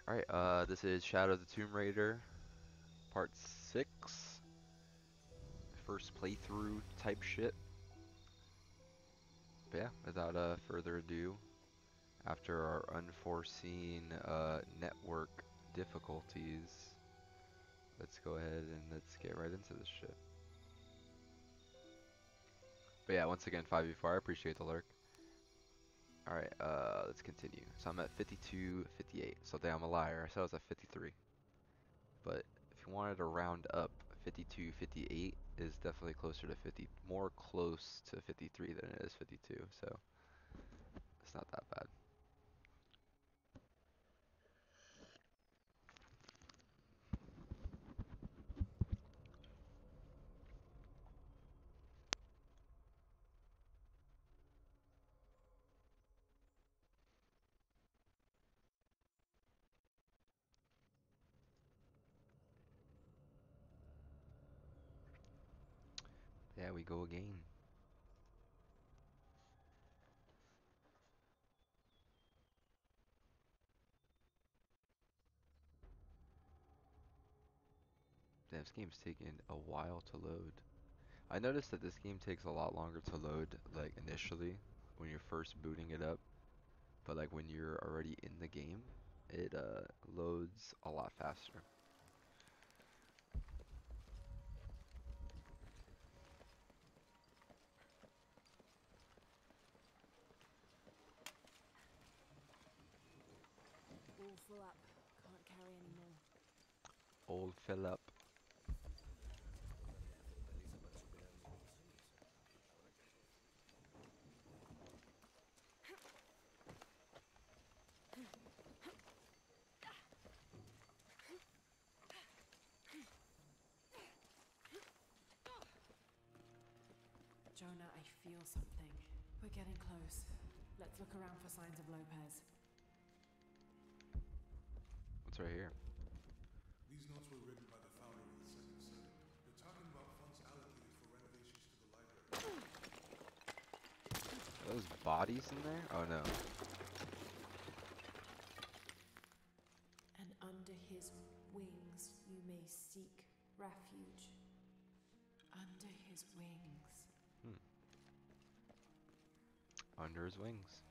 Alright, this is Shadow of the Tomb Raider, part 6. First playthrough type shit. But yeah, without further ado, after our unforeseen network difficulties, let's go ahead and let's get right into this shit. But yeah, once again, 5v4, I appreciate the lurk. Alright, let's continue. So I'm at 52, 58. So damn, I'm a liar. I said I was at 53. But if you wanted to round up, 52, 58 is definitely closer to 50, more close to 53 than it is 52, so it's not that bad. There we go again. Damn, this game's taking a while to load. I noticed that this game takes a lot longer to load, like initially, when you're first booting it up, but like when you're already in the game, it loads a lot faster. All full up. Can't carry any more. Old Philip. Jonah, I feel something. We're getting close. Let's look around for signs of Lopez. What's right here? These notes were written by the founder of the Second City. They're talking about funds allocated for renovations to the library. Are those bodies in there? Oh no. And under his wings you may seek refuge. Under his wings. Hmm. Under his wings.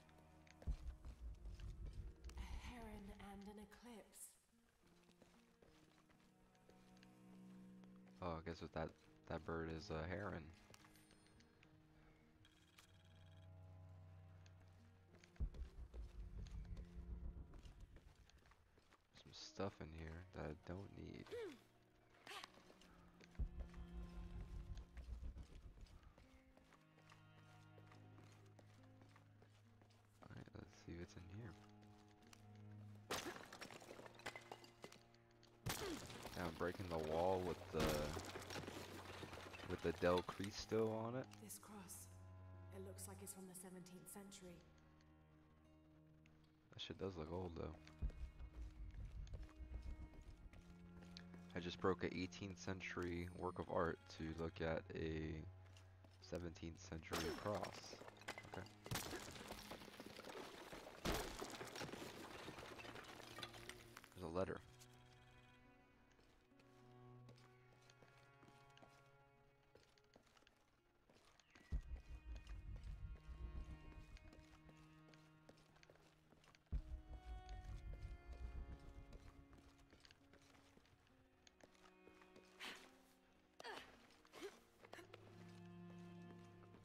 A heron and an eclipse. Oh, I guess with that bird is a heron. Some stuff in here that I don't need. Alright, let's see what's in here. Now I'm breaking the wall with the Del Cristo on it. This cross. It looks like it's from the 17th century. That shit does look old though. I just broke a 18th century work of art to look at a 17th century cross. Okay. There's a letter.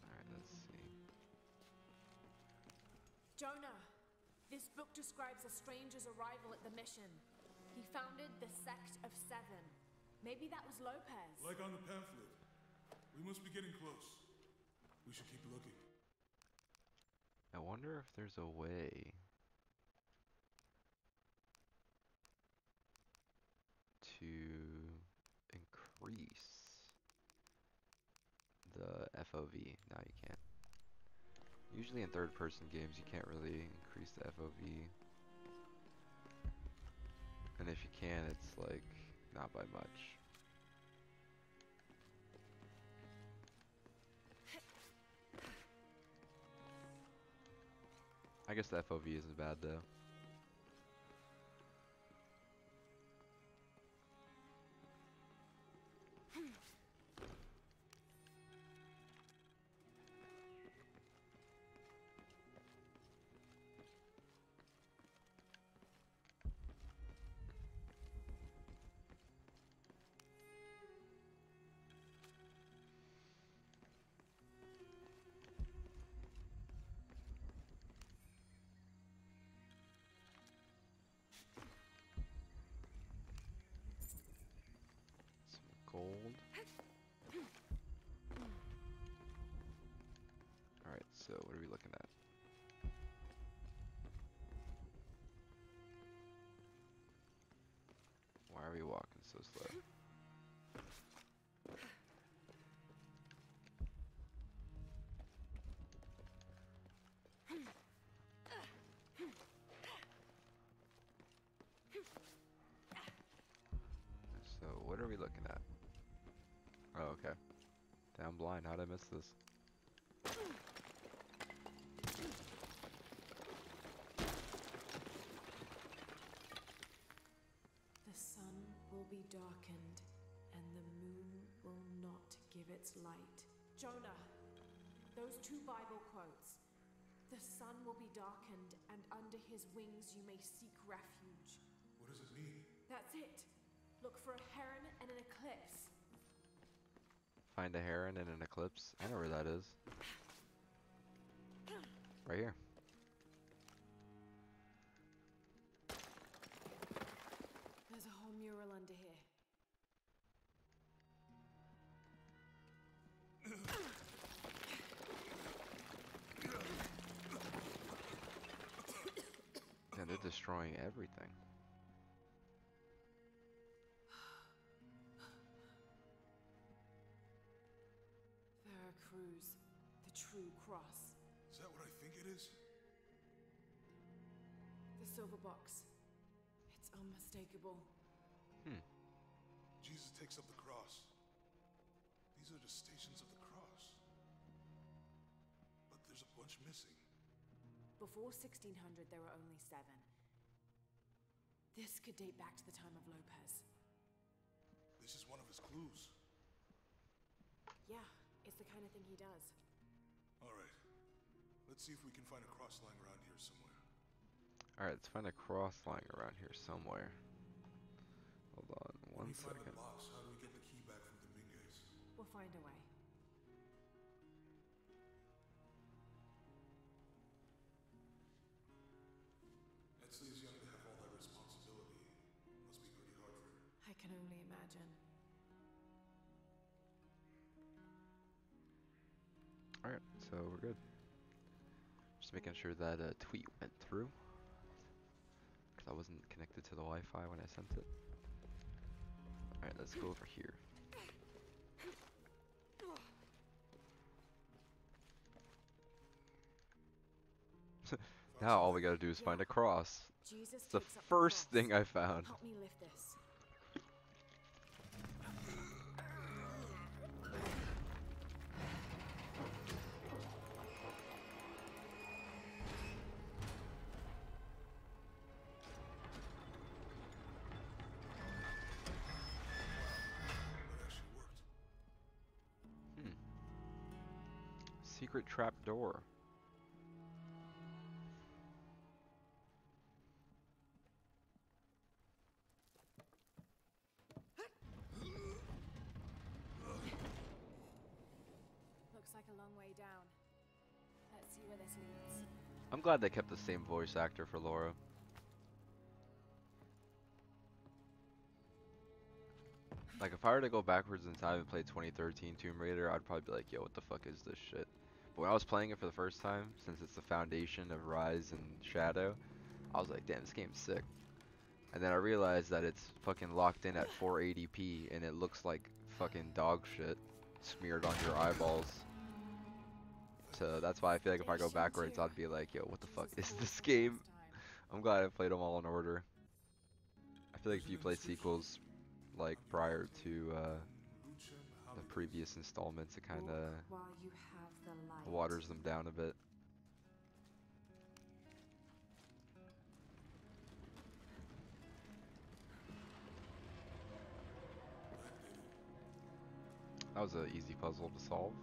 Alright, let's see. Jonah! This book describes a stranger's arrival at the mission. He founded the Sect of Seven. Maybe that was Lopez. Like on the pamphlet. We must be getting close. We should keep looking. I wonder if there's a way to increase the FOV. No, you can't. Usually in third-person games you can't really increase the FOV. And if you can, it's like not by much. I guess the FOV isn't bad though. walking so slow? So what are we looking at? Oh, okay. Damn, I'm blind. How'd I miss this? The sun will be darkened, and the moon will not give its light. Jonah, those two Bible quotes. The sun will be darkened, and under his wings you may seek refuge. What does it mean? That's it. Look for a heron and an eclipse. Find a heron in an eclipse? I know where that is. Right here. There's a whole mural under here. Yeah, they're destroying everything. Veracruz, the true cross. Is that what I think it is? The silver box. It's unmistakable. Jesus takes up the cross. These are just stations of the cross. But there's a bunch missing. Before 1600, there were only 7. This could date back to the time of Lopez. This is one of his clues. Yeah, it's the kind of thing he does. Alright. Let's see if we can find a cross lying around here somewhere. Alright, let's find a cross lying around here somewhere. Hold on When one we find the second. box, how do we get the key back from Dominguez? We'll find a way. Etzley's young to have all that responsibility. Must be pretty hard for her. I can only imagine. Alright, so we're good. Just making sure that tweet went through. Because I wasn't connected to the Wi-Fi when I sent it. Alright, let's go over here. Now all we gotta do is find a cross. Jesus It's the takes up first cross. thing I found. Help me lift this. That actually worked. Secret trap door. Looks like a long way down. Let's see where this leads. I'm glad they kept the same voice actor for Laura. Like, if I were to go backwards in time and play 2013 Tomb Raider, I'd probably be like, yo, what the fuck is this shit? But when I was playing it for the first time, since it's the foundation of Rise and Shadow, I was like, damn, this game's sick. And then I realized that it's fucking locked in at 480p, and it looks like fucking dog shit smeared on your eyeballs. So that's why I feel like if I go backwards, I'd be like, yo, what the fuck is this game? I'm glad I played them all in order. I feel like if you play sequels, like, prior to Lucha the Mohammed. previous installments, it kind Walk of while you have the light. waters them down a bit. That was an easy puzzle to solve.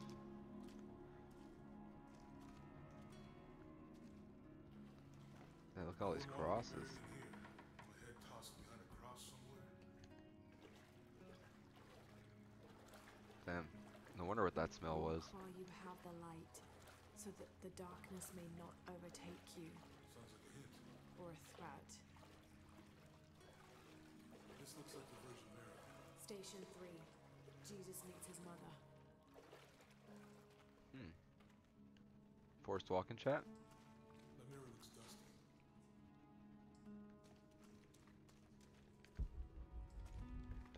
Hey, look at all these crosses. Buried in here. My head tossed behind a cross somewhere. Damn. No wonder what that smell was. Walk while you have the light, so that the darkness may not overtake you, Sounds like a hint. or a threat. This looks like the Virgin Mary. Station 3. Jesus meets his mother. Forced walk in chat? The mirror looks dusty.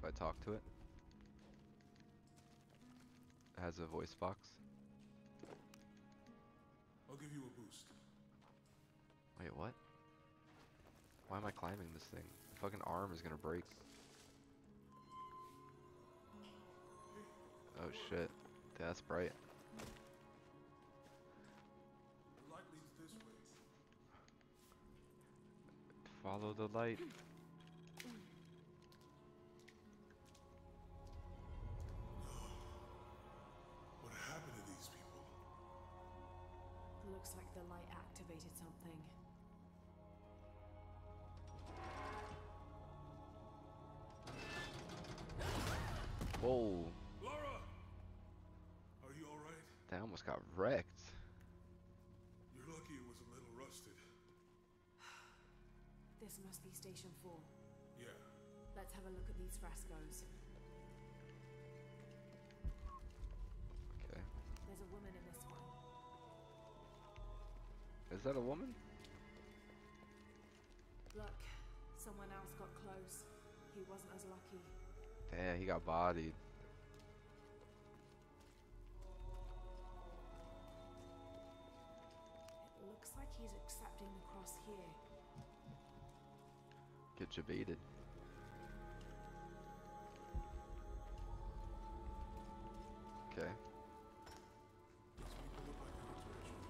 I talk to it. It has a voice box. I'll give you a boost. Wait, what? Why am I climbing this thing? The fucking arm is gonna break. Oh shit. Yeah, that's bright. The light leads this way. Follow the light. What happened to these people? Looks like the light activated something. Whoa. Laura! Are you alright? That almost got wrecked. You're lucky it was a little rusted. This must be Station 4. Yeah. Let's have a look at these frescoes. Okay. There's a woman in this one. Is that a woman? Look, someone else got close. He wasn't as lucky. Damn, he got bodied. It looks like he's accepting the cross here. Get jebaited. Okay. These people look like a ritual.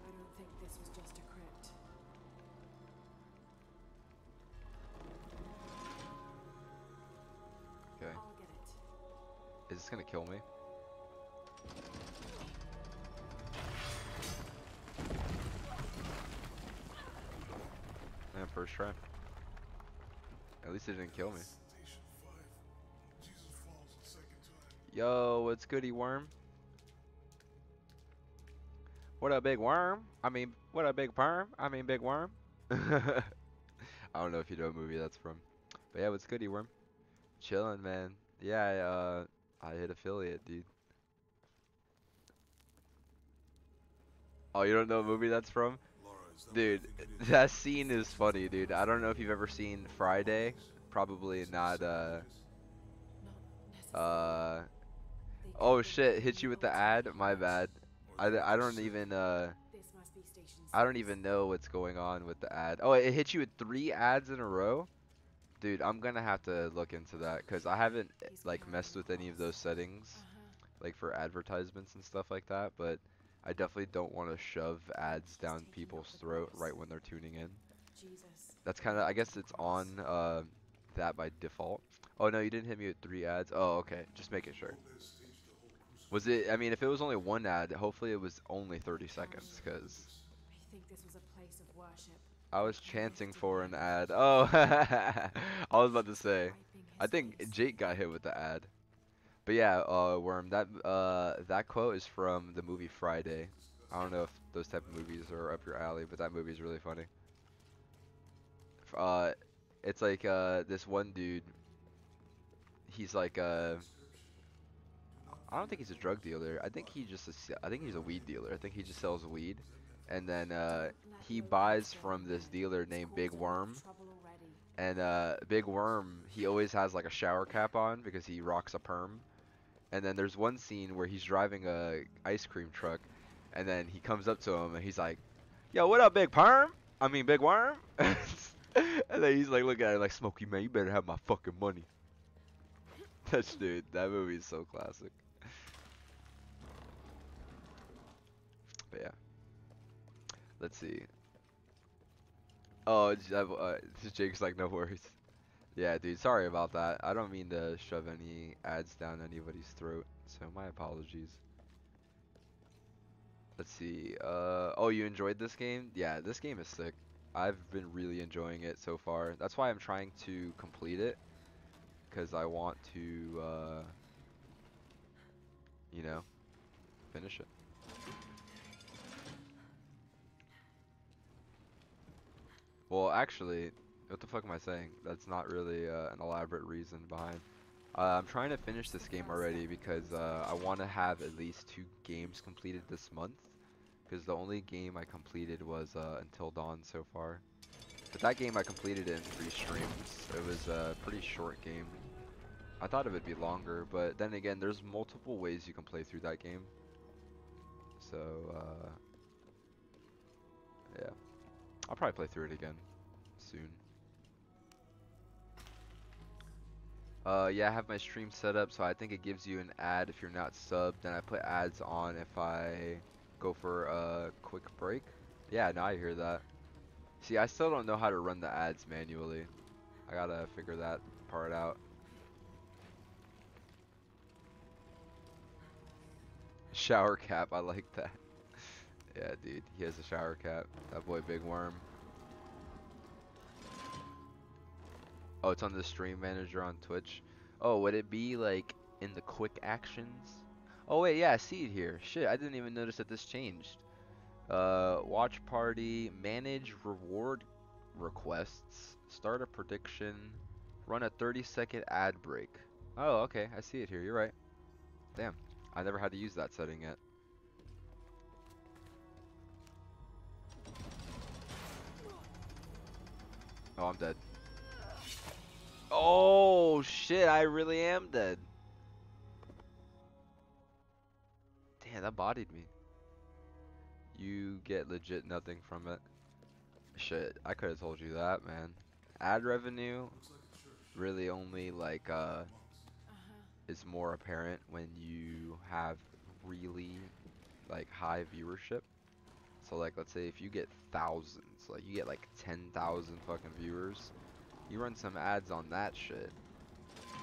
I don't think this was just a crypt. Okay. I'll get it. Is this gonna kill me? Man, first try. At least it didn't kill me. Station 5. Jesus falls the second time. Yo, what's goody, worm? What a big worm? I mean, what a big perm? I mean, big worm. I don't know if you know what movie that's from, but yeah, what's goody, worm? Chilling, man. Yeah, I hit affiliate, dude. Oh, you don't know what movie that's from? Laura, is that Dude, what I think it is? that scene is funny, dude. I don't know if you've ever seen Friday. Probably not, Not necessarily. uh, They oh could be shit, hit you with the ad? My bad. Or is it I just don't even, This must be Station I don't 6. even know what's going on with the ad. Oh, it hit you with 3 ads in a row? Dude, I'm gonna have to look into that, because I haven't, He's like, carrying messed with any of those settings, Uh-huh. like, for advertisements and stuff like that, but I definitely don't want to shove ads down taking people's up the throat cross. right when they're tuning in. Jesus. That's kind of, I guess it's on, that by default. Oh, no, you didn't hit me with 3 ads? Oh, okay, just making sure. Lopez staged the whole crucifixion. Was it, I mean, if it was only 1 ad, hopefully it was only 30 seconds, because I think this was a place of worship. I was They chanting lifted for him an up, ad. Oh, I was about to say. wiping I his think face. Jake got hit with the ad. But yeah, Worm, that quote is from the movie Friday. I don't know if those type of movies are up your alley, but that movie is really funny. It's like this one dude. He's like I don't think he's a drug dealer. I think I think he's a weed dealer. I think he just sells weed, and then he buys from this dealer named Big Worm. And Big Worm, he always has like a shower cap on because he rocks a perm. And then there's one scene where he's driving a ice cream truck, and then he comes up to him and he's like, "Yo, what up, Big Perm? I mean, Big Worm?" And then he's like looking at it like, "Smokey, man, you better have my fucking money." That's, dude, that movie is so classic. But yeah, let's see. Oh, Jake's like, no worries. Yeah, dude, sorry about that. I don't mean to shove any ads down anybody's throat, so my apologies. Let's see. Oh, you enjoyed this game? Yeah, this game is sick. I've been really enjoying it so far. That's why I'm trying to complete it, because I want to, you know, finish it. Well, actually, what the fuck am I saying? That's not really an elaborate reason behind. I'm trying to finish this game already because I want to have at least 2 games completed this month. Because the only game I completed was Until Dawn so far. But that game I completed in 3 streams. It was a pretty short game. I thought it would be longer, but then again, there's multiple ways you can play through that game. So, yeah. I'll probably play through it again soon. Yeah, I have my stream set up, so I think it gives you an ad if you're not subbed, and I put ads on if I go for a quick break. Yeah, now I hear that. See, I still don't know how to run the ads manually. I gotta figure that part out. Shower cap, I like that. Yeah, dude, he has a shower cap. That boy Big Worm. Oh, it's on the stream manager on Twitch. Oh, would it be like in the quick actions? Oh wait, yeah, I see it here. Shit, I didn't even notice that this changed. Watch party, manage reward requests, start a prediction, run a 30-second ad break. Oh, okay, I see it here. You're right. Damn, I never had to use that setting yet. Oh, I'm dead. Oh shit, I really am dead. Damn, that bodied me. You get legit nothing from it. Shit, I could have told you that, man. Ad revenue really only like is more apparent when you have really like high viewership. So like let's say if you get thousands, like you get like 10,000 fucking viewers, you run some ads on that shit,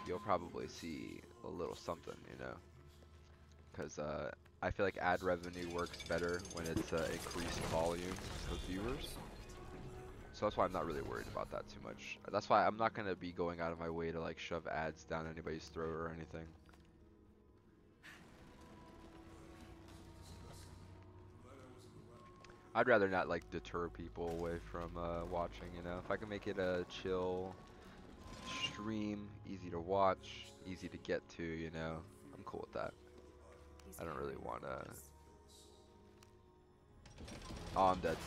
you'll probably see a little something, you know. Cause I feel like ad revenue works better when it's increased volume of viewers. So that's why I'm not really worried about that too much. That's why I'm not gonna be going out of my way to like shove ads down anybody's throat or anything. I'd rather not like deter people away from watching, you know. If I can make it a chill stream, easy to watch, easy to get to, you know, I'm cool with that. I don't really wanna. Oh, I'm dead.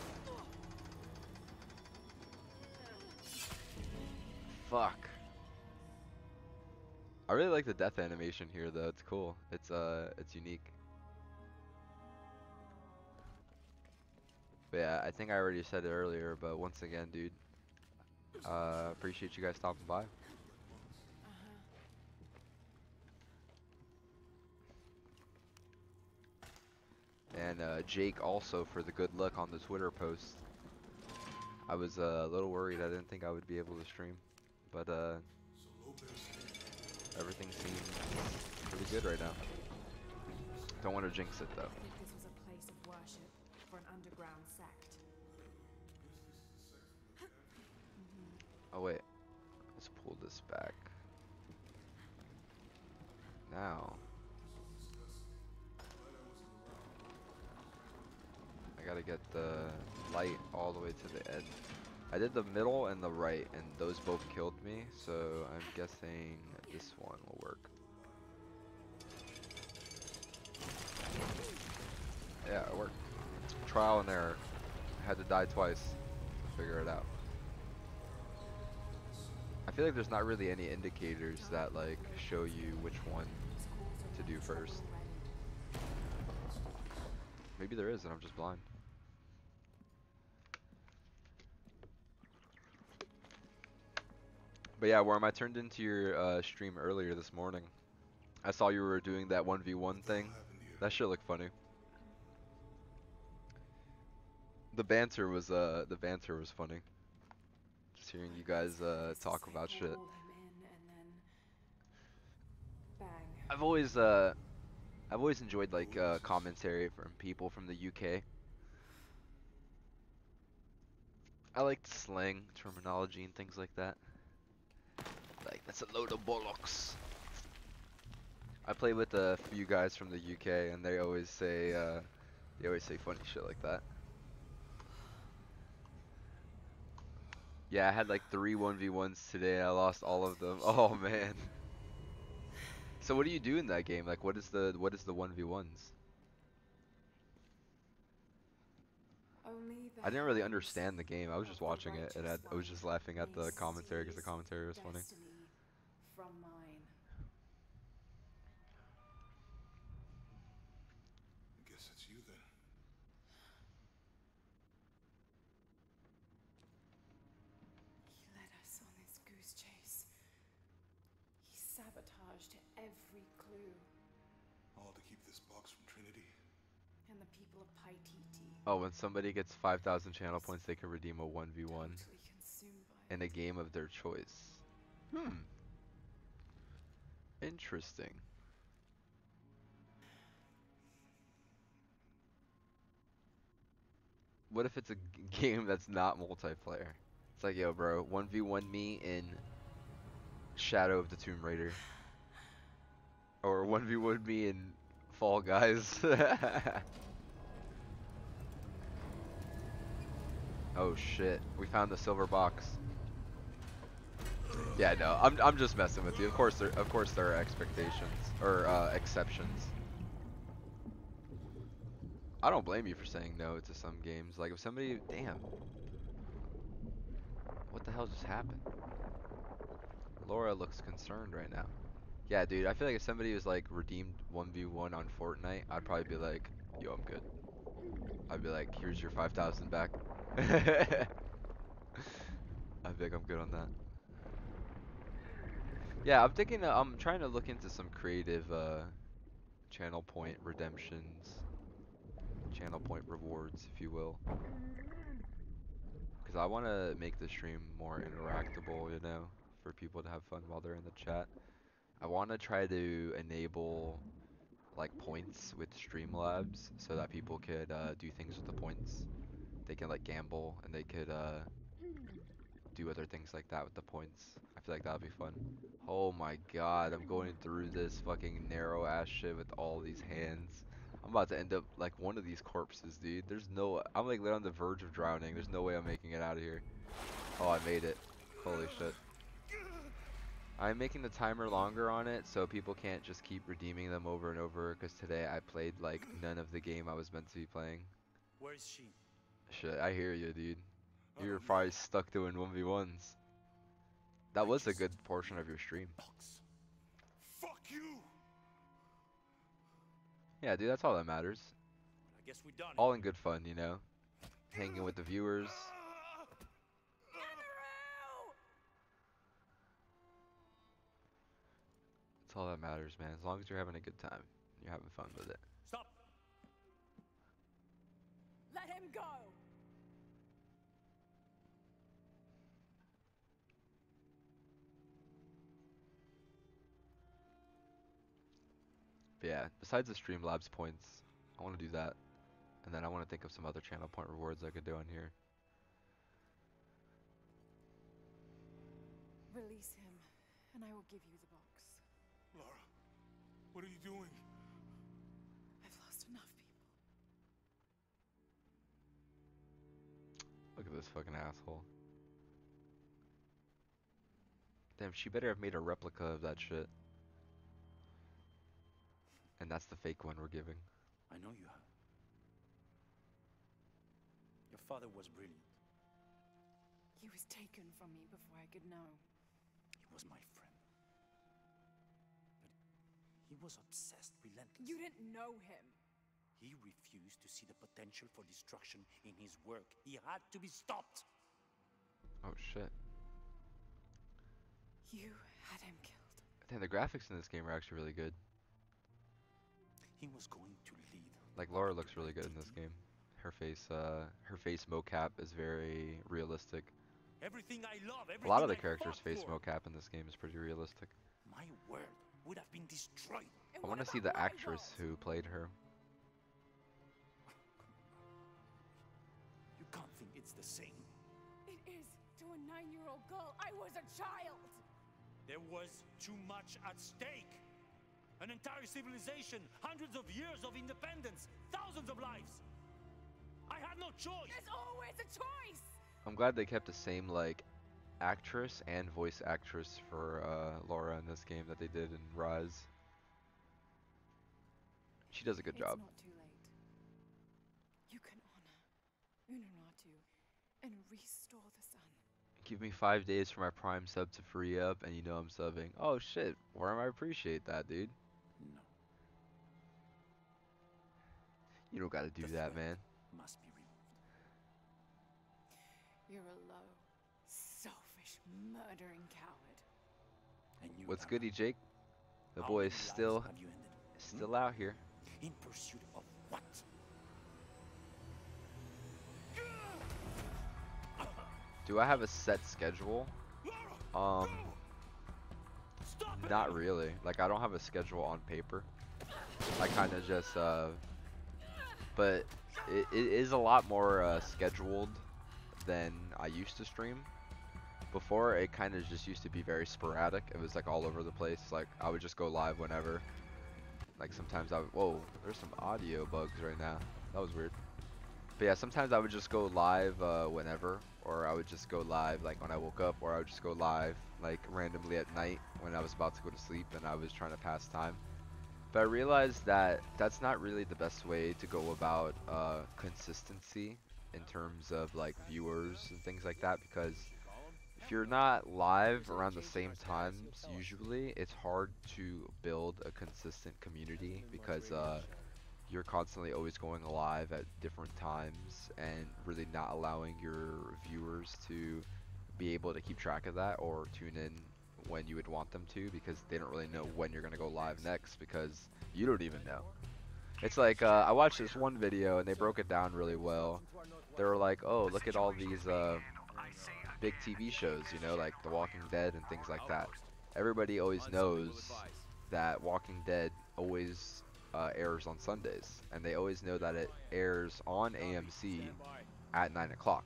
Fuck. I really like the death animation here though. It's cool. It's unique. But yeah, I think I already said it earlier, but once again, dude, appreciate you guys stopping by. And Jake also for the good luck on the Twitter post. I was a little worried. I didn't think I would be able to stream, but everything seems pretty good right now. Don't want to jinx it though. This was a place of worship for an underground sect. Oh wait, let's pull this back. Now, I gotta get the light all the way to the end. I did the middle and the right, and those both killed me, so I'm guessing this one will work. Yeah, it worked. Trial and error. I had to die twice to figure it out. I feel like there's not really any indicators that like show you which one to do first. Maybe there is and I'm just blind. But yeah, Worm, I turned into your stream earlier this morning. I saw you were doing that 1v1 thing. That shit looked funny. The banter was funny. Just hearing you guys talk about shit. I've always enjoyed like commentary from people from the UK. I like slang, terminology, and things like that. Like that's a load of bollocks. I play with a few guys from the UK, and they always say funny shit like that. Yeah, I had like 3 1v1s today. I lost all of them. Oh man. So what do you do in that game? Like, what is the 1v1s? Only the I didn't really hands understand the game. I was of just the watching it, and righteous I was one just laughing at may the commentary because the seize commentary was funny. destiny from mine. I guess it's you then. He led us on this goose chase. He sabotaged every clue. All to keep this box from Trinity. And the people of Paititi, Oh, when somebody gets 5,000 channel points, they can redeem a 1v1 totally consumed by in it. a game of their choice. Interesting. What if it's a game that's not multiplayer? It's like, yo, bro, 1v1 me in Shadow of the Tomb Raider. Or 1v1 me in Fall Guys. Oh shit, we found the silver box. Yeah, no, I'm just messing with you. Of course there are expectations or exceptions. I don't blame you for saying no to some games. Like if somebody, damn, what the hell just happened? Laura looks concerned right now. Yeah, dude, I feel like if somebody was like redeemed 1v1 on Fortnite, I'd probably be like, yo, I'm good. I'd be like, here's your 5,000 back. I'd be like, I'm good on that. Yeah, I'm thinking, I'm trying to look into some creative channel point redemptions, channel point rewards, if you will. Because I want to make the stream more interactable, you know, for people to have fun while they're in the chat. I want to try to enable like points with Streamlabs so that people could do things with the points. They can like gamble and they could do other things like that with the points. I feel like that would be fun. Oh my god, I'm going through this fucking narrow ass shit with all these hands. I'm about to end up like one of these corpses, dude. I'm like on the verge of drowning. There's no way I'm making it out of here. Oh, I made it. Holy shit. I'm making the timer longer on it so people can't just keep redeeming them over and over because today I played like none of the game I was meant to be playing. Where is she? Shit, I hear you, dude. I You're don't probably know. stuck doing 1v1s. That I was a just good portion of your stream. Box. Fuck you! Yeah, dude, that's all that matters. I guess we're done. All in good fun, you know? Hanging with the viewers. That's all that matters, man. As long as you're having a good time. You're having fun with it. Stop. Let him go! But yeah, besides the Streamlabs points, I want to do that. And then I want to think of some other channel point rewards I could do on here. Release him, and I will give you the box. Lara, what are you doing? I've lost enough people. Look at this fucking asshole. Damn, she better have made a replica of that shit. And that's the fake one we're giving. I know you have. Your father was brilliant. He was taken from me before I could know. He was my friend. But he was obsessed, relentless. You didn't know him. He refused to see the potential for destruction in his work. He had to be stopped. Oh shit. You had him killed. Damn, the graphics in this game are actually really good. He was going to lead. Like Laura looks really good in this game. Her face mocap is very realistic. Everything I love, A everything lot of the I characters' fought face for. mocap in this game is pretty realistic. My world would have been destroyed. And I want to what see about the my actress world? who played her. You can't think it's the same. It is to a 9-year-old girl. I was a child. There was too much at stake. An entire civilization, hundreds of years of independence, thousands of lives. I had no choice. There's always a choice. I'm glad they kept the same like actress and voice actress for Laura in this game that they did in Rise. She does a good job. It's not too late. You can honor Give me 5 days for my Prime sub to free up, and you know I'm subbing. Oh shit, Worm, I appreciate that, dude. No. You don't gotta do The that, threat man. must be removed. You're a low, selfish, murdering coward. And you, What's Lara, goody, Jake? The how boy is many lives still have you ended? out here. In pursuit of what? Do I have a set schedule? Stop it! Not really. Like, I don't have a schedule on paper. I kind of just, but it is a lot more scheduled than I used to stream. Before, it kind of just used to be very sporadic. It was like all over the place. Like, I would just go live whenever. Like, sometimes I would, whoa, there's some audio bugs right now. That was weird. But yeah, sometimes I would just go live whenever, or I would just go live like when I woke up, or I would just go live like randomly at night when I was about to go to sleep and I was trying to pass time. But I realized that that's not really the best way to go about consistency in terms of like viewers and things like that, because if you're not live around the same times, usually it's hard to build a consistent community, because you're constantly always going live at different times and really not allowing your viewers to be able to keep track of that or tune in when you would want them to, because they don't really know when you're going to go live next, because you don't even know. It's like, I watched this one video and they broke it down really well. They were like, oh, look at all these big TV shows, you know, like The Walking Dead and things like that. Everybody always knows that Walking Dead always airs on Sundays, and they always know that it airs on AMC at 9 o'clock.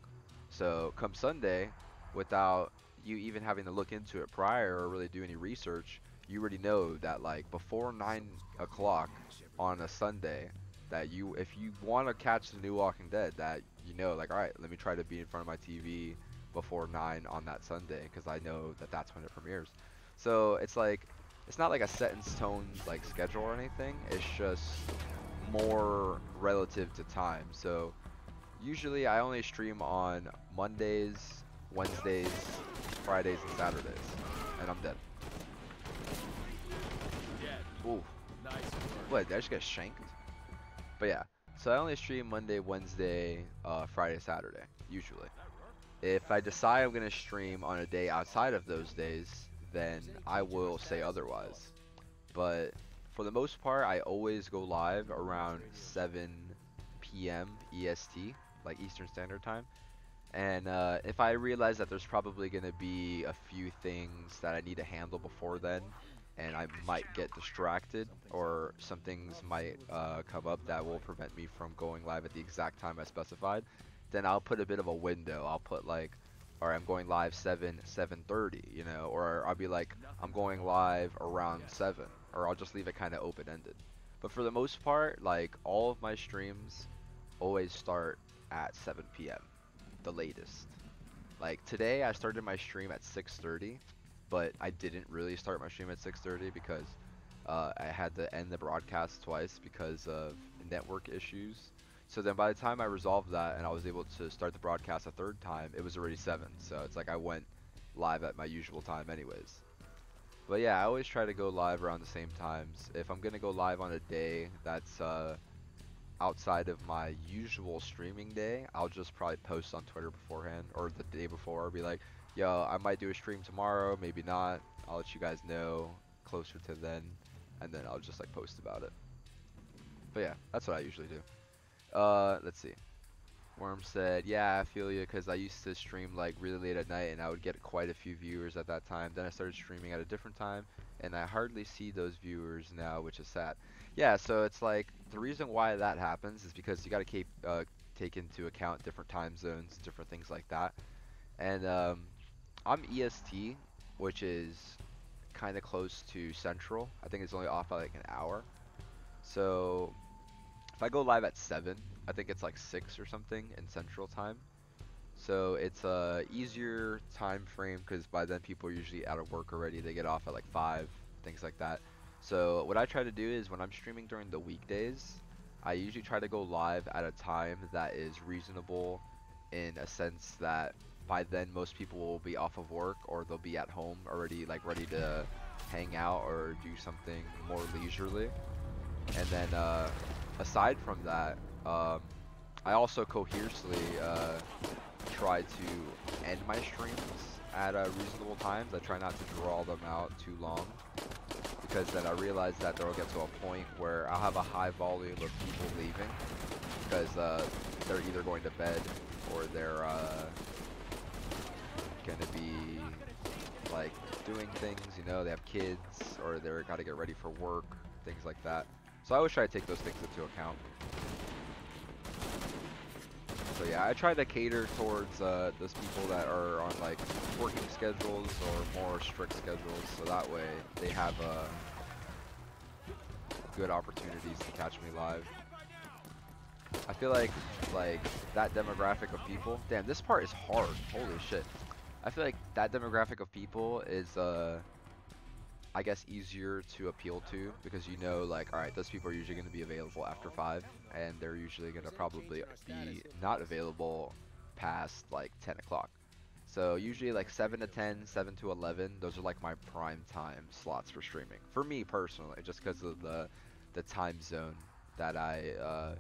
So come Sunday, without you even having to look into it prior or really do any research, you already know that like before 9 o'clock on a Sunday, that if you want to catch the new Walking Dead, that you know, like, alright, let me try to be in front of my TV before 9 on that Sunday, because I know that that's when it premieres. So it's like, it's not like a set in stone like schedule or anything, it's just more relative to time. So usually I only stream on Mondays, Wednesdays, Fridays, and Saturdays, and I'm dead. Ooh. What, did I just get shanked? But yeah, so I only stream Monday, Wednesday, Friday, Saturday, usually. If I decide I'm going to stream on a day outside of those days, then I will say otherwise. But for the most part, I always go live around 7 p.m. EST, like Eastern Standard Time. And if I realize that there's probably going to be a few things that I need to handle before then, and I might get distracted, or some things might come up that will prevent me from going live at the exact time I specified, then I'll put a bit of a window. I'll put like, alright, I'm going live 7:30, you know, or I'll be like, I'm going live around 7, or I'll just leave it kind of open-ended. But for the most part, like, all of my streams always start at 7 p.m. the latest. Like today I started my stream at 6:30, but I didn't really start my stream at 6:30 because I had to end the broadcast twice because of network issues. So then by the time I resolved that and I was able to start the broadcast a third time, it was already 7. So it's like I went live at my usual time anyways. But yeah, I always try to go live around the same times. If I'm gonna go live on a day that's outside of my usual streaming day, I'll just probably post on Twitter beforehand, or the day before, be like, yo, I might do a stream tomorrow, maybe not. I'll let you guys know closer to then, and then I'll just like post about it. But yeah, that's what I usually do. Let's see. Worm said, yeah, I feel you, because I used to stream like really late at night and I would get quite a few viewers at that time. Then I started streaming at a different time and I hardly see those viewers now, which is sad. Yeah, so it's like, the reason why that happens is because you got to take into account different time zones, different things like that. And I'm EST, which is kind of close to Central. I think it's only off by like an hour. So if I go live at 7, I think it's like 6 or something in Central Time. So it's a easier time frame because by then people are usually out of work already. They get off at like 5, things like that. So what I try to do is when I'm streaming during the weekdays, I usually try to go live at a time that is reasonable, in a sense that by then most people will be off of work or they'll be at home already, like ready to hang out or do something more leisurely. And then aside from that, I also coherently try to end my streams at reasonable times. I try not to draw them out too long, because then I realize that they'll get to a point where I'll have a high volume of people leaving because they're either going to bed or they're gonna be like doing things, you know, they have kids or they're gotta get ready for work, things like that. So I always try to take those things into account. So yeah, I try to cater towards those people that are on like working schedules or more strict schedules, so that way they have good opportunities to catch me live. I feel like that demographic of people. Damn, this part is hard. Holy shit. I feel like that demographic of people is I guess easier to appeal to, because you know, like, alright, those people are usually going to be available after 5, and they're usually going to probably be not available past like 10 o'clock. So usually like 7 to 10, 7 to 11, those are like my prime time slots for streaming. For me personally, just because of the time zone that I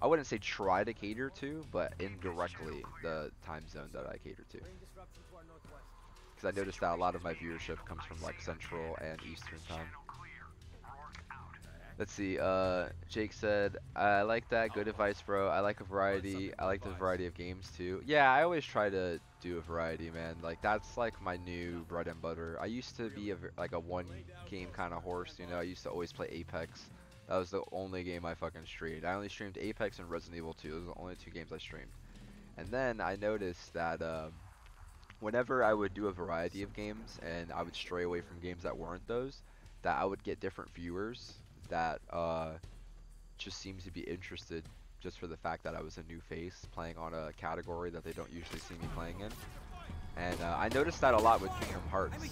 wouldn't say try to cater to, but indirectly the time zone that I cater to. Because I noticed that a lot of my viewership comes from like Central and Eastern time. Let's see, Jake said, I like that, good advice bro, I like a variety, I like the variety of games too. Yeah, I always try to do a variety, man, like that's like my new bread and butter. I used to be like a one game kind of horse, you know, I used to always play Apex. That was the only game I fucking streamed. I only streamed Apex and Resident Evil 2, those are the only 2 games I streamed. And then I noticed that whenever I would do a variety of games and I would stray away from games that weren't those, that I would get different viewers that just seems to be interested just for the fact that I was a new face playing on a category that they don't usually see me playing in. And I noticed that a lot with Kingdom Hearts.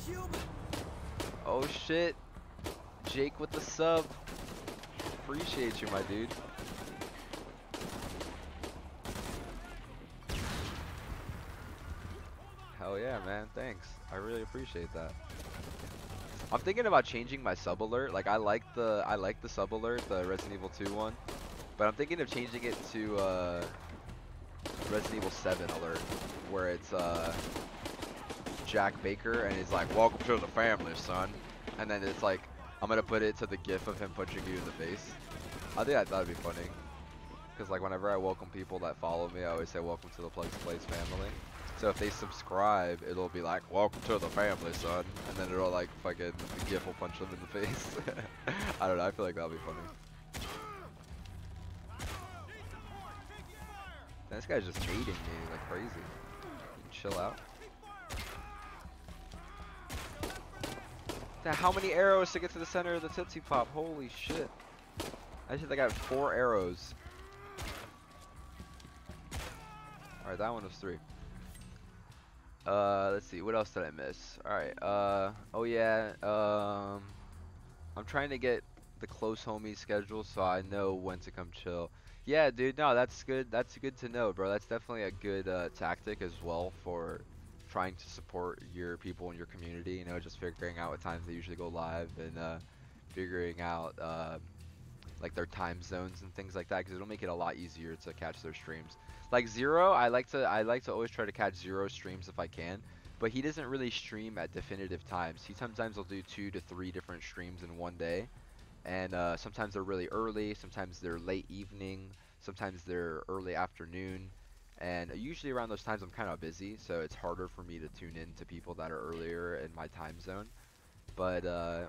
Oh shit, Jake with the sub. Appreciate you, my dude. Hell yeah, man, thanks. I really appreciate that. I'm thinking about changing my sub alert. Like I like the sub alert, the Resident Evil 2 one, but I'm thinking of changing it to Resident Evil 7 alert, where it's Jack Baker and he's like, "Welcome to the family, son," and then it's like I'm gonna put it to the gif of him punching you in the face. I think that'd be funny, because like whenever I welcome people that follow me, I always say welcome to the Plugs Plays family. So if they subscribe, it'll be like, "Welcome to the family, son," and then it'll like fucking the gif will punch them in the face. I don't know, I feel like that'll be funny. This guy's just baiting me like crazy. Chill out. Now, how many arrows to get to the center of the Tootsie Pop? Holy shit. I think I got 4 arrows. Alright, that one was 3. Let's see, what else did I miss? Alright, oh yeah, I'm trying to get the close homies schedule so I know when to come chill. Yeah, dude, no, that's good to know, bro. That's definitely a good, tactic as well for trying to support your people in your community, you know, just figuring out what times they usually go live and, figuring out, like their time zones and things like that, because it'll make it a lot easier to catch their streams. Like Zero, I like to always try to catch Zero streams if I can, but he doesn't really stream at definitive times. He sometimes will do 2 to 3 different streams in one day, and sometimes they're really early, sometimes they're late evening, sometimes they're early afternoon, and usually around those times I'm kind of busy, so it's harder for me to tune in to people that are earlier in my time zone. But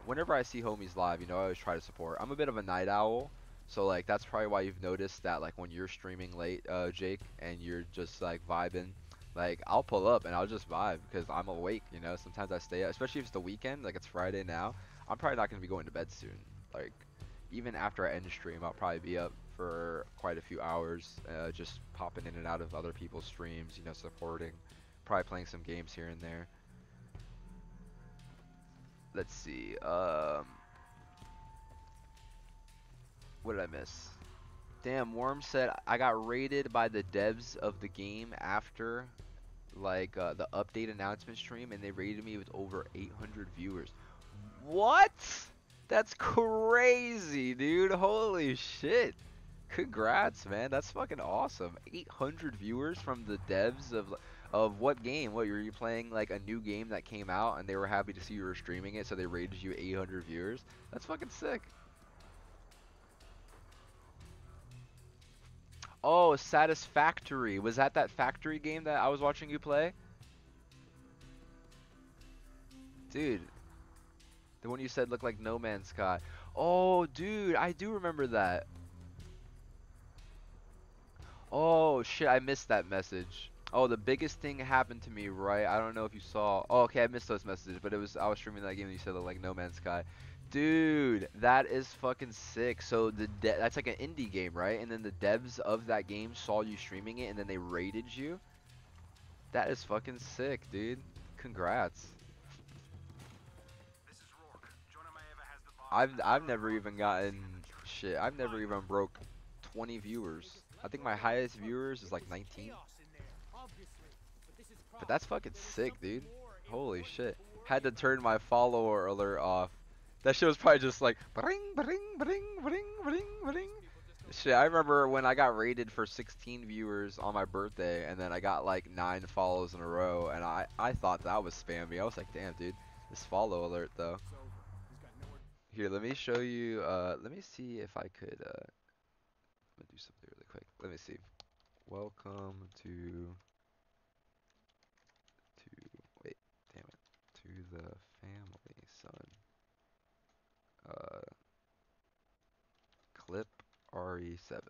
whenever I see homies live, you know, I always try to support. I'm a bit of a night owl, so like that's probably why you've noticed that like when you're streaming late, Jake, and you're just like vibing, like I'll pull up and I'll just vibe because I'm awake, you know. Sometimes I stay up, especially if it's the weekend, like it's Friday now. I'm probably not gonna be going to bed soon. Like even after I end the stream, I'll probably be up for quite a few hours, just popping in and out of other people's streams, you know, supporting, probably playing some games here and there. Let's see, what did I miss? Damn, Worm said I got raided by the devs of the game after like the update announcement stream, and they rated me with over 800 viewers. What? That's crazy, dude. Holy shit. Congrats, man. That's fucking awesome. 800 viewers from the devs of what game? What, were you playing like a new game that came out and they were happy to see you were streaming it, so they rated you 800 viewers? That's fucking sick. Oh, Satisfactory. Was that factory game that I was watching you play? Dude, the one you said looked like No Man's Sky. Oh, dude, I do remember that. Oh, shit, I missed that message. Oh, the biggest thing happened to me, right? I don't know if you saw. Oh, okay, I missed those messages, but I was streaming that game and you said it looked like No Man's Sky. Dude, that is fucking sick. So that's like an indie game, right? And then the devs of that game saw you streaming it and then they rated you. That is fucking sick, dude. Congrats. I've never even gotten shit. I've never even broke 20 viewers. I think my highest viewers is like 19. But that's fucking sick, dude. Holy shit. Had to turn my follower alert off. That shit was probably just like bring bring bring bring bring bring. Shit, I remember when I got rated for 16 viewers on my birthday, and then I got like 9 follows in a row, and I thought that was spammy. I was like, damn, dude, this follow alert though. Here, let me show you. Let me see if I could. I'm gonna do something really quick. Let me see. Welcome to wait, damn it, to the family, son. Clip RE7.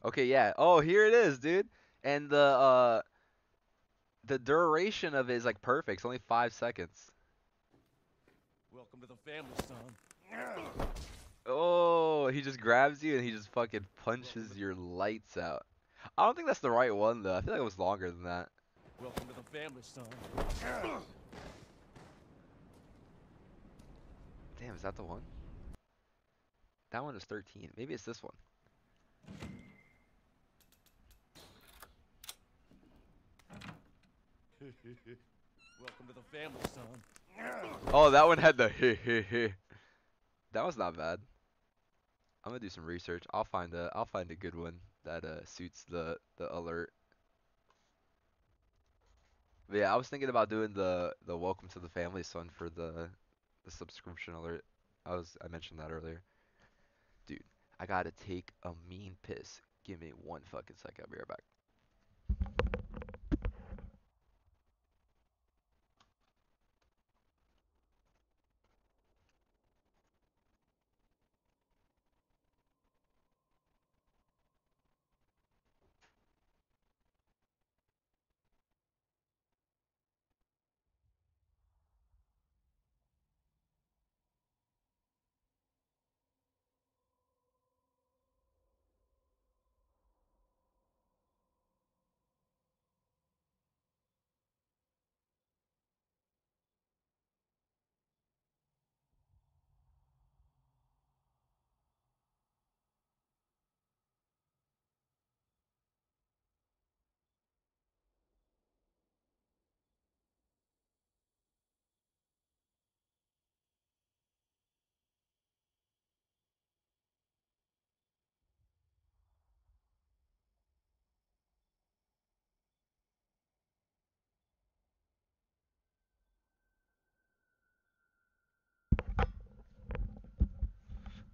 Okay, yeah. Oh, here it is, dude. And the duration of it is like perfect. It's only 5 seconds. Welcome to the family, son. Oh, he just grabs you and he just fucking punches your lights out. I don't think that's the right one though. I feel like it was longer than that. Welcome to the family, son. Damn, is that the one? That one is 13. Maybe it's this one. Welcome to the family, son. Oh, that one had the heh heh heh. That was not bad. I'm gonna do some research. I'll find a good one that suits the alert. But yeah, I was thinking about doing the welcome to the family son for the subscription alert. I mentioned that earlier. Dude, I gotta take a mean piss. Give me 1 fucking second. I'll be right back.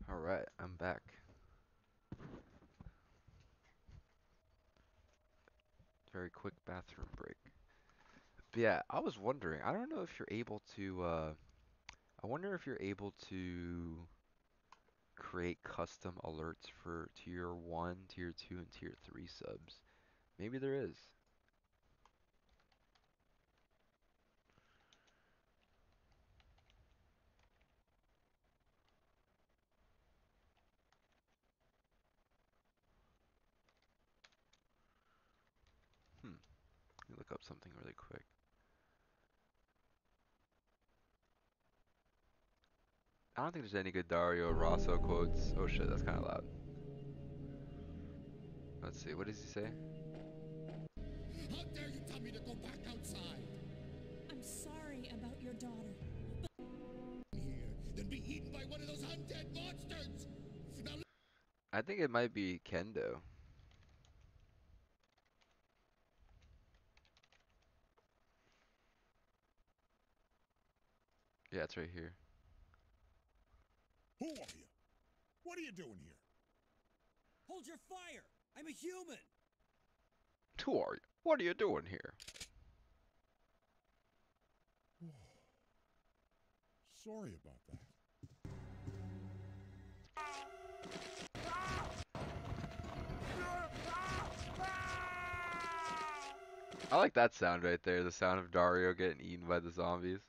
Alright, I'm back. Very quick bathroom break. But yeah, I was wondering, I don't know if you're able to, I wonder if you're able to create custom alerts for tier 1, tier 2, and tier 3 subs. Maybe there is. Let me look up something really quick. I don't think there's any good Dario Rosso quotes. Oh shit, that's kind of loud. Let's see, what does he say? dare you tell me to go back outside? I'm sorry about your daughter. Here, then be eaten by one of those undead monsters! Now, I think it might be Kendo. Yeah, it's right here. who are you? What are you doing here? Hold your fire! I'm a human! Who are you? What are you doing here? Sorry about that. I like that sound right there, the sound of Dario getting eaten by the zombies.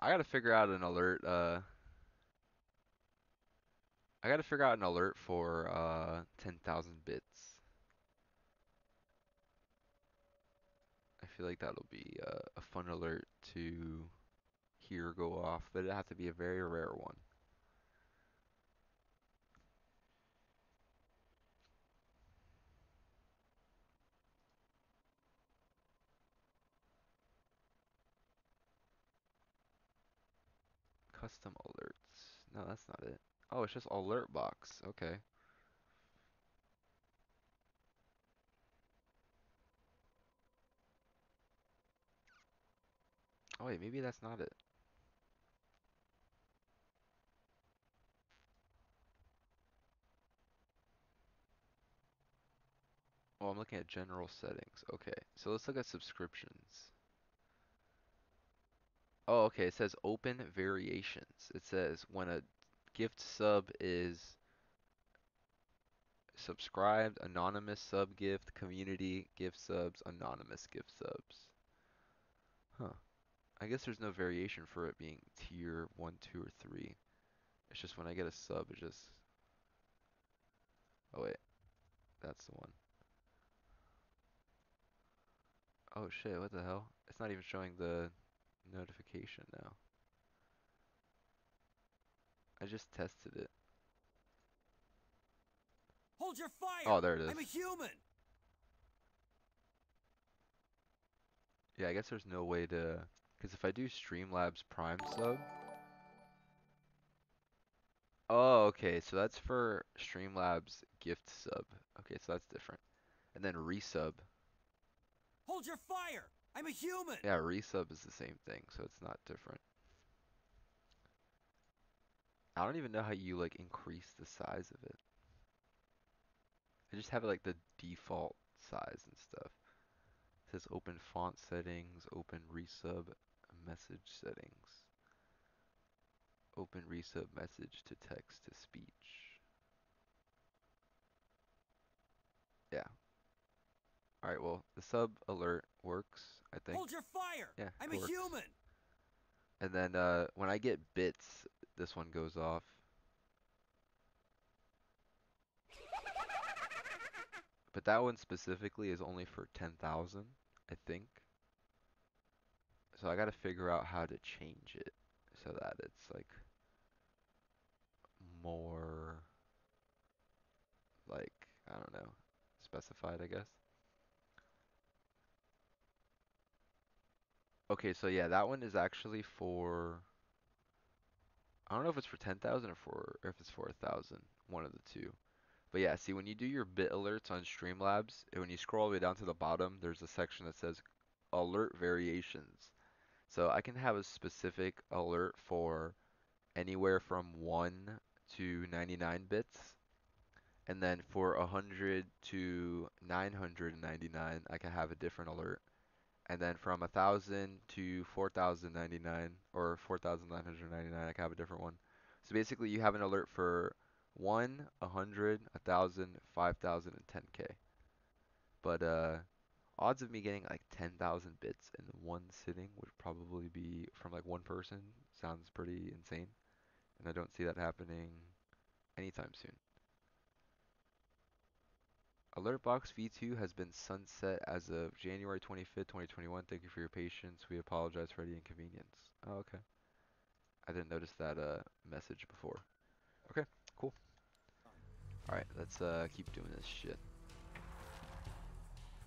I gotta figure out an alert, I gotta figure out an alert for 10,000 bits. I feel like that'll be a fun alert to hear go off, but it'd have to be a very rare one. Custom alerts. No, that's not it. Oh, it's just alert box. Okay. Oh wait, maybe that's not it. Oh, I'm looking at general settings. Okay, so let's look at subscriptions. Oh, okay, it says open variations. It says when a gift sub is subscribed, anonymous sub gift, community gift subs, anonymous gift subs. Huh. I guess there's no variation for it being tier 1, 2, or 3. It's just when I get a sub, it just... Oh wait, that's the one. Oh shit, what the hell? It's not even showing the notification now. I just tested it. Hold your fire! Oh, there it is. I'm a human! Yeah, I guess there's no way to... Because if I do Streamlabs Prime sub... Oh, okay, so that's for Streamlabs gift sub. Okay, so that's different. And then resub. Hold your fire! I'm a human! Yeah, resub is the same thing, so it's not different. I don't even know how you like increase the size of it. I just have it like the default size and stuff. It says open font settings, open resub message settings. Open resub message to text to speech. Yeah. Alright, well, the sub alert works, I think. Hold your fire! Yeah, I'm it a works. human! And then when I get bits, this one goes off. But that one specifically is only for 10,000, I think. So I gotta figure out how to change it so that it's like more like, I don't know, specified, I guess. Okay, so yeah, that one is actually for, I don't know if it's for 10,000 or if it's for 1,000, one of the two. But yeah, see when you do your bit alerts on Streamlabs, when you scroll all the way down to the bottom, there's a section that says alert variations. So I can have a specific alert for anywhere from 1 to 99 bits. And then for 100 to 999, I can have a different alert. And then from 1,000 to 4,099 or 4,999, I can have a different one. So basically, you have an alert for 1, 100, 1,000, 5,000, and 10K. But odds of me getting like 10,000 bits in one sitting would probably be from like one person. Sounds pretty insane, and I don't see that happening anytime soon. Alertbox V2 has been sunset as of January 25th, 2021. Thank you for your patience. We apologize for any inconvenience. Oh, okay. I didn't notice that message before. Okay, cool. Alright, let's keep doing this shit.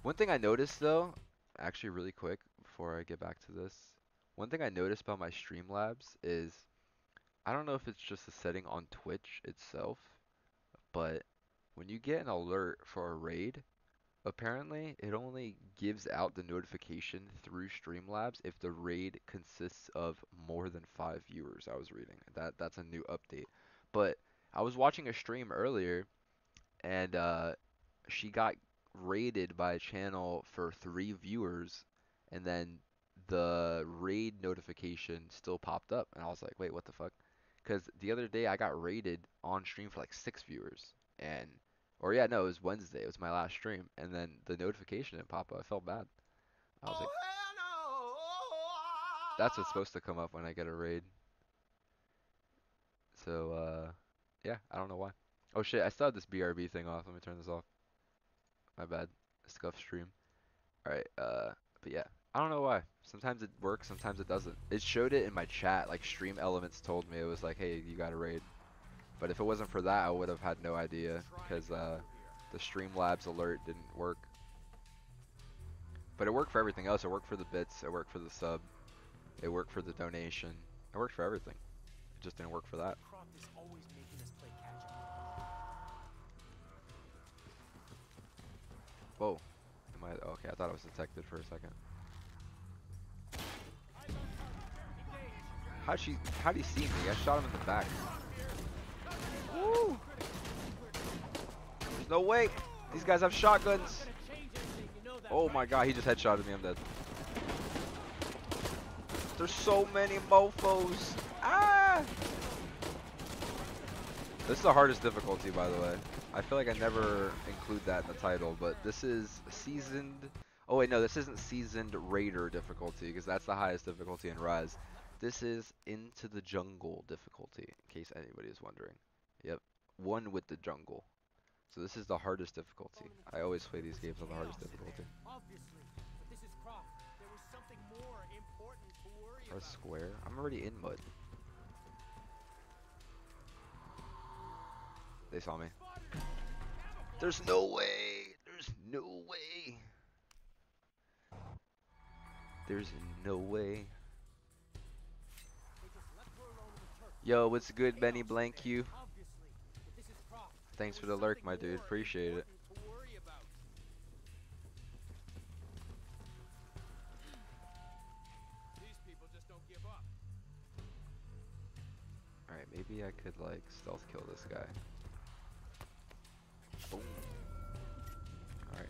One thing I noticed though, actually really quick before I get back to this, one thing I noticed about my Streamlabs is I don't know if it's just a setting on Twitch itself, but when you get an alert for a raid, apparently it only gives out the notification through Streamlabs if the raid consists of more than 5 viewers. I was reading that's a new update. But I was watching a stream earlier and she got raided by a channel for 3 viewers, and then the raid notification still popped up, and I was like, wait, what the fuck? Because the other day I got raided on stream for like 6 viewers, and or yeah, no, it was Wednesday. It was my last stream, and then the notification didn't pop up. I felt bad. I was like, that's what's supposed to come up when I get a raid. So yeah, I don't know why. Oh shit, I still have this BRB thing off. Let me turn this off. My bad. Scuff stream. Alright, but yeah. I don't know why. Sometimes it works, sometimes it doesn't. It showed it in my chat, like Stream Elements told me. It was like, hey, you got a raid. But if it wasn't for that, I would have had no idea, because the Streamlabs alert didn't work. But it worked for everything else. It worked for the bits, it worked for the sub, it worked for the donation. It worked for everything. It just didn't work for that. Whoa. Am I okay, I thought I was detected for a second. How'd he see me? I shot him in the back. Woo! There's no way! These guys have shotguns! Oh my god, he just headshotted me, I'm dead. There's so many mofos! Ah! This is the hardest difficulty, by the way. I feel like I never include that in the title, but this is seasoned. Oh wait, no, this isn't seasoned raider difficulty, because that's the highest difficulty in Rise. This is Into the Jungle difficulty, in case anybody is wondering. Yep, one with the jungle. So this is the hardest difficulty. I always play these games on the hardest difficulty. Press square. I'm already in mud. They saw me. There's no way. There's no way. There's no way. Yo, what's good, Benny Blank you? Thanks for the lurk, my dude. Appreciate it. Alright, maybe I could like stealth kill this guy. Boom. Alright.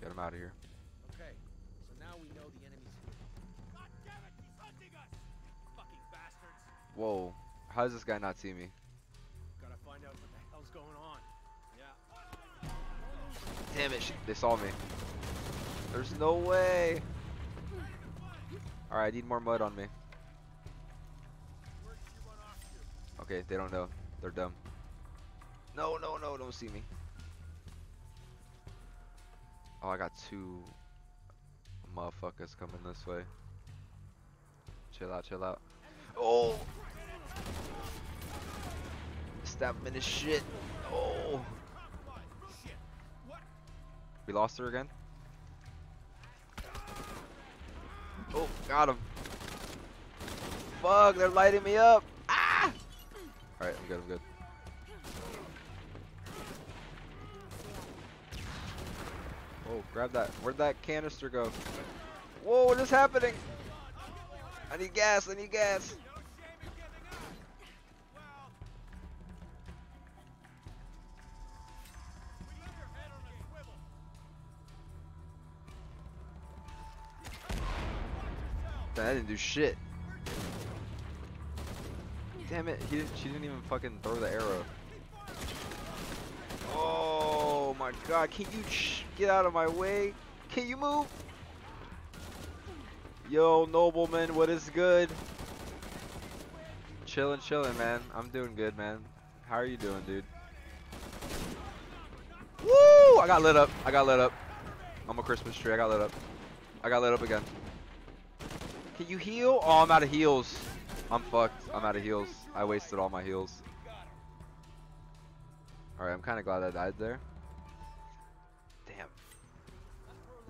Get him out of here. Okay, so now we know the enemy's here. God damn it, he's hunting us! Fucking bastards! Whoa. How does this guy not see me? Gotta find out what the hell's going on. Yeah. Damn it, they saw me. There's no way. Alright, I need more mud on me. Okay, they don't know. They're dumb. No, no, no, don't see me. Oh, I got 2 motherfuckers coming this way. Chill out, chill out. Oh! Stab him in his shit. Oh! We lost her again? Oh, got him. Fuck, they're lighting me up. Ah! Alright, I'm good, I'm good. Oh, grab that. Where'd that canister go? Whoa, what is happening? I need gas, I need gas. That didn't do shit. Damn it, she didn't even fucking throw the arrow. Oh my god, can you get out of my way? Can you move? Yo, nobleman, what is good? Chillin', chillin', man. I'm doing good, man. How are you doing, dude? Woo! I got lit up. I got lit up. I'm a Christmas tree. I got lit up. I got lit up again. Can you heal? Oh, I'm out of heals. I'm fucked. I'm out of heals. I wasted all my heals. Alright, I'm kind of glad I died there. Damn.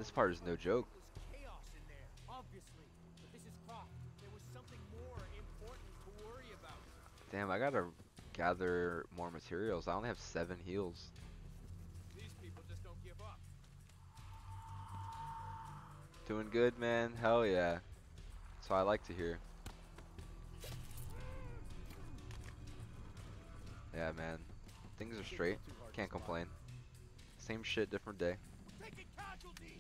This part is no joke. It was chaos in there, obviously. But this is Croft. There was something more important to worry about. Damn, I gotta gather more materials. I only have 7 heals. These people just don't give up. Doing good, man. Hell yeah. That's what I like to hear. Yeah, man. Things are straight. Can't complain. Same shit, different day. Taking casualties!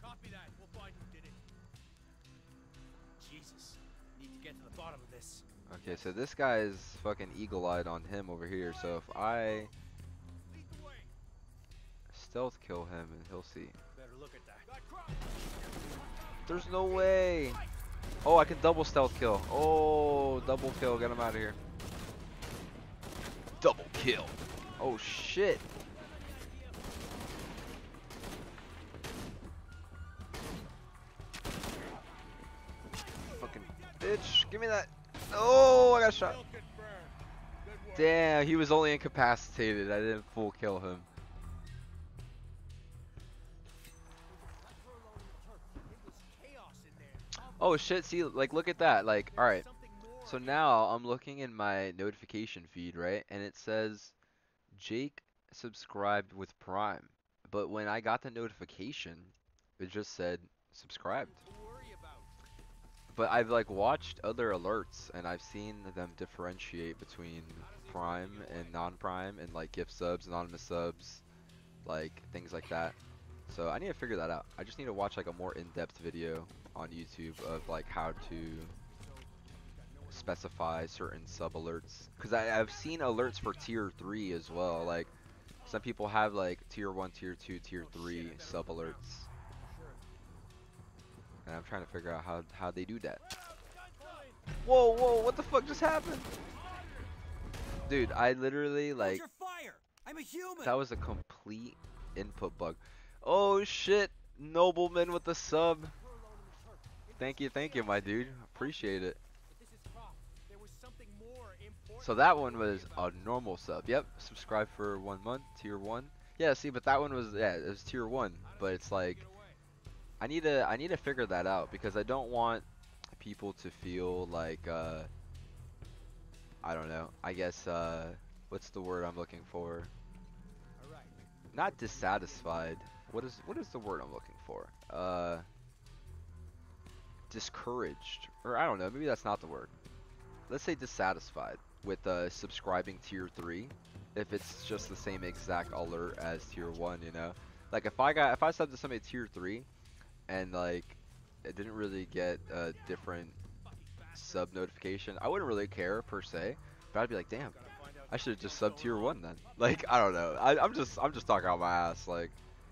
Copy that. We'll find who did it. Jesus. Need to get to the bottom of this. Okay, so this guy's fucking eagle-eyed on him over here. So if I Lead the way. stealth kill him, and he'll see. Better look at that. There's no way. Oh, I can double stealth kill. Oh, double kill. Get him out of here. Double kill. Oh shit. Fucking bitch. Give me that. Oh, I got shot. Damn, he was only incapacitated. I didn't full kill him. Oh shit, see, like look at that. Like, alright. So now I'm looking in my notification feed, right? And it says Jake subscribed with Prime. But when I got the notification, it just said subscribed. But I've like watched other alerts and I've seen them differentiate between Prime and non-Prime and like gift subs, anonymous subs, like things like that. So I need to figure that out. I just need to watch like a more in-depth video on YouTube of like how to specify certain sub alerts, because I've seen alerts for tier 3 as well. Like some people have like tier 1, tier 2, tier 3 sub alerts, and I'm trying to figure out how they do that. Whoa, whoa, what the fuck just happened? Dude, I literally like, I'm a human. that was a complete input bug. Oh shit, Nobleman with the sub. Thank you, my dude. Appreciate it. So that one was a normal sub. Yep, subscribe for 1 month, tier 1. Yeah, see, but that one was, yeah, it was tier 1. But it's like, I need to figure that out, because I don't want people to feel like, I don't know. I guess, what's the word I'm looking for? Not dissatisfied. What is the word I'm looking for? Discouraged, or I don't know, maybe that's not the word. Let's say dissatisfied with subscribing tier 3 if it's just the same exact alert as tier 1, you know? Like if I subbed to somebody tier 3 and like it didn't really get a different sub notification, I wouldn't really care per se, but I'd be like, damn, I should have just subbed tier 1 then. Like, I don't know. I'm just talking out my ass. Like,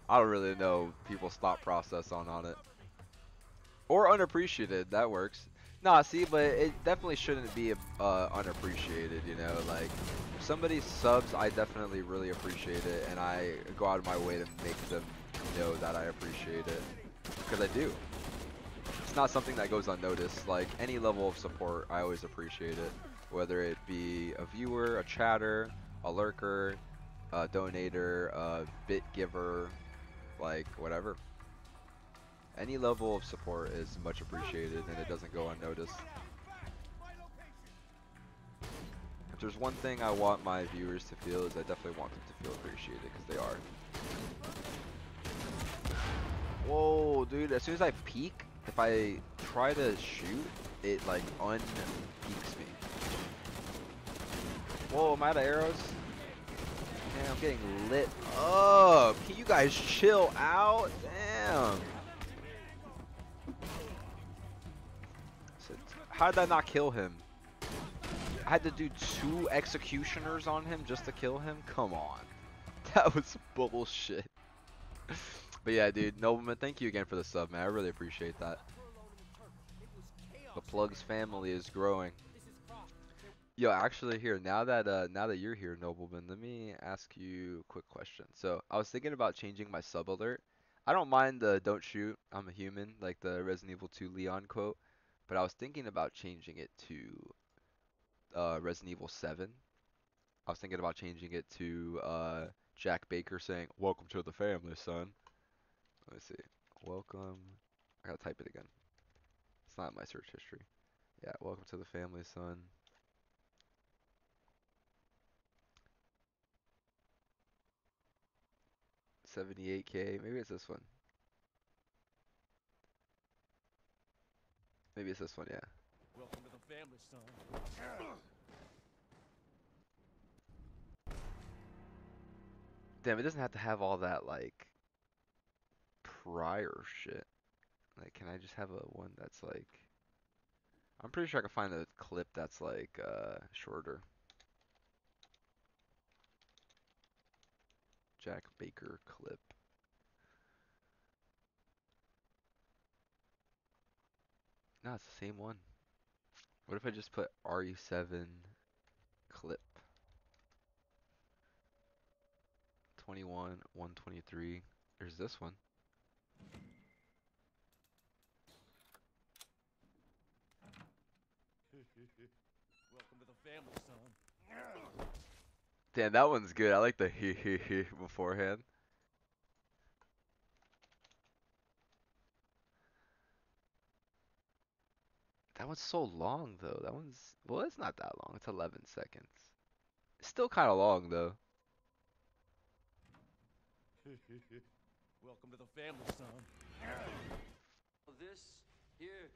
I don't really know people's thought process on it. Or unappreciated, that works. Nah, see, but it definitely shouldn't be unappreciated, you know? Like, if somebody subs, I definitely really appreciate it, and I go out of my way to make them know that I appreciate it. Because I do. It's not something that goes unnoticed. Like, any level of support, I always appreciate it. Whether it be a viewer, a chatter, a lurker, a donator, a bit giver, like, whatever. Any level of support is much appreciated, and it doesn't go unnoticed. If there's one thing I want my viewers to feel, is I definitely want them to feel appreciated, because they are. Whoa, dude, as soon as I peek, if I try to shoot, it like unpeaks me. Whoa, am I out of arrows? Man, I'm getting lit up. Can you guys chill out? Damn. How did that not kill him? I had to do 2 executioners on him just to kill him? Come on. That was bullshit. But yeah, dude, Nobleman, thank you again for the sub, man. I really appreciate that. The Plugs family is growing. Yo, actually, here, now that you're here, Nobleman, let me ask you a quick question. So, I was thinking about changing my sub alert. I don't mind the "don't shoot, I'm a human," like the Resident Evil 2 Leon quote. But I was thinking about changing it to Resident Evil 7. I was thinking about changing it to Jack Baker saying, "Welcome to the family, son." Let me see. welcome. I gotta type it again. It's not in my search history. Yeah, welcome to the family, son. $78K. Maybe it's this one. Maybe it's this one, yeah. Welcome to the family, son. Damn, it doesn't have to have all that, like, prior shit. Like, can I just have a one that's, like... I'm pretty sure I can find a clip that's, like, shorter. Jack Baker clip. No, it's the same one. What if I just put RE7 clip? 21, 123. There's this one. Welcome to the family, son. Damn, that one's good. I like the he beforehand. That one's so long though. That one's, well, it's not that long. It's 11 seconds. It's still kind of long though. Welcome to the family, son. This, here,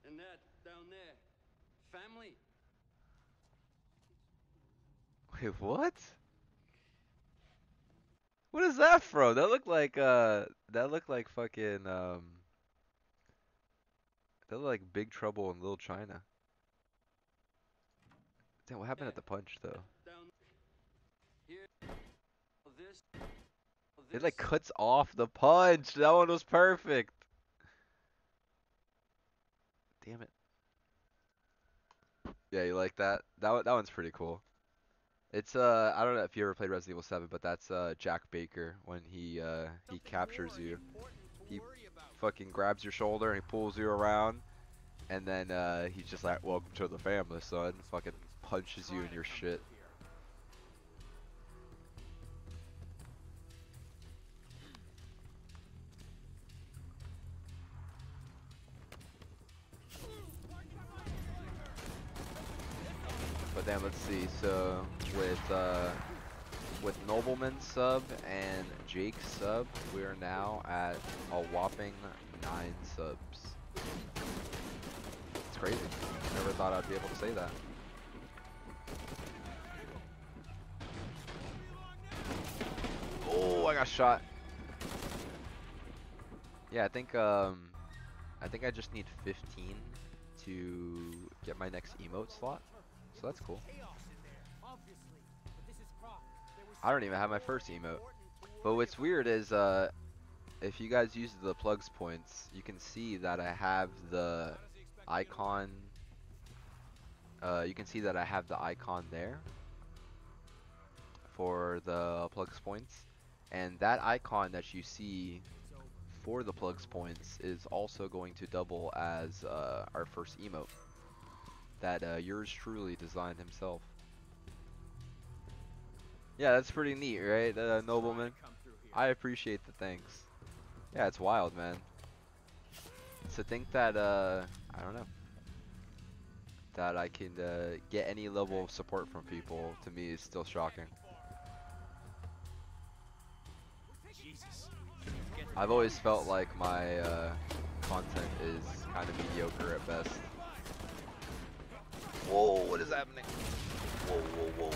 and that down there. Family. Wait, what? What is that from? That looked like fucking that looked like Big Trouble in Little China. Damn, what happened at the punch though? Down here. This. It like cuts off the punch. That one was perfect. Damn it. Yeah, you like that? That one's pretty cool. It's I don't know if you ever played Resident Evil 7, but that's Jack Baker when he captures you. He fucking grabs your shoulder and he pulls you around, and then he's just like, "Welcome to the family, son." Fucking punches you in your shit. But then let's see. So with Nobleman's sub and Jake's sub, we are now at a whopping 9 subs. It's crazy. Never thought I'd be able to say that. Oh, I got shot. Yeah, I think I just need 15 to get my next emote slot. So that's cool. I don't even have my first emote. But what's weird is if you guys use the plugs points, you can see that I have the icon. You can see that I have the icon there for the plugs points, and that icon that you see for the plugs points is also going to double as our first emote that yours truly designed himself. Yeah, that's pretty neat, right, Nobleman? I appreciate the thanks. Yeah, it's wild, man. To think that, I don't know, that I can get any level of support from people, to me, is still shocking. I've always felt like my content is kind of mediocre at best. Whoa, what is happening? Whoa, whoa, whoa.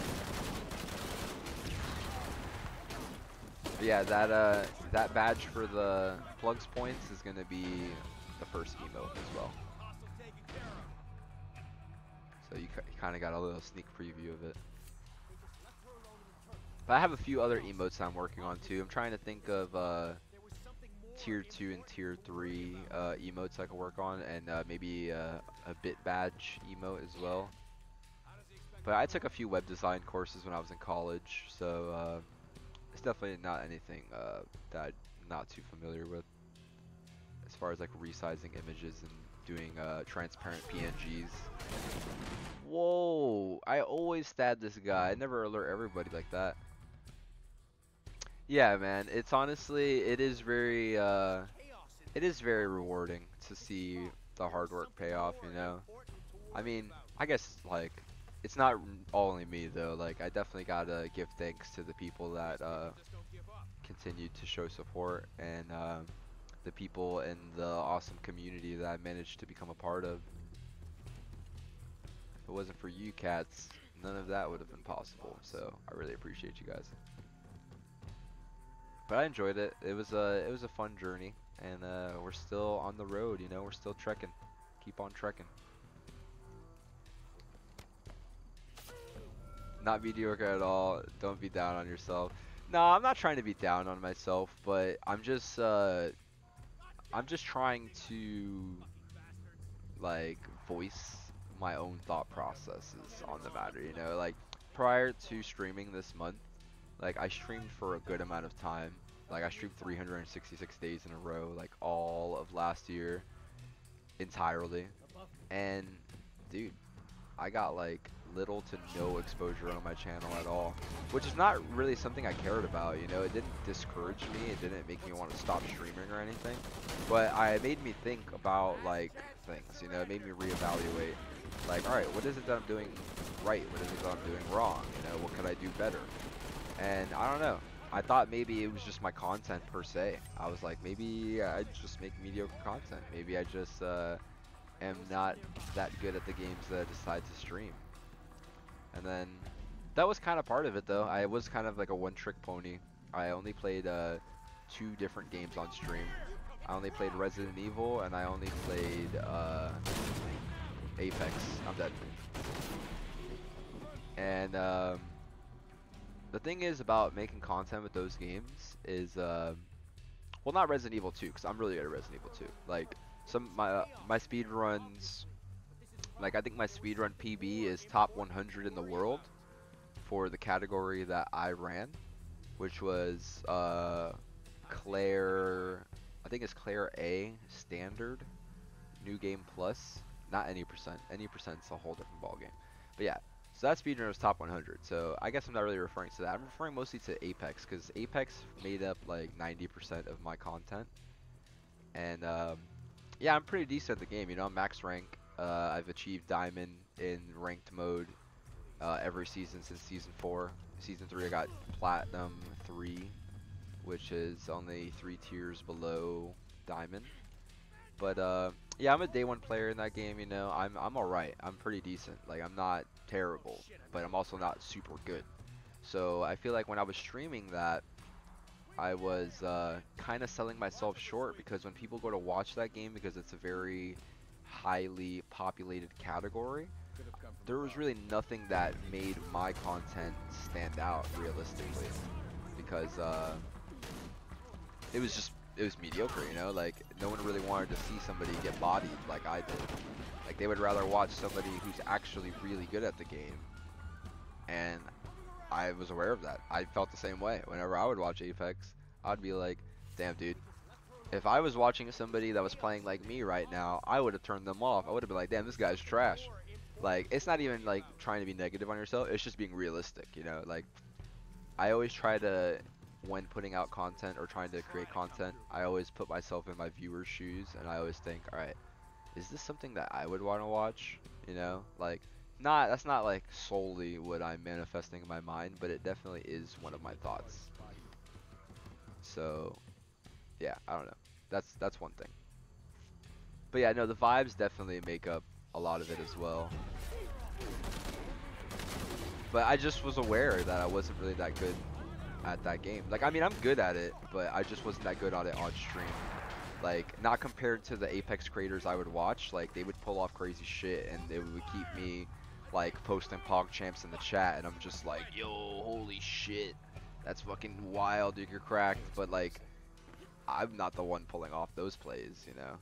But yeah, that badge for the plugs points is gonna be the first emote as well. So you kind of got a little sneak preview of it. But I have a few other emotes I'm working on too. I'm trying to think of tier 2 and tier 3 emotes I can work on, and maybe a bit badge emote as well. But I took a few web design courses when I was in college, so it's definitely not anything that I'm not too familiar with as far as like resizing images and doing transparent PNGs. Whoa, I always stab this guy. I never alert everybody like that. Yeah, man, it's honestly, it is very it is very rewarding to see the hard work pay off, you know. I mean, I guess like it's not only me though. Like I definitely gotta give thanks to the people that continue to show support and the people in the awesome community that I managed to become a part of. If it wasn't for you cats, none of that would have been possible. So I really appreciate you guys. But I enjoyed it. It was a fun journey, and we're still on the road. You know, we're still trekking. Keep on trekking. Not mediocre at all. Don't be down on yourself. No, I'm not trying to be down on myself, but I'm just trying to like voice my own thought processes on the matter, you know, like prior to streaming this month, like I streamed for a good amount of time. Like I streamed 366 days in a row, like all of last year entirely. And dude, I got like little to no exposure on my channel at all, which is not really something I cared about, you know. It didn't discourage me, it didn't make me want to stop streaming or anything, but it made me think about like things, you know. It made me reevaluate, like, alright, what is it that I'm doing right, what is it that I'm doing wrong, you know, what could I do better? And I don't know, I thought maybe it was just my content per se. I was like, maybe I just make mediocre content, maybe I just am not that good at the games that I decide to stream. And then that was kind of part of it though. I was kind of like a one-trick pony. I only played 2 different games on stream. I only played Resident Evil and I only played Apex. I'm dead. And the thing is about making content with those games is well, not Resident Evil 2, because I'm really good at Resident Evil 2. Like my speed runs, like I think my speedrun PB is top 100 in the world for the category that I ran, which was Claire, I think it's Claire A Standard, New Game Plus, not any percent. Any percent's a whole different ball game. But yeah, so that speedrun was top 100. So I guess I'm not really referring to that. I'm referring mostly to Apex, because Apex made up like 90% of my content. And yeah, I'm pretty decent at the game. You know, I'm max rank. I've achieved diamond in ranked mode every season since season 4. Season 3 I got platinum 3, which is only 3 tiers below diamond. But yeah, I'm a day 1 player in that game, you know. I'm alright. I'm pretty decent. Like, I'm not terrible, but I'm also not super good. So I feel like when I was streaming that, I was kind of selling myself short, because when people go to watch that game, because it's a very highly populated category, there was really nothing that made my content stand out realistically, because it was mediocre, you know. Like, no one really wanted to see somebody get bodied like I did. Like, they would rather watch somebody who's actually really good at the game, and I was aware of that. I felt the same way. Whenever I would watch Apex, I'd be like, damn dude, if I was watching somebody that was playing like me right now, I would have turned them off. I would have been like, damn, this guy's trash. Like, it's not even like trying to be negative on yourself, it's just being realistic, you know. Like, I always try to, when putting out content or trying to create content, I always put myself in my viewer's shoes, and I always think, alright, is this something that I would want to watch, you know? Like, that's not like solely what I'm manifesting in my mind, but it definitely is one of my thoughts. So yeah, I don't know, that's one thing. But yeah, no, the vibes definitely make up a lot of it as well. But I just was aware that I wasn't really that good at that game. Like, I mean, I'm good at it, but I just wasn't that good at it on stream. Like, not compared to the Apex creators I would watch. Like, they would pull off crazy shit, and they would keep me like posting PogChamps in the chat, and I'm just like, yo, holy shit, that's fucking wild, dude, you're cracked. But like, I'm not the one pulling off those plays, you know.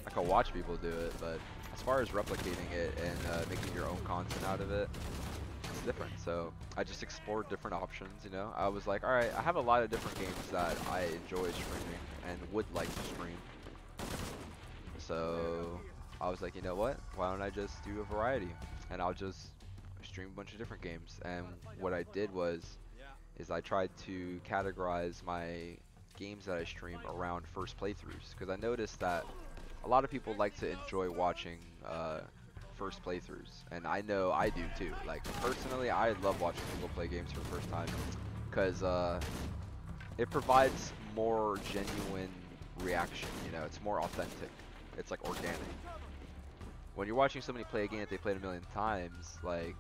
I can watch people do it, but as far as replicating it and making your own content out of it, it's different. So I just explored different options, you know. I was like, alright, I have a lot of different games that I enjoy streaming and would like to stream. So I was like, you know what, why don't I just do a variety, and I'll just stream a bunch of different games. And what I did was I tried to categorize my games that I stream around first playthroughs, because I noticed that a lot of people like to enjoy watching first playthroughs, and I know I do too. Like personally, I love watching people play games for the first time, because it provides more genuine reaction. You know, it's more authentic. It's like organic. When you're watching somebody play a game that they played a million times, like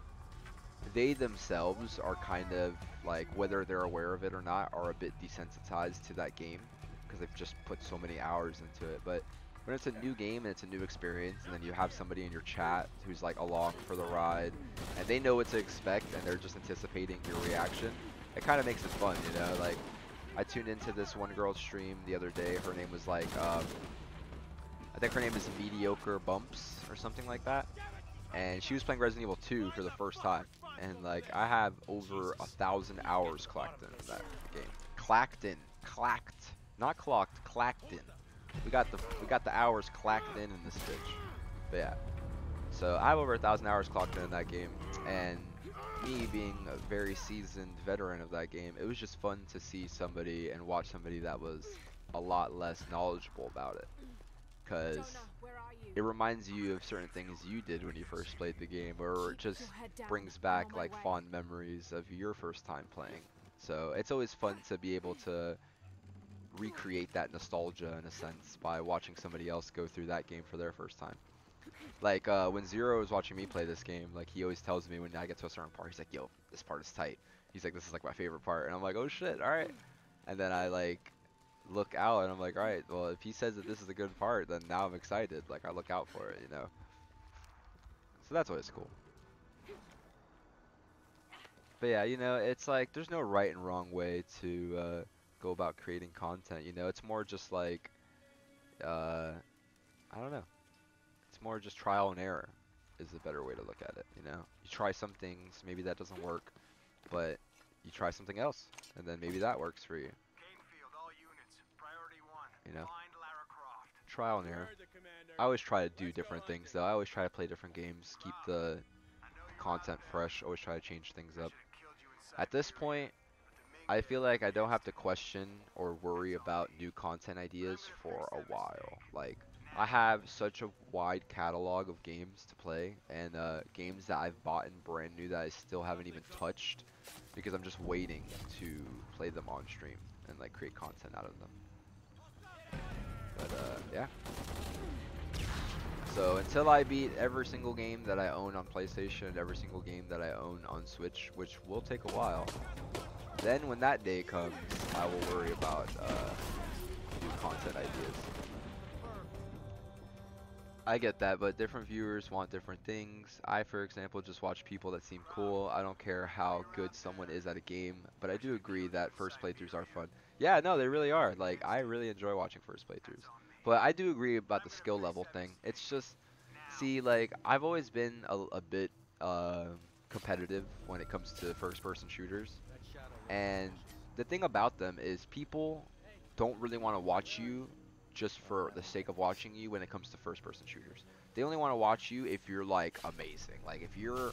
they themselves are kind of like, whether they're aware of it or not, are a bit desensitized to that game because they've just put so many hours into it. But when it's a new game and it's a new experience, and then you have somebody in your chat who's like along for the ride, and they know what to expect and they're just anticipating your reaction, it kind of makes it fun, you know? Like, I tuned into this one girl's stream the other day. Her name was like, I think her name is Mediocre Bumps or something like that. And she was playing Resident Evil 2 for the first time. And like, I have over 1,000 hours clocked in that game. Clacked. Not clocked, clacked in. We got the hours clacked in this bitch. But yeah. So I have over 1,000 hours clocked in that game, and me being a very seasoned veteran of that game, it was just fun to see somebody and watch somebody that was a lot less knowledgeable about it. Because it reminds you of certain things you did when you first played the game, or it just brings back like fond memories of your first time playing. So it's always fun to be able to recreate that nostalgia in a sense by watching somebody else go through that game for their first time. Like when Zero was watching me play this game, like he always tells me when I get to a certain part, he's like, yo, this part is tight. He's like, this is like my favorite part. And I'm like, oh shit, alright. And then I like look out and I'm like, alright, well if he says that this is a good part, then now I'm excited. Like I look out for it, you know. So that's always cool. But yeah, you know, it's like there's no right and wrong way to go about creating content, you know. It's more just like I don't know. It's more just trial and error is a better way to look at it, you know. You try some things, maybe that doesn't work, but you try something else, and then maybe that works for you. You know, trial and error. I always try to do different things though. I always try to play different games, keep the content fresh, always try to change things up. At this point, I feel like I don't have to question or worry about new content ideas for a while. Like, I have such a wide catalog of games to play, and games that I've bought in brand new that I still haven't even touched, because I'm just waiting to play them on stream and like create content out of them. But yeah. So until I beat every single game that I own on PlayStation and every single game that I own on Switch, which will take a while, then when that day comes, I will worry about new content ideas. I get that, but different viewers want different things. I, for example, just watch people that seem cool. I don't care how good someone is at a game, but I do agree that first playthroughs are fun. Yeah, no, they really are. Like, I really enjoy watching first playthroughs. But I do agree about the skill level thing. It's just, see, like, I've always been a bit competitive when it comes to first-person shooters. And the thing about them is people don't really want to watch you just for the sake of watching you when it comes to first-person shooters. They only want to watch you if you're, like, amazing. Like, if you're,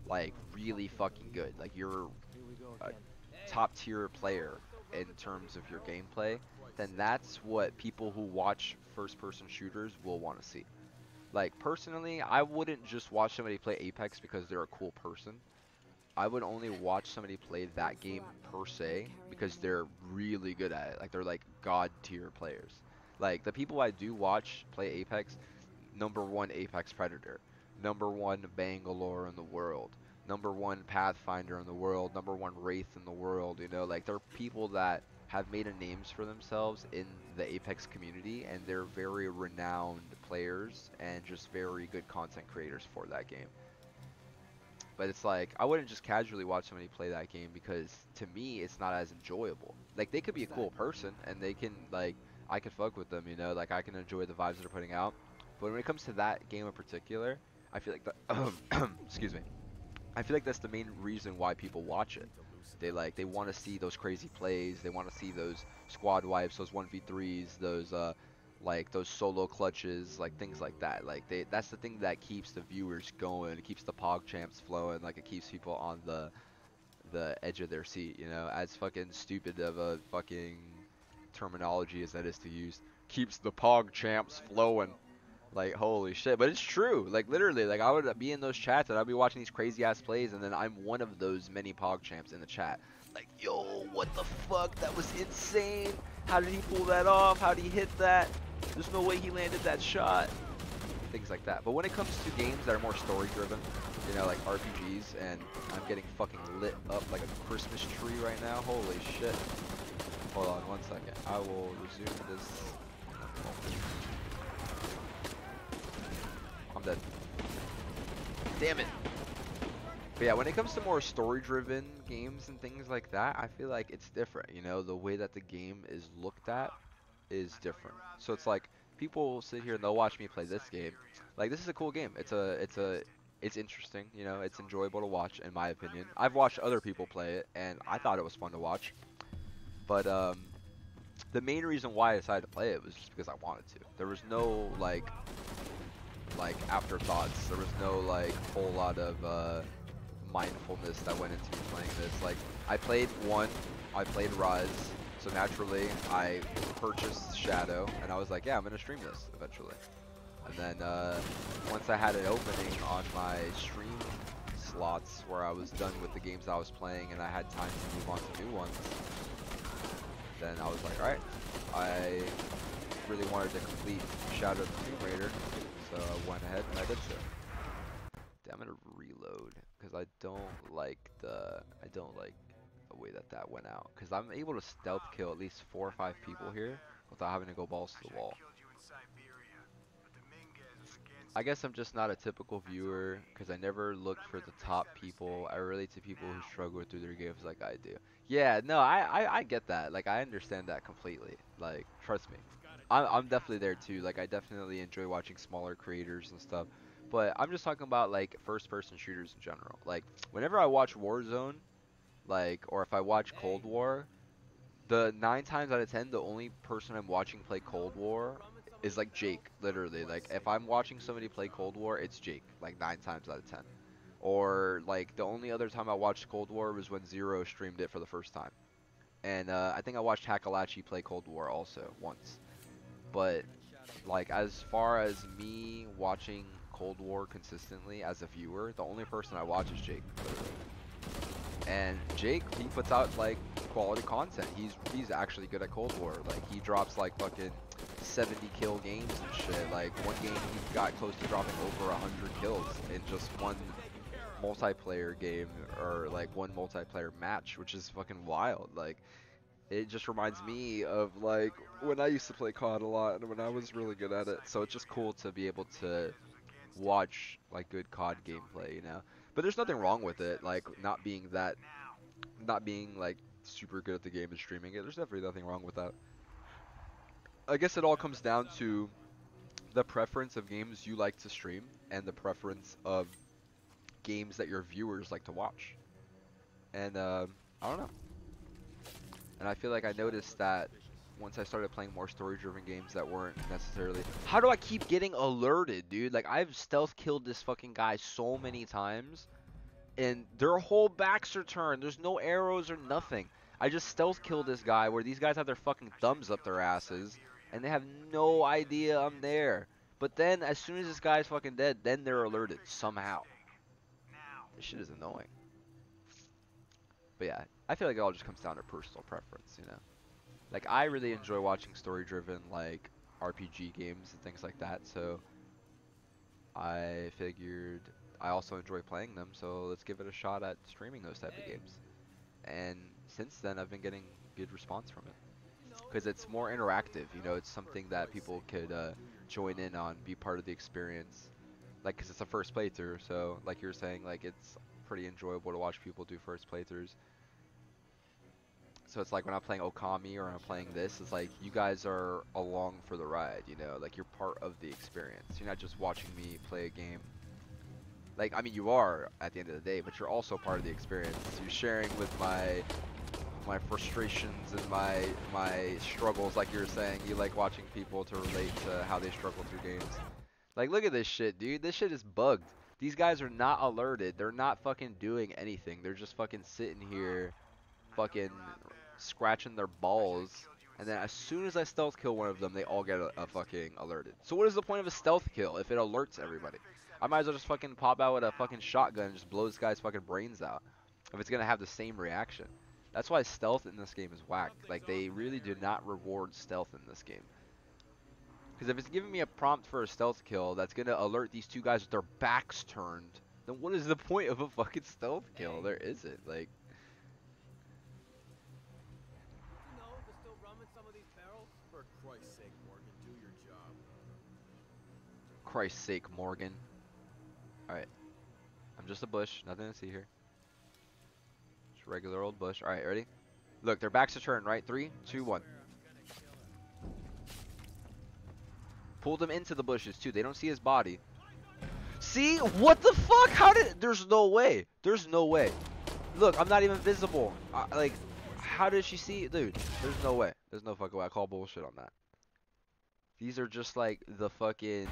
like, really fucking good. Like, you're a top-tier player in terms of your gameplay, then that's what people who watch first-person shooters will want to see. Like, personally, I wouldn't just watch somebody play Apex because they're a cool person. I would only watch somebody play that game per se because they're really good at it. Like, they're like god-tier players. Like, the people I do watch play Apex, #1 Apex Predator, #1 Bangalore in the world, #1 Pathfinder in the world, #1 Wraith in the world, you know, like, they're people that have made a names for themselves in the Apex community, and they're very renowned players and just very good content creators for that game. But it's like, I wouldn't just casually watch somebody play that game because, to me, it's not as enjoyable. Like, they could be a cool person, and they can, like, I can fuck with them, you know, like, I can enjoy the vibes they're putting out. But when it comes to that game in particular, I feel like the, excuse me, I feel like that's the main reason why people watch it. They want to see those crazy plays, they want to see those squad wipes, those 1v3s, those, like, those solo clutches, like, things like that. Like, that's the thing that keeps the viewers going, it keeps the pog champs flowing, like, it keeps people on the edge of their seat, you know, as fucking stupid of a fucking terminology as that is to use. Keeps the Pog champs flowing. Like, holy shit. But it's true. Like, literally, like, I would be in those chats and I'd be watching these crazy ass plays, and then I'm one of those many Pog champs in the chat. Like, yo, what the fuck? That was insane. How did he pull that off? How did he hit that? There's no way he landed that shot. Things like that. But when it comes to games that are more story driven, you know, like RPGs, and I'm getting fucking lit up like a Christmas tree right now. Holy shit. Hold on 1 second. I will resume this in a moment. I'm dead. Damn it. But yeah, when it comes to more story-driven games and things like that, I feel like it's different. You know, the way that the game is looked at is different. So it's like people will sit here and they'll watch me play this game. Like, this is a cool game. It's interesting. You know, it's enjoyable to watch, in my opinion. I've watched other people play it, and I thought it was fun to watch. But the main reason why I decided to play it was just because I wanted to. There was no like afterthoughts. There was no like whole lot of mindfulness that went into me playing this. Like, I played Rise, so naturally I purchased Shadow, and I was like, yeah, I'm gonna stream this eventually. And then once I had an opening on my stream slots where I was done with the games I was playing and I had time to move on to new ones, then I was like, alright, I really wanted to complete Shadow of the Tomb Raider, so I went ahead and I did so. I'm gonna reload because I don't like the way that went out, because I'm able to stealth kill at least 4 or 5 people here without having to go balls to the wall. I guess I'm just not a typical viewer because I never look for the top people. I relate to people who struggle through their games like I do. Yeah, no, I get that. Like, I understand that completely. Like, trust me. I'm definitely there too. Like, I definitely enjoy watching smaller creators and stuff. But I'm just talking about like first-person shooters in general. Like, whenever I watch Warzone, like, or if I watch Cold War, the 9 times out of 10, the only person I'm watching play Cold War is like Jake, literally. Like, if I'm watching somebody play Cold War, it's Jake, like 9 times out of 10. Or like the only other time I watched Cold War was when Zero streamed it for the first time. And I think I watched Hakalachi play Cold War also once. But like, as far as me watching Cold War consistently as a viewer, the only person I watch is Jake, literally. And Jake, he puts out like quality content. He's actually good at Cold War. Like, he drops like fucking 70 kill games and shit. Like, one game he got close to dropping over 100 kills in just one multiplayer game, or like one multiplayer match, which is fucking wild. Like, it just reminds me of like when I used to play COD a lot and when I was really good at it. So it's just cool to be able to watch like good COD gameplay, you know. But there's nothing wrong with it, like not being like super good at the game and streaming it. There's definitely nothing wrong with that. I guess it all comes down to the preference of games you like to stream and the preference of games that your viewers like to watch. And I don't know. And I feel like I noticed that once I started playing more story-driven games that weren't necessarily... How do I keep getting alerted, dude? Like, I've stealth killed this fucking guy so many times, and their whole backs are turned. There's no arrows or nothing. I just stealth killed this guy where these guys have their fucking thumbs up their asses, and they have no idea I'm there. But then, as soon as this guy's fucking dead, then they're alerted somehow. This shit is annoying. But yeah, I feel like it all just comes down to personal preference, you know? Like, I really enjoy watching story-driven, like, RPG games and things like that, so I figured I also enjoy playing them, so let's give it a shot at streaming those type of games. And since then, I've been getting good response from it. Because it's more interactive, you know, it's something that people could join in on, be part of the experience. Like, because it's a first playthrough, so, like you were saying, like, it's pretty enjoyable to watch people do first playthroughs. So it's like when I'm playing Okami or I'm playing this, it's like you guys are along for the ride, you know, like you're part of the experience. You're not just watching me play a game. Like, I mean, you are at the end of the day, but you're also part of the experience. You're sharing with my frustrations and my struggles, like you were saying. You like watching people to relate to how they struggle through games. Like, look at this shit, dude. This shit is bugged. These guys are not alerted. They're not fucking doing anything. They're just fucking sitting here fucking scratching their balls and then as soon as I stealth kill one of them, they all get a fucking alerted. So what is the point of a stealth kill if it alerts everybody? I might as well just fucking pop out with a fucking shotgun and just blow this guy's fucking brains out if it's gonna have the same reaction. That's why stealth in this game is whack. Like, they really do not reward stealth in this game. Because if it's giving me a prompt for a stealth kill that's gonna alert these two guys with their backs turned, then what is the point of a fucking stealth kill? There isn't. Like, You know, there's still rum in some of these barrels. For Christ's sake, Morgan, do your job. Christ's sake, Morgan. Alright. I'm just a bush. Nothing to see here. Just regular old bush. Alright, ready? Look, their backs are turned, right? 3, 2, 1. Pull them into the bushes, too. They don't see his body. See? What the fuck? How did... There's no way. There's no way. Look, I'm not even visible. Like, how did she see? Dude, there's no way. There's no fucking way. I call bullshit on that. These are just like the fucking...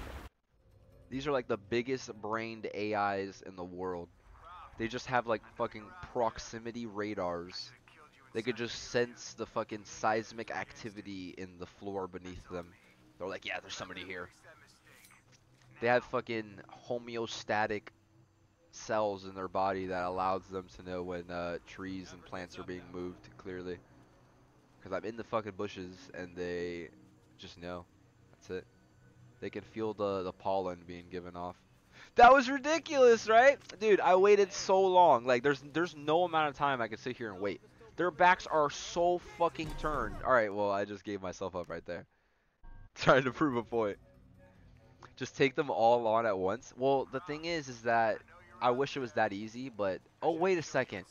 These are like the biggest brained AIs in the world. They just have like fucking proximity radars. They could just sense the fucking seismic activity in the floor beneath them. They're like, yeah, there's somebody here. They have fucking homeostatic cells in their body that allows them to know when trees and plants are being moved clearly. Because I'm in the fucking bushes and they just know. That's it. They can feel the pollen being given off. That was ridiculous, right? Dude, I waited so long. Like, there's no amount of time I could sit here and wait. Their backs are so fucking turned. Alright, well, I just gave myself up right there. Trying to prove a point. Just take them all on at once. Well, the thing is that I wish it was that easy, but... Oh, wait a second.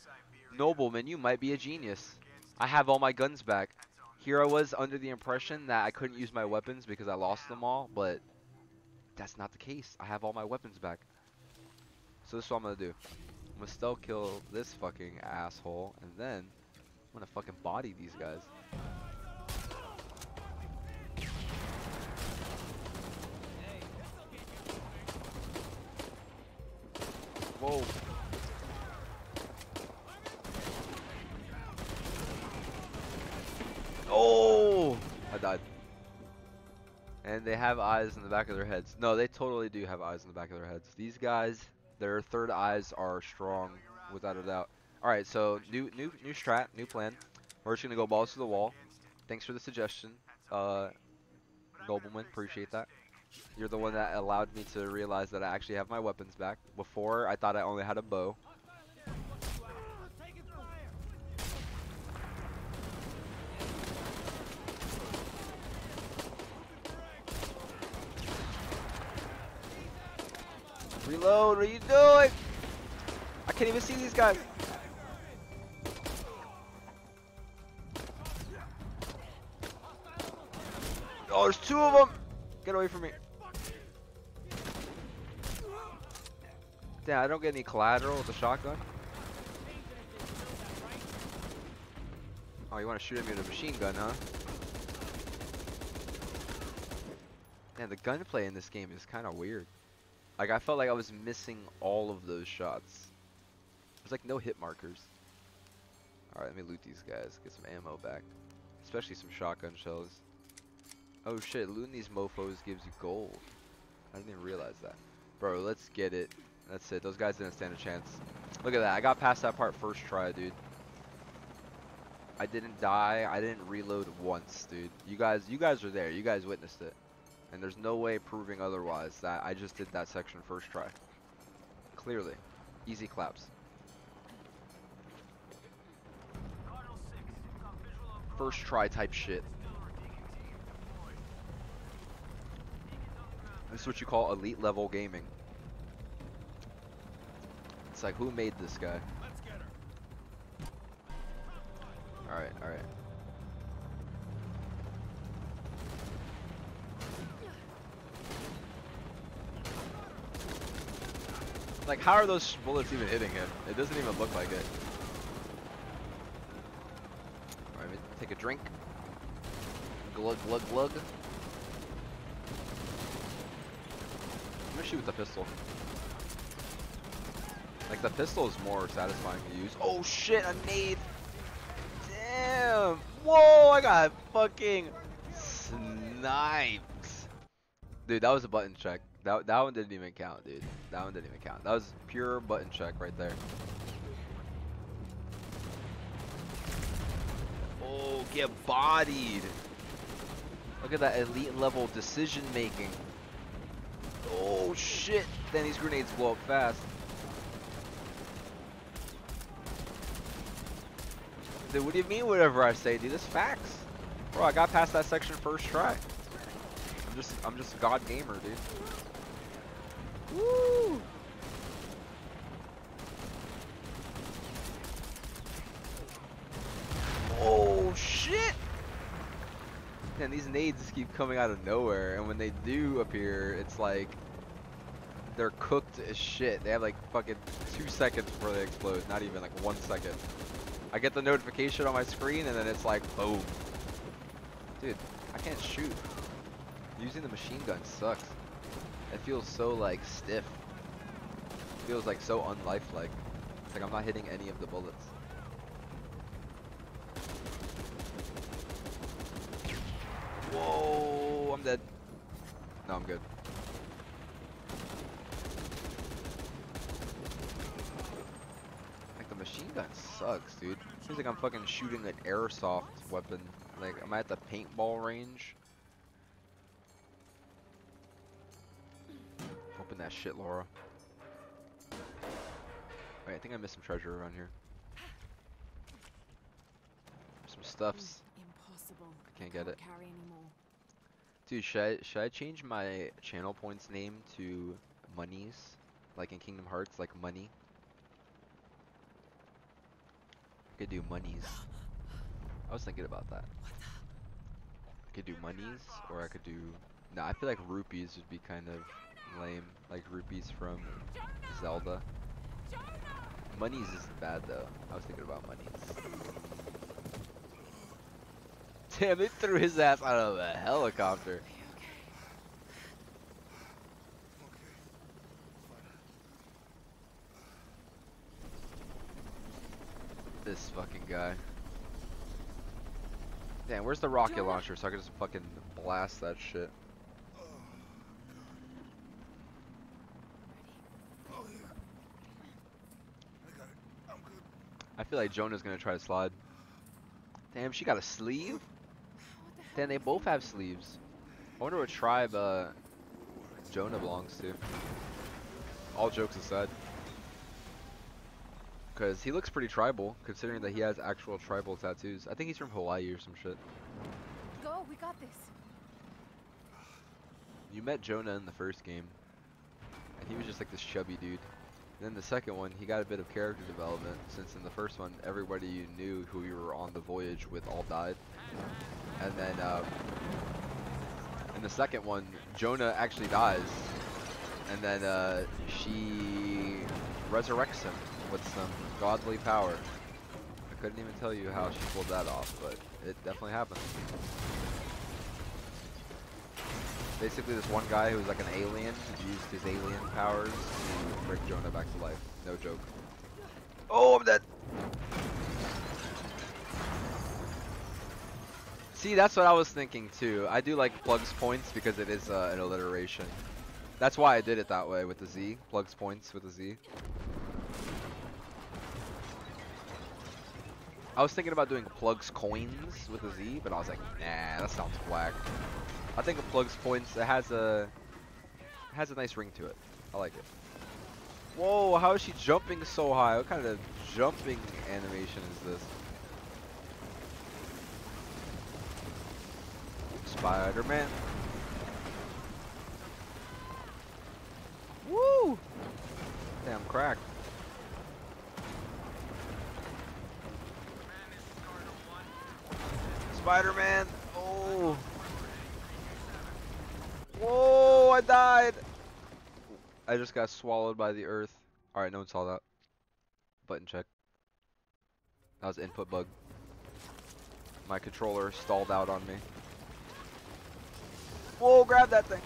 Nobleman, you might be a genius. I have all my guns back. Here I was under the impression that I couldn't use my weapons because I lost them all, but that's not the case. I have all my weapons back. So this is what I'm gonna do. I'm gonna stealth kill this fucking asshole, and then I'm gonna fucking body these guys. Whoa. Oh! I died. And they have eyes in the back of their heads. No, they totally do have eyes in the back of their heads. These guys, their third eyes are strong, without a doubt. Alright, so new strat, new plan. We're just gonna go balls to the wall. Thanks for the suggestion, Nobleman, appreciate that. You're the one that allowed me to realize that I actually have my weapons back. Before, I thought I only had a bow. Reload, what are you doing? I can't even see these guys. Oh, there's 2 of them. Get away from me. Damn, I don't get any collateral with the shotgun. Oh, you want to shoot at me with a machine gun, huh? Man, the gunplay in this game is kind of weird. Like, I felt like I was missing all of those shots. There's like no hit markers. Alright, let me loot these guys. Get some ammo back. Especially some shotgun shells. Oh shit, looting these mofos gives you gold. I didn't even realize that. Bro, let's get it. That's it. Those guys didn't stand a chance. Look at that. I got past that part first try, dude. I didn't die. I didn't reload once, dude. You guys are there. You guys witnessed it. And there's no way proving otherwise that I just did that section first try. Clearly. Easy claps. First try type shit. This is what you call elite level gaming. It's like, who made this guy? Alright, alright. Like, how are those bullets even hitting him? It doesn't even look like it. Alright, let me take a drink. Glug, glug, glug. I'm gonna shoot with the pistol. Like, the pistol is more satisfying to use. Oh shit, a nade! Damn! Whoa, I got fucking sniped. Dude, that was a button check. That one didn't even count, dude. That one didn't even count. That was pure button check right there. Oh, get bodied. Look at that elite level decision making. Oh shit. Then these grenades blow up fast. Dude, what do you mean whatever I say, dude? This facts. Bro, I got past that section first try. I'm just a god gamer, dude. Woo! Oh shit! Man, these nades just keep coming out of nowhere, and when they do appear, it's like they're cooked as shit. They have like fucking 2 seconds before they explode, not even like 1 second. I get the notification on my screen, and then it's like boom. Dude, I can't shoot. Using the machine gun sucks. It feels so like stiff. It feels like so unlifelike. It's like I'm not hitting any of the bullets. Whoa, I'm dead. No, I'm good. Like the machine gun sucks, dude. Feels like I'm fucking shooting an airsoft weapon. Like, am I at the paintball range? Open that shit, Laura. Wait, I think I missed some treasure around here. Some stuffs. Impossible. I can't get it. Carry anymore. Dude, should I change my channel points name to Monies? Like in Kingdom Hearts, like money? I could do Monies. I was thinking about that. I could do Monies, or I could do... Nah, I feel like rupees would be kind of lame. Like rupees from Zelda. Monies isn't bad though. I was thinking about Monies. Damn, it threw his ass out of a helicopter. This fucking guy. Damn, where's the rocket launcher so I can just fucking blast that shit? I feel like Jonah's gonna try to slide. Damn, she got a sleeve? Damn, they both have sleeves. I wonder what tribe Jonah belongs to. All jokes aside. Because he looks pretty tribal, considering that he has actual tribal tattoos. I think he's from Hawaii or some shit. Go, we got this. You met Jonah in the first game, and he was just like this chubby dude. And then the second one, he got a bit of character development, since in the first one, everybody you knew who you were on the voyage with all died. And then, in the second one, Jonah actually dies, and then she resurrects him with some godly power. I couldn't even tell you how she pulled that off, but it definitely happened. Basically, this one guy who was like an alien used his alien powers to bring Jonah back to life. No joke. Oh, I'm dead! See, that's what I was thinking too. I do like plugs points because it is an alliteration. That's why I did it that way with the Z. Plugs points with a Z. I was thinking about doing plugs coins with a Z, but I was like, nah, that sounds whack. I think of plugs points. It has a nice ring to it. I like it. Whoa! How is she jumping so high? What kind of jumping animation is this? Spider-Man. Woo! Damn, cracked. Spider-Man. Oh. Whoa, I died. I just got swallowed by the earth. Alright, no one saw that. Button check. That was an input bug. My controller stalled out on me. Whoa, grab that thing.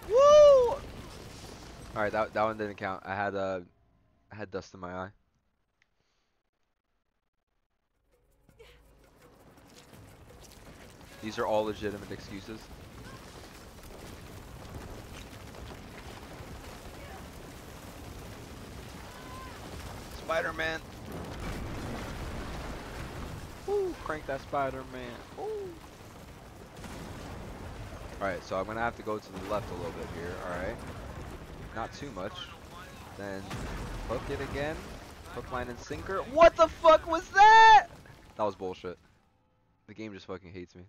Woo! Alright, that one didn't count. I had dust in my eye. These are all legitimate excuses. Spider-Man. Woo, crank that Spider-Man. Woo. Alright, so I'm gonna have to go to the left a little bit here, alright? Not too much. Then hook it again. Hook, line, and sinker. What the fuck was that? That was bullshit. The game just fucking hates me.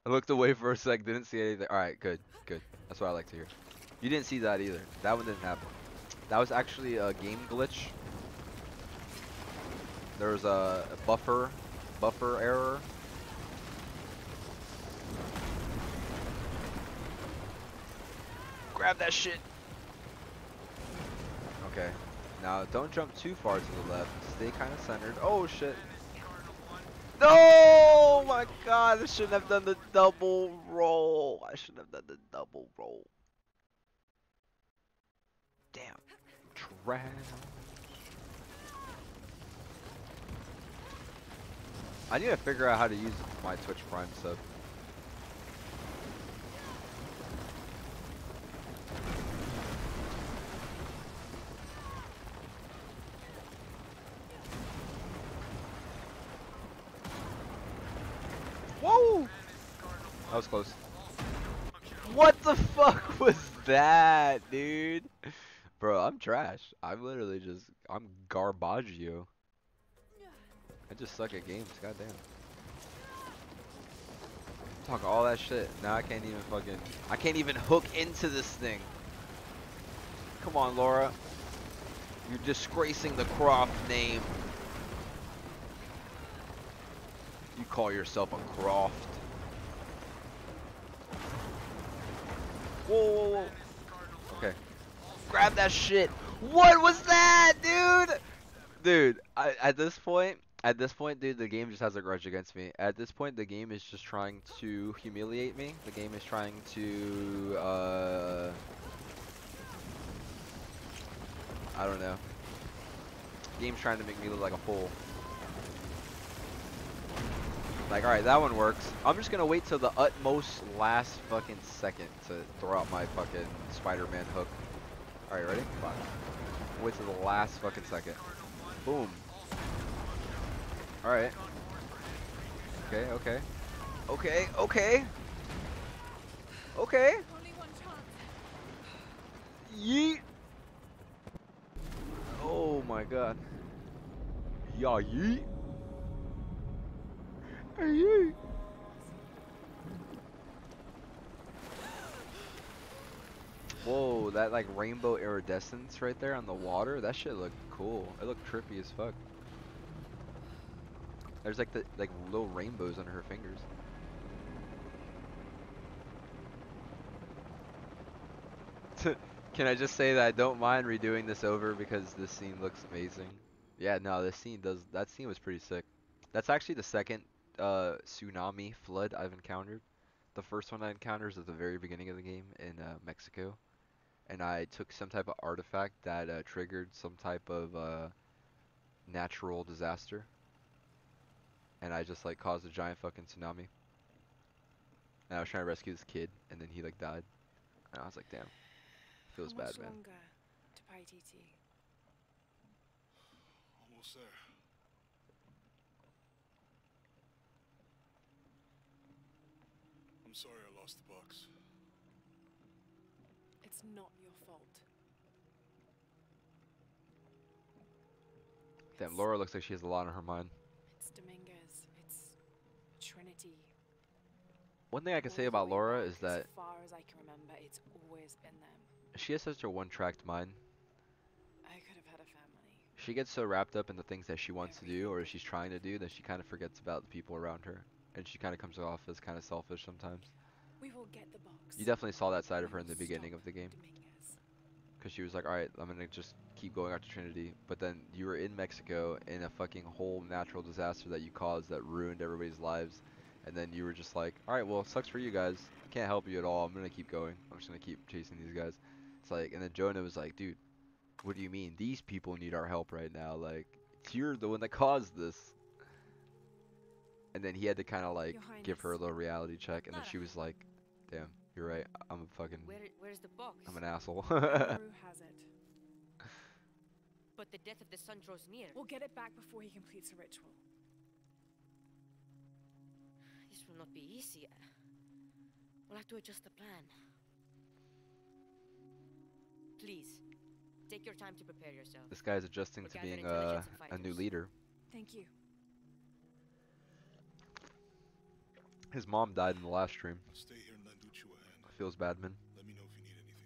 I looked away for a sec, didn't see anything. Alright, good, good. That's what I like to hear. You didn't see that either. That one didn't happen. That was actually a game glitch. There was a buffer error. Grab that shit. Okay. Now don't jump too far to the left. Stay kind of centered. Oh shit. No! My god, I shouldn't have done the double roll. I shouldn't have done the double roll. Damn. Trash. I need to figure out how to use my Twitch Prime sub. Whoa! That was close. What the fuck was that, dude? Bro, I'm trash. I'm literally just, I'm garbaggio. I just suck at games, goddamn. Talk all that shit. Now I can't even fucking, I can't even hook into this thing. Come on, Laura. You're disgracing the Croft name. You call yourself a Croft. Whoa, whoa, whoa. Okay. Grab that shit. What was that, dude? Dude, at this point, dude, the game just has a grudge against me. At this point, the game is just trying to humiliate me. The game is trying to, I don't know. The game's trying to make me look like a fool. Like, alright, that one works. I'm just gonna wait till the utmost last fucking second to throw out my fucking Spider-Man hook. Alright, ready? Come on. Wait till the last fucking second. Boom. Alright. Okay, okay. Okay, okay. Okay. Only one chance. Yeet. Oh my god. Yeah, yeet. Yeet. Whoa, that like rainbow iridescence right there on the water, that shit looked cool. It looked trippy as fuck. There's like the little rainbows under her fingers. Can I just say that I don't mind redoing this over because this scene looks amazing. Yeah, no, this scene does, that scene was pretty sick. That's actually the second tsunami flood I've encountered. The first one I encountered is at the very beginning of the game in Mexico. And I took some type of artifact that triggered some type of natural disaster. And I just like caused a giant fucking tsunami. And I was trying to rescue this kid, and then he like died. And I was like, damn, feels bad, man. Longer to Paititi? Almost there. I'm sorry I lost the box. It's not your fault. Damn, Laura looks like she has a lot on her mind. It's Dominguez. It's Trinity. One thing I can say about Laura is that as far as I can remember, it's always been them. she has such a one-tracked mind. I could have had a family. She gets so wrapped up in the things that she wants to do or she's trying to do that she kind of forgets about the people around her. And she kind of comes off as kind of selfish sometimes. We will get the box. You definitely saw that side of her in the beginning of the game. Because she was like, alright, I'm going to just keep going after Trinity. But then you were in Mexico in a fucking whole natural disaster that you caused that ruined everybody's lives. And then you were just like, alright, well, it sucks for you guys. I can't help you at all. I'm going to keep going. I'm just going to keep chasing these guys. It's like, and then Jonah was like, dude, what do you mean? These people need our help right now. Like, you're the one that caused this. And then he had to kind of like Your give her a Highness. little reality check, and then Lara. she was like, "Damn, you're right. I'm a fucking, Where's the box? I'm an asshole." Amaru has it. But the death of the sun draws near. We'll get it back before he completes the ritual. This will not be easy. We'll have to adjust the plan. Please, take your time to prepare yourself. This guy's adjusting We'll to gather being intelligence and a new fighters. leader. Thank you. His mom died in the last stream. I'll stay here and lend Uchu a hand. Feels bad, man. Let me know if you need anything.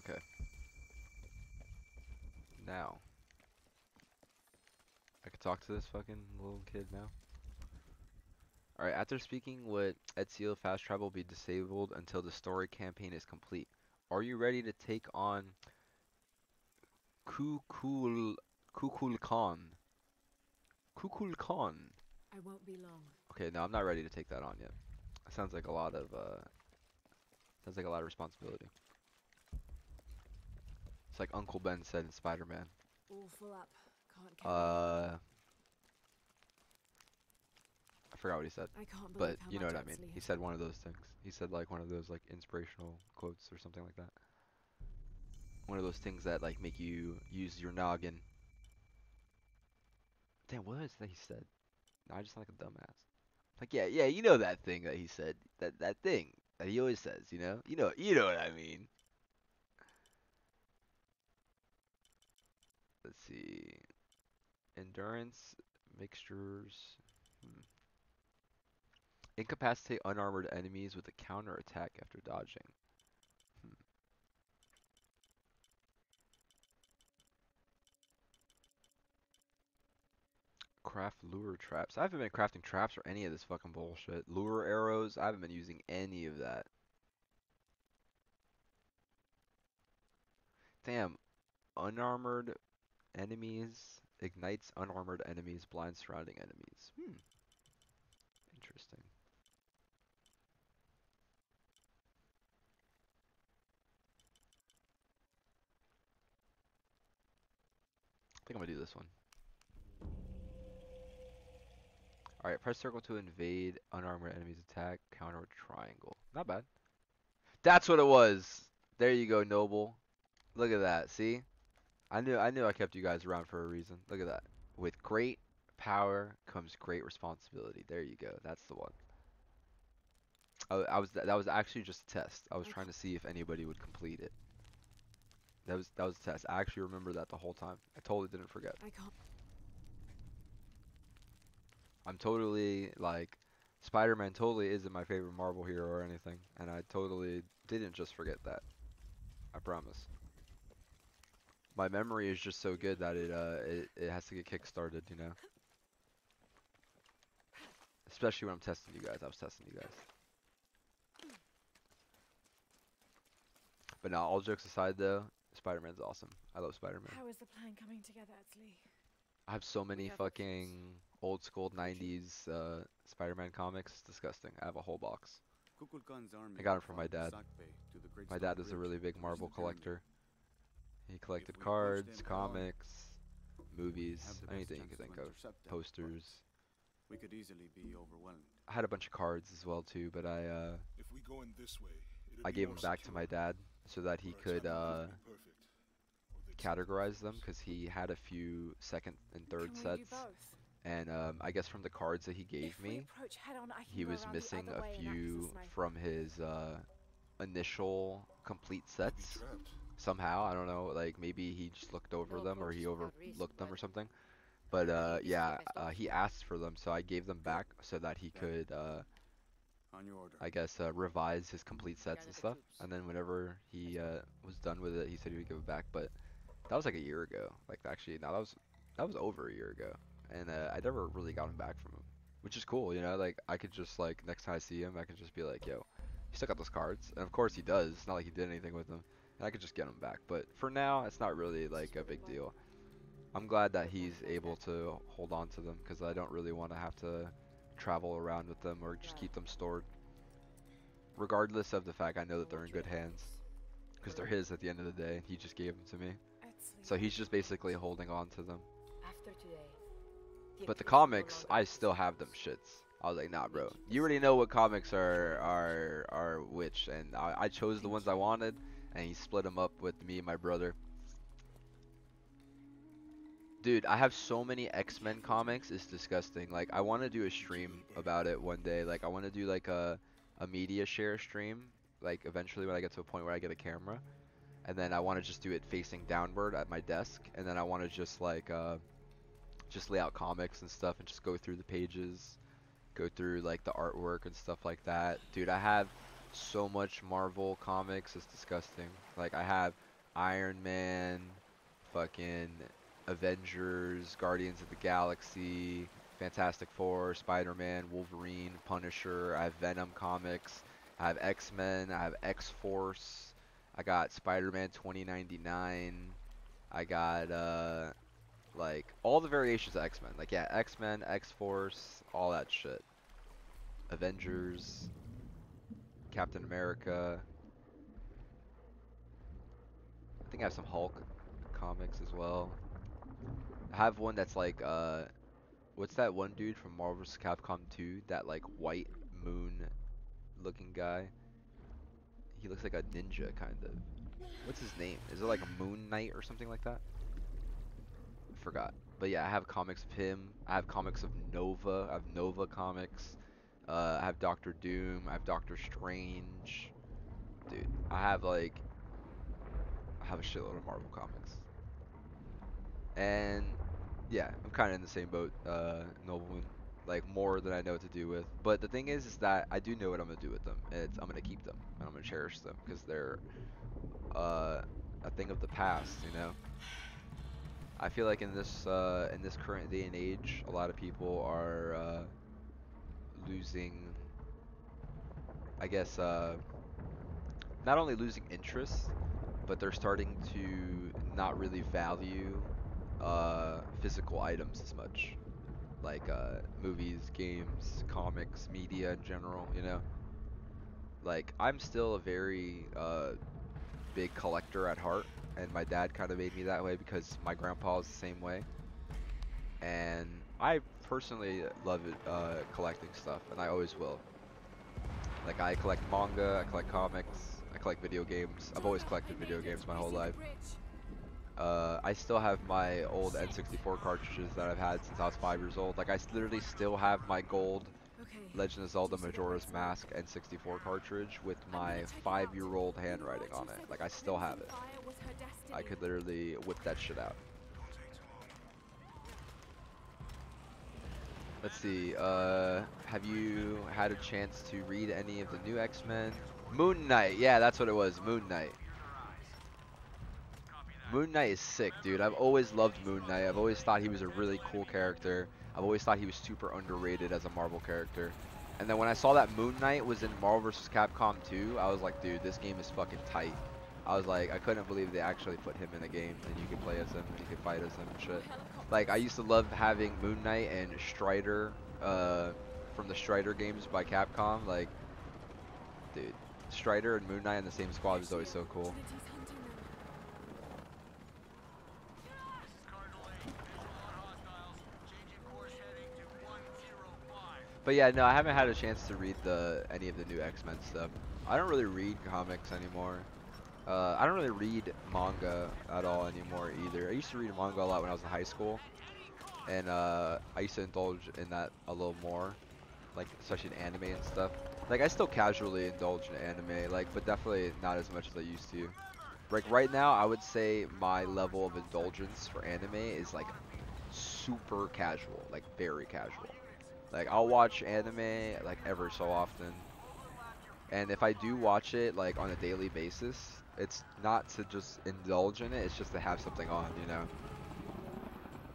Okay. Okay. Now. I could talk to this fucking little kid now. Alright, after speaking with Ezio, fast travel will be disabled until the story campaign is complete. Are you ready to take on Kukulkan? Kukulkan. I won't be long. Okay, no, I'm not ready to take that on yet. That sounds like a lot of responsibility. It's like Uncle Ben said in Spider-Man. All full up. Can't carry. I forgot what he said, I can't believe but how you know much what I mean. Exley He has said one of those things. He said like one of those like inspirational quotes or something like that. One of those things that like make you use your noggin. Damn, what is that he said? No, I just sound like a dumbass. Like yeah, you know that thing that he said. That thing that he always says, you know? You know what I mean. Let's see. Endurance mixtures. Incapacitate unarmored enemies with a counter attack after dodging. Craft lure traps. I haven't been crafting traps or any of this fucking bullshit. Lure arrows. I haven't been using any of that. Damn. Unarmored enemies. Ignites unarmored enemies. Blinds surrounding enemies. Interesting. I think I'm gonna do this one. Alright, press circle to invade unarmored enemies attack, counter with triangle. Not bad. That's what it was! There you go, Noble. Look at that, see? I knew I kept you guys around for a reason. Look at that. With great power comes great responsibility. There you go. That's the one. That was actually just a test. I was trying to see if anybody would complete it. That was a test. I actually remember that the whole time. I totally didn't forget. I can't. I'm totally like Spider-Man totally isn't my favorite Marvel hero or anything, and I totally didn't just forget that. I promise. My memory is just so good that it has to get kick-started, you know. Especially when I'm testing you guys. I was testing you guys. But now, all jokes aside though, Spider-Man's awesome. I love Spider-Man. How is the plan coming together, Exley? I have so many have fucking old school 90s Spider-Man comics. It's disgusting. I have a whole box. I got 'em from my dad. My dad is a really big Marvel collector. He collected cards, comics, movies, anything you could think of. Posters. We could easily be overwhelmed. I had a bunch of cards as well too, but If we go in this way, it'll I be gave more them back to secure. my dad so that he Our could timing could be perfect. Or they'd categorize them, because he had a few second and third Can we do sets, both? and I guess from the cards that he gave If we me, approach head on, I can he go was around the missing other a way and act as few sniper. from his initial complete be sets. trapped. Somehow, I don't know, like maybe he just looked over No, them or of he course, without reason, overlooked them or but something. But really, this is the yeah, best option. he asked for them, so I gave them back so that he could, On your order. I guess, revise his complete sets Gather and the stuff. troops. And then whenever he was done with it, he said he would give it back. But that was like a year ago. Like actually, now that was over a year ago, and I never really got him back from him, which is cool, you know. Like I could just like next time I see him, I could just be like, yo, you still got those cards, and of course he does. It's not like he did anything with them, and I could just get them back. But for now, it's not really like a big deal. I'm glad that he's able to hold on to them because I don't really want to have to travel around with them or just keep them stored. Regardless of the fact I know that they're in good hands, because they're his at the end of the day. He just gave them to me. I So he's just basically holding on to them. After today. But the accused will no comics, longer I exist. still have them shits. I was like, nah, bro. You already know what comics are which, and I chose the ones I wanted, and he split them up with me and my brother. Dude, I have so many X-Men comics, it's disgusting. Like, I want to do a stream about it one day. Like, I want to do like a media share stream, like eventually when I get to a point where I get a camera. And then I want to just do it facing downward at my desk, and then I want to just like just lay out comics and stuff and just go through the pages, go through like the artwork and stuff like that. Dude, I have so much Marvel comics, it's disgusting. Like, I have Iron Man, fucking Avengers, Guardians of the Galaxy, Fantastic Four, Spider-Man, Wolverine, Punisher. I have Venom comics. I have X-Men. I have X-Force. I got Spider-Man 2099. I got like all the variations of X-Men. Like, yeah, X-Men, X-Force, all that shit. Avengers, Captain America. I think I have some Hulk comics as well. I have one that's like what's that one dude from Marvel vs. Capcom 2? That like white moon looking guy. He looks like a ninja kind of. What's his name? Is it like a Moon Knight or something like that? I forgot. But yeah, I have comics of him. I have comics of Nova. I have Nova comics. I have Doctor Doom. I have Doctor Strange. Dude, I have a shitload of Marvel comics. And yeah, I'm kind of in the same boat, Nobleman. Like, more than I know what to do with. But the thing is that I do know what I'm gonna do with them. I'm gonna keep them and I'm gonna cherish them because they're a thing of the past, you know. I feel like in this current day and age, a lot of people are losing, I guess, not only losing interest, but they're starting to not really value physical items as much. Like movies, games, comics, media in general, you know? Like, I'm still a very big collector at heart, and my dad kind of made me that way because my grandpa is the same way. And I personally love it, collecting stuff, and I always will. Like, I collect manga, I collect comics, I collect video games. I've always collected video games my whole life. I still have my old N64 cartridges that I've had since I was 5 years old. Like, I literally still have my gold Legend of Zelda Majora's Mask N64 cartridge with my 5-year-old handwriting on it. Like, I still have it. I could literally whip that shit out. Let's see, have you had a chance to read any of the new X-Men? Moon Knight, yeah, that's what it was, Moon Knight. Moon Knight is sick, dude. I've always loved Moon Knight. I've always thought he was a really cool character. I've always thought he was super underrated as a Marvel character. And then when I saw that Moon Knight was in Marvel vs. Capcom 2, I was like, dude, this game is fucking tight. I was like, I couldn't believe they actually put him in a game and you could play as him and you could fight as him and shit. Like, I used to love having Moon Knight and Strider from the Strider games by Capcom. Like, dude, Strider and Moon Knight in the same squad was always so cool. But yeah, no, I haven't had a chance to read any of the new X-Men stuff. I don't really read comics anymore. I don't really read manga at all anymore either. I used to read manga a lot when I was in high school, and I used to indulge in that a little more, like especially in anime and stuff. Like, I still casually indulge in anime, like, but definitely not as much as I used to. Like, right now, I would say my level of indulgence for anime is like super casual, like very casual. Like, I'll watch anime like ever so often, and if I do watch it like on a daily basis, it's not to just indulge in it, it's just to have something on, you know.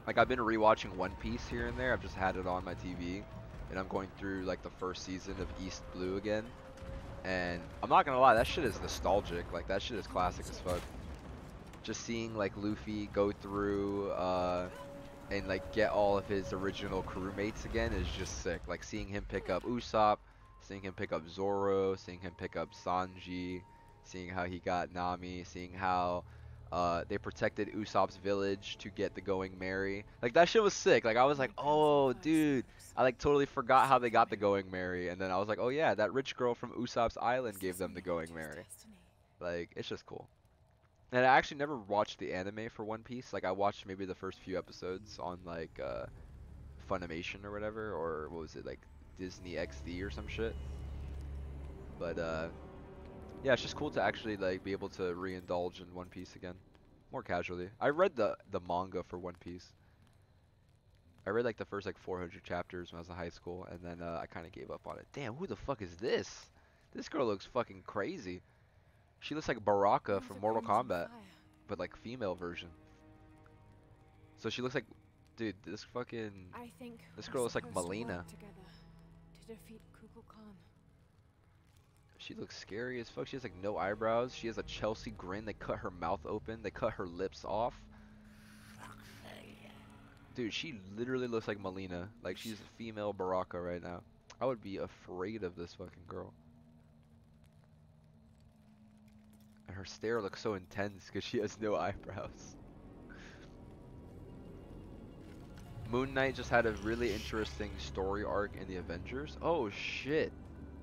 Like, I've been rewatching One Piece here and there. I've just had it on my TV, and I'm going through like the first season of East Blue again, and I'm not gonna lie, that shit is nostalgic. Like, that shit is classic as fuck. Just seeing like Luffy go through and like get all of his original crewmates again is just sick. Like, seeing him pick up Usopp, seeing him pick up Zoro, seeing him pick up Sanji, seeing how he got Nami, seeing how They protected Usopp's village to get the Going Merry. Like that shit was sick. Like I was like, oh dude, I like totally forgot how they got the Going Merry, and then I was like, oh yeah, that rich girl from Usopp's island gave them the Going Merry. Like it's just cool. And I actually never watched the anime for One Piece. Like I watched maybe the first few episodes on like Funimation or whatever, or what was it, like Disney XD or some shit. But yeah, it's just cool to actually like be able to re-indulge in One Piece again, more casually. I read the manga for One Piece. I read like the first like 400 chapters when I was in high school, and then I kind of gave up on it. Damn, who the fuck is this? This girl looks fucking crazy. She looks like Baraka from Mortal Kombat, but like female version. So she looks like, dude, this fucking, this girl looks like Melina. To defeat Kukulkan. She looks scary as fuck. She has like no eyebrows. She has a Chelsea grin. They cut her mouth open. They cut her lips off. Dude, she literally looks like Melina. Like she's a female Baraka right now. I would be afraid of this fucking girl. And her stare looks so intense because she has no eyebrows. Moon Knight just had a really interesting story arc in the Avengers. Oh shit.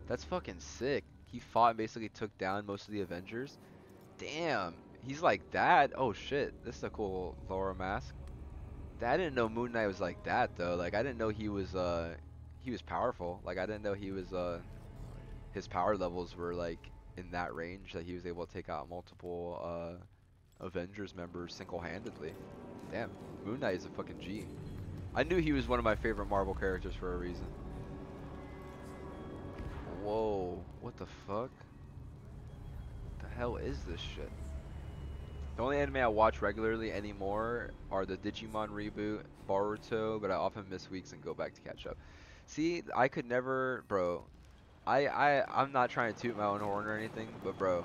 That's fucking sick. He fought and basically took down most of the Avengers. Damn. He's like that. Oh shit. This is a cool Laura mask. I didn't know Moon Knight was like that though. Like I didn't know he was powerful. Like I didn't know he was his power levels were like in that range, that he was able to take out multiple Avengers members single-handedly. Damn. Moon Knight is a fucking G. I knew he was one of my favorite Marvel characters for a reason. Whoa, what the fuck? The hell is this shit? The only anime I watch regularly anymore are the Digimon reboot, Boruto, but I often miss weeks and go back to catch up. See, I could never, bro. I'm not trying to toot my own horn or anything, but bro,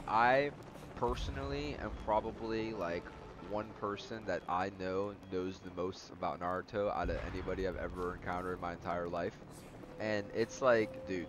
I personally am probably like one person that I know knows the most about Naruto out of anybody I've ever encountered in my entire life. And it's like, dude,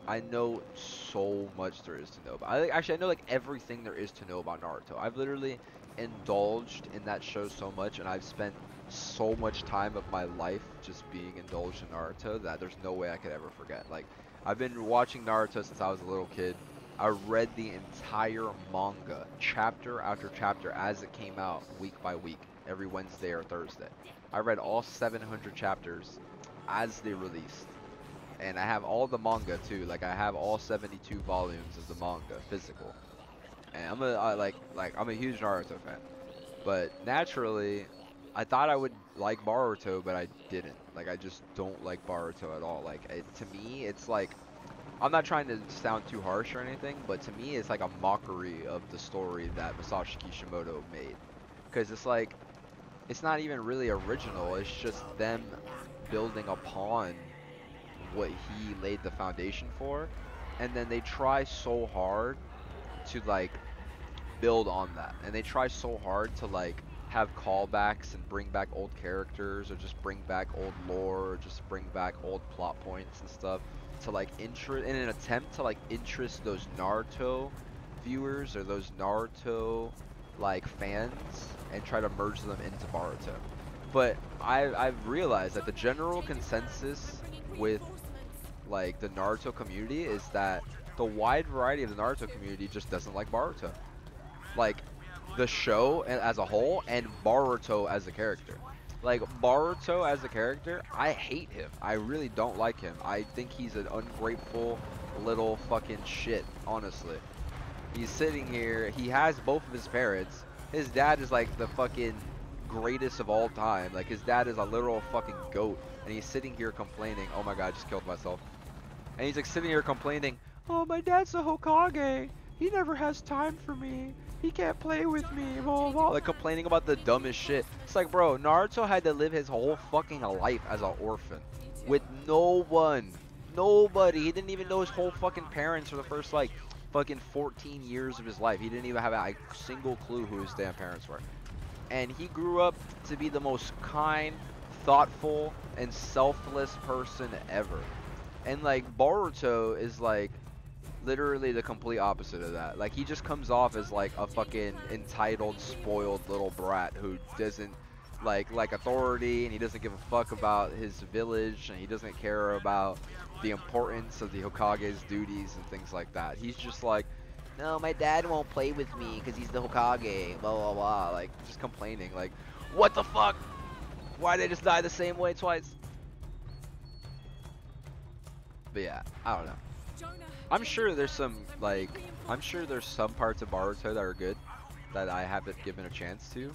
I know so much there is to know about. I know like everything there is to know about Naruto. I've literally indulged in that show so much, and I've spent so much time of my life just being indulged in Naruto that there's no way I could ever forget. Like, I've been watching Naruto since I was a little kid. I read the entire manga, chapter after chapter, as it came out, week by week, every Wednesday or Thursday. I read all 700 chapters as they released. And I have all the manga too. Like I have all 72 volumes of the manga, physical. And I'm a huge Naruto fan. But naturally, I thought I would like Boruto, but I didn't. Like I just don't like Boruto at all. Like to me, it's like, I'm not trying to sound too harsh or anything, but to me, it's like a mockery of the story that Masashi Kishimoto made. Because it's like, it's not even really original. It's just them building upon what he laid the foundation for, and then they try so hard to like build on that, and they try so hard to like have callbacks and bring back old characters, or just bring back old lore, or just bring back old plot points and stuff to like in an attempt to like interest those Naruto viewers or those Naruto like fans, and try to merge them into Boruto. But I've realized that the general consensus with like the Naruto community is that the wide variety of the Naruto community just doesn't like Boruto. Like the show as a whole, and Boruto as a character. Like Boruto as a character, I hate him. I really don't like him. I think he's an ungrateful little fucking shit, honestly. He's sitting here, he has both of his parents. His dad is like the fucking greatest of all time. Like his dad is a literal fucking goat, and he's sitting here complaining, oh my god, I just killed myself. And he's like sitting here complaining, oh, my dad's a Hokage, he never has time for me, he can't play with me, blah, blah, blah. Like complaining about the dumbest shit. It's like, bro, Naruto had to live his whole fucking life as an orphan with no one, nobody. He didn't even know his whole fucking parents for the first like fucking 14 years of his life. He didn't even have a single clue who his damn parents were. And he grew up to be the most kind, thoughtful, and selfless person ever. And like Boruto is like literally the complete opposite of that. Like, he just comes off as like a fucking entitled, spoiled little brat who doesn't like authority, and he doesn't give a fuck about his village, and he doesn't care about the importance of the Hokage's duties and things like that. He's just like, no, my dad won't play with me because he's the Hokage, blah blah blah, like just complaining, like, what the fuck? Why did they just die the same way twice? But yeah, I don't know. I'm sure there's some I'm sure there's some parts of Boruto that are good that I haven't given a chance to,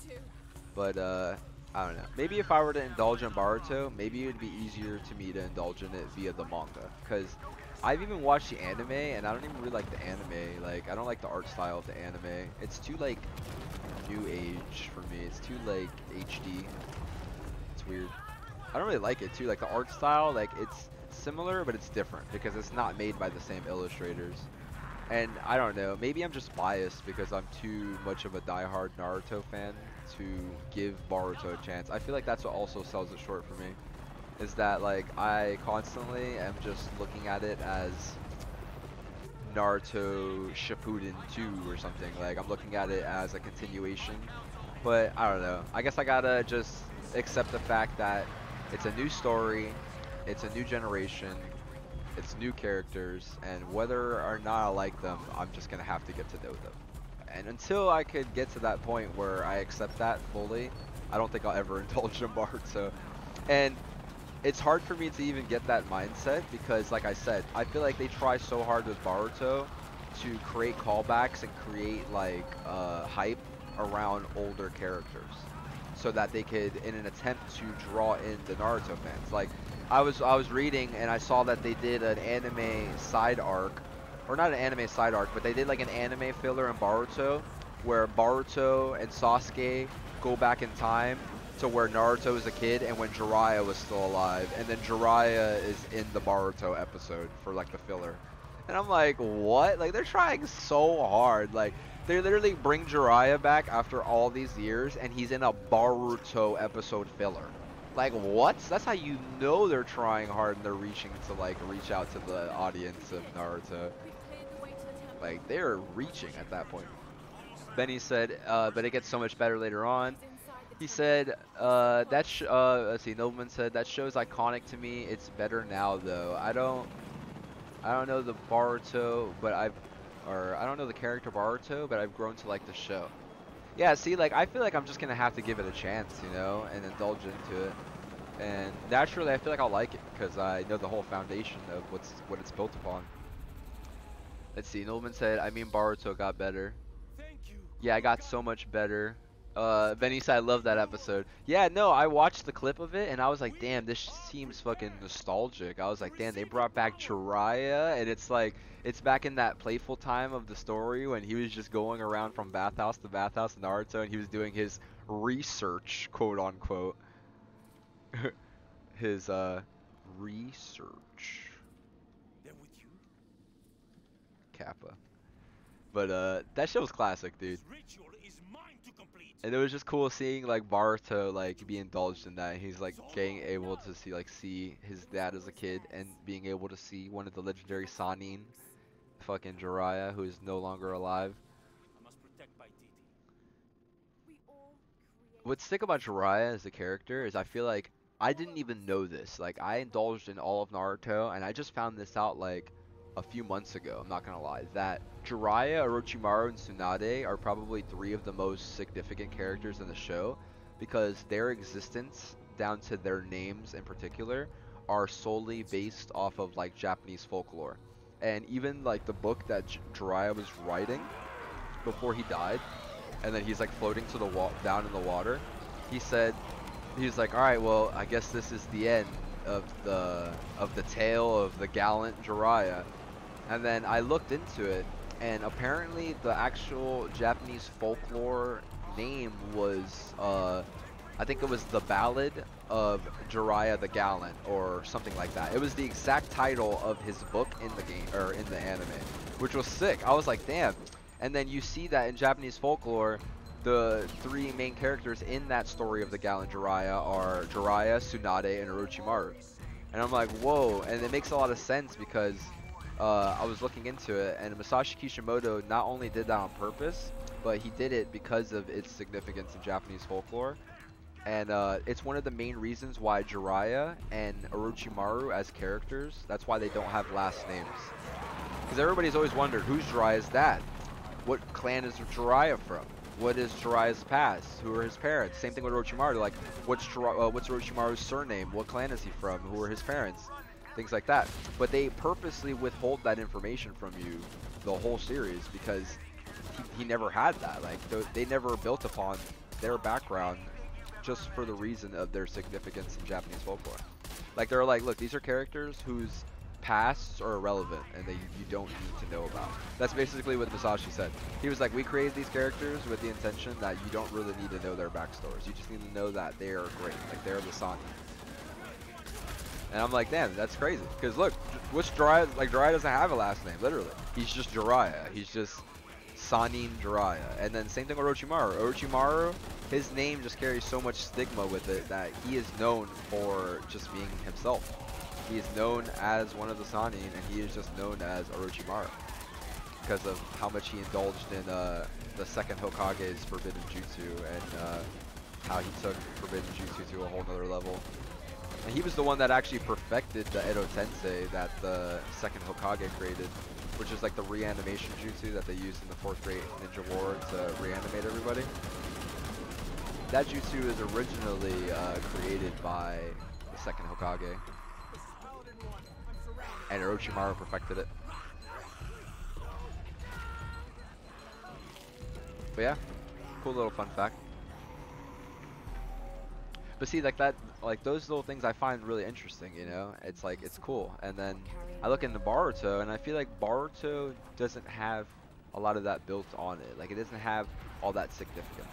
but I don't know. Maybe if I were to indulge in Boruto, maybe it would be easier to me to indulge in it via the manga, because I've even watched the anime and I don't even really like the anime. Like, I don't like the art style of the anime. It's too like new age for me. It's too like HD. It's weird. I don't really like it too. Like, the art style, like, it's similar but it's different because it's not made by the same illustrators. And I don't know, maybe I'm just biased because I'm too much of a diehard Naruto fan to give Boruto a chance. I feel like that's what also sells it short for me, is that like I constantly am just looking at it as Naruto Shippuden 2 or something. Like, I'm looking at it as a continuation, but I don't know. I guess I gotta just accept the fact that it's a new story, it's a new generation, it's new characters, and whether or not I like them, I'm just gonna have to get to know them. And until I could get to that point where I accept that fully, I don't think I'll ever indulge in Boruto. And it's hard for me to even get that mindset because, like I said, I feel like they try so hard with Boruto to create callbacks and create like hype around older characters, so that they could, in an attempt to draw in the Naruto fans. Like, I was reading and I saw that they did an anime side arc, or not an anime side arc, but they did like an anime filler in Boruto, where Boruto and Sasuke go back in time to where Naruto was a kid and when Jiraiya was still alive, and then Jiraiya is in the Boruto episode for like the filler. And I'm like, what? Like, they're trying so hard. Like, they literally bring Jiraiya back after all these years and he's in a Boruto episode filler. Like, what? That's how you know they're trying hard and they're reaching to like reach out to the audience of Naruto. Like, they're reaching at that point. Benny said, but it gets so much better later on. He said, let's see, Nobleman said, that show's iconic to me. It's better now though. I don't know the Boruto, but I don't know the character Boruto, but I've grown to like the show. Yeah, see, like, I feel like I'm just gonna have to give it a chance, you know, and indulge into it. And naturally, I feel like I'll like it because I know the whole foundation of what it's built upon. Let's see, Nobleman said, I mean, Boruto got better. Yeah, I got so much better. Benny said, I love that episode. Yeah, no, I watched the clip of it and I was like, damn, this seems fucking nostalgic. I was like, damn, they brought back Jiraiya, and it's like, it's back in that playful time of the story when he was just going around from bathhouse to bathhouse in Naruto, and he was doing his research, quote unquote. His research. They're with you? Kappa. But that show's classic, dude. Ritual is mine to complete. And it was just cool seeing like Boruto like be indulged in that. He's like getting able to see his dad as a kid, and being able to see one of the legendary Sannin, fucking Jiraiya, who is no longer alive. I must protect Paititi. What's sick about Jiraiya as a character is I feel like I didn't even know this. Like, I indulged in all of Naruto and I just found this out like a few months ago, I'm not gonna lie, that Jiraiya, Orochimaru, and Tsunade are probably 3 of the most significant characters in the show, because their existence, down to their names in particular, are solely based off of like Japanese folklore. And even like the book that Jiraiya was writing before he died, and then he's like floating to the down in the water, he said, he's like, all right, well, I guess this is the end of the tale of the gallant Jiraiya. And then I looked into it, and apparently the actual Japanese folklore name was, I think it was The Ballad of Jiraiya the Gallant, or something like that. It was the exact title of his book in the game, or in the anime, which was sick. I was like, damn. And then you see that in Japanese folklore, the 3 main characters in that story of the Gallant Jiraiya are Jiraiya, Tsunade, and Orochimaru. And I'm like, whoa, and it makes a lot of sense because I was looking into it, and Masashi Kishimoto not only did that on purpose, but he did it because of its significance in Japanese folklore. And it's one of the main reasons why Jiraiya and Orochimaru as characters, that's why they don't have last names. Because everybody's always wondered, who's Jiraiya's dad? What clan is Jiraiya from? What is Jiraiya's past? Who are his parents? Same thing with Orochimaru, like, what's Orochimaru's surname? What clan is he from? Who are his parents? Things like that. But they purposely withhold that information from you the whole series because he never had that. Like, they never built upon their background just for the reason of their significance in Japanese folklore. Like, they're like, look, these are characters whose pasts are irrelevant and that you don't need to know about. That's basically what Masashi said. He was like, we created these characters with the intention that you don't really need to know their backstories. You just need to know that they are great. Like, they're the Sani. And I'm like, damn, that's crazy. Because look, what's Jiraiya? Like, Jiraiya doesn't have a last name, literally. He's just Jiraiya. He's just Sanin Jiraiya. And then same thing with Orochimaru. Orochimaru, his name just carries so much stigma with it that he is known for just being himself. He is known as one of the Sanin, and he is just known as Orochimaru because of how much he indulged in the second Hokage's forbidden jutsu and how he took forbidden jutsu to a whole nother level. And he was the one that actually perfected the Edo Tensei that the second Hokage created, which is like the reanimation jutsu that they used in the 4th grade Ninja War to reanimate everybody. That jutsu is originally created by the second Hokage, and Orochimaru perfected it. But yeah, cool little fun fact. But see, like that, like those little things I find really interesting, you know? It's like, it's cool. And then I look into Boruto, and I feel like Boruto doesn't have a lot of that built on it. Like, it doesn't have all that significance.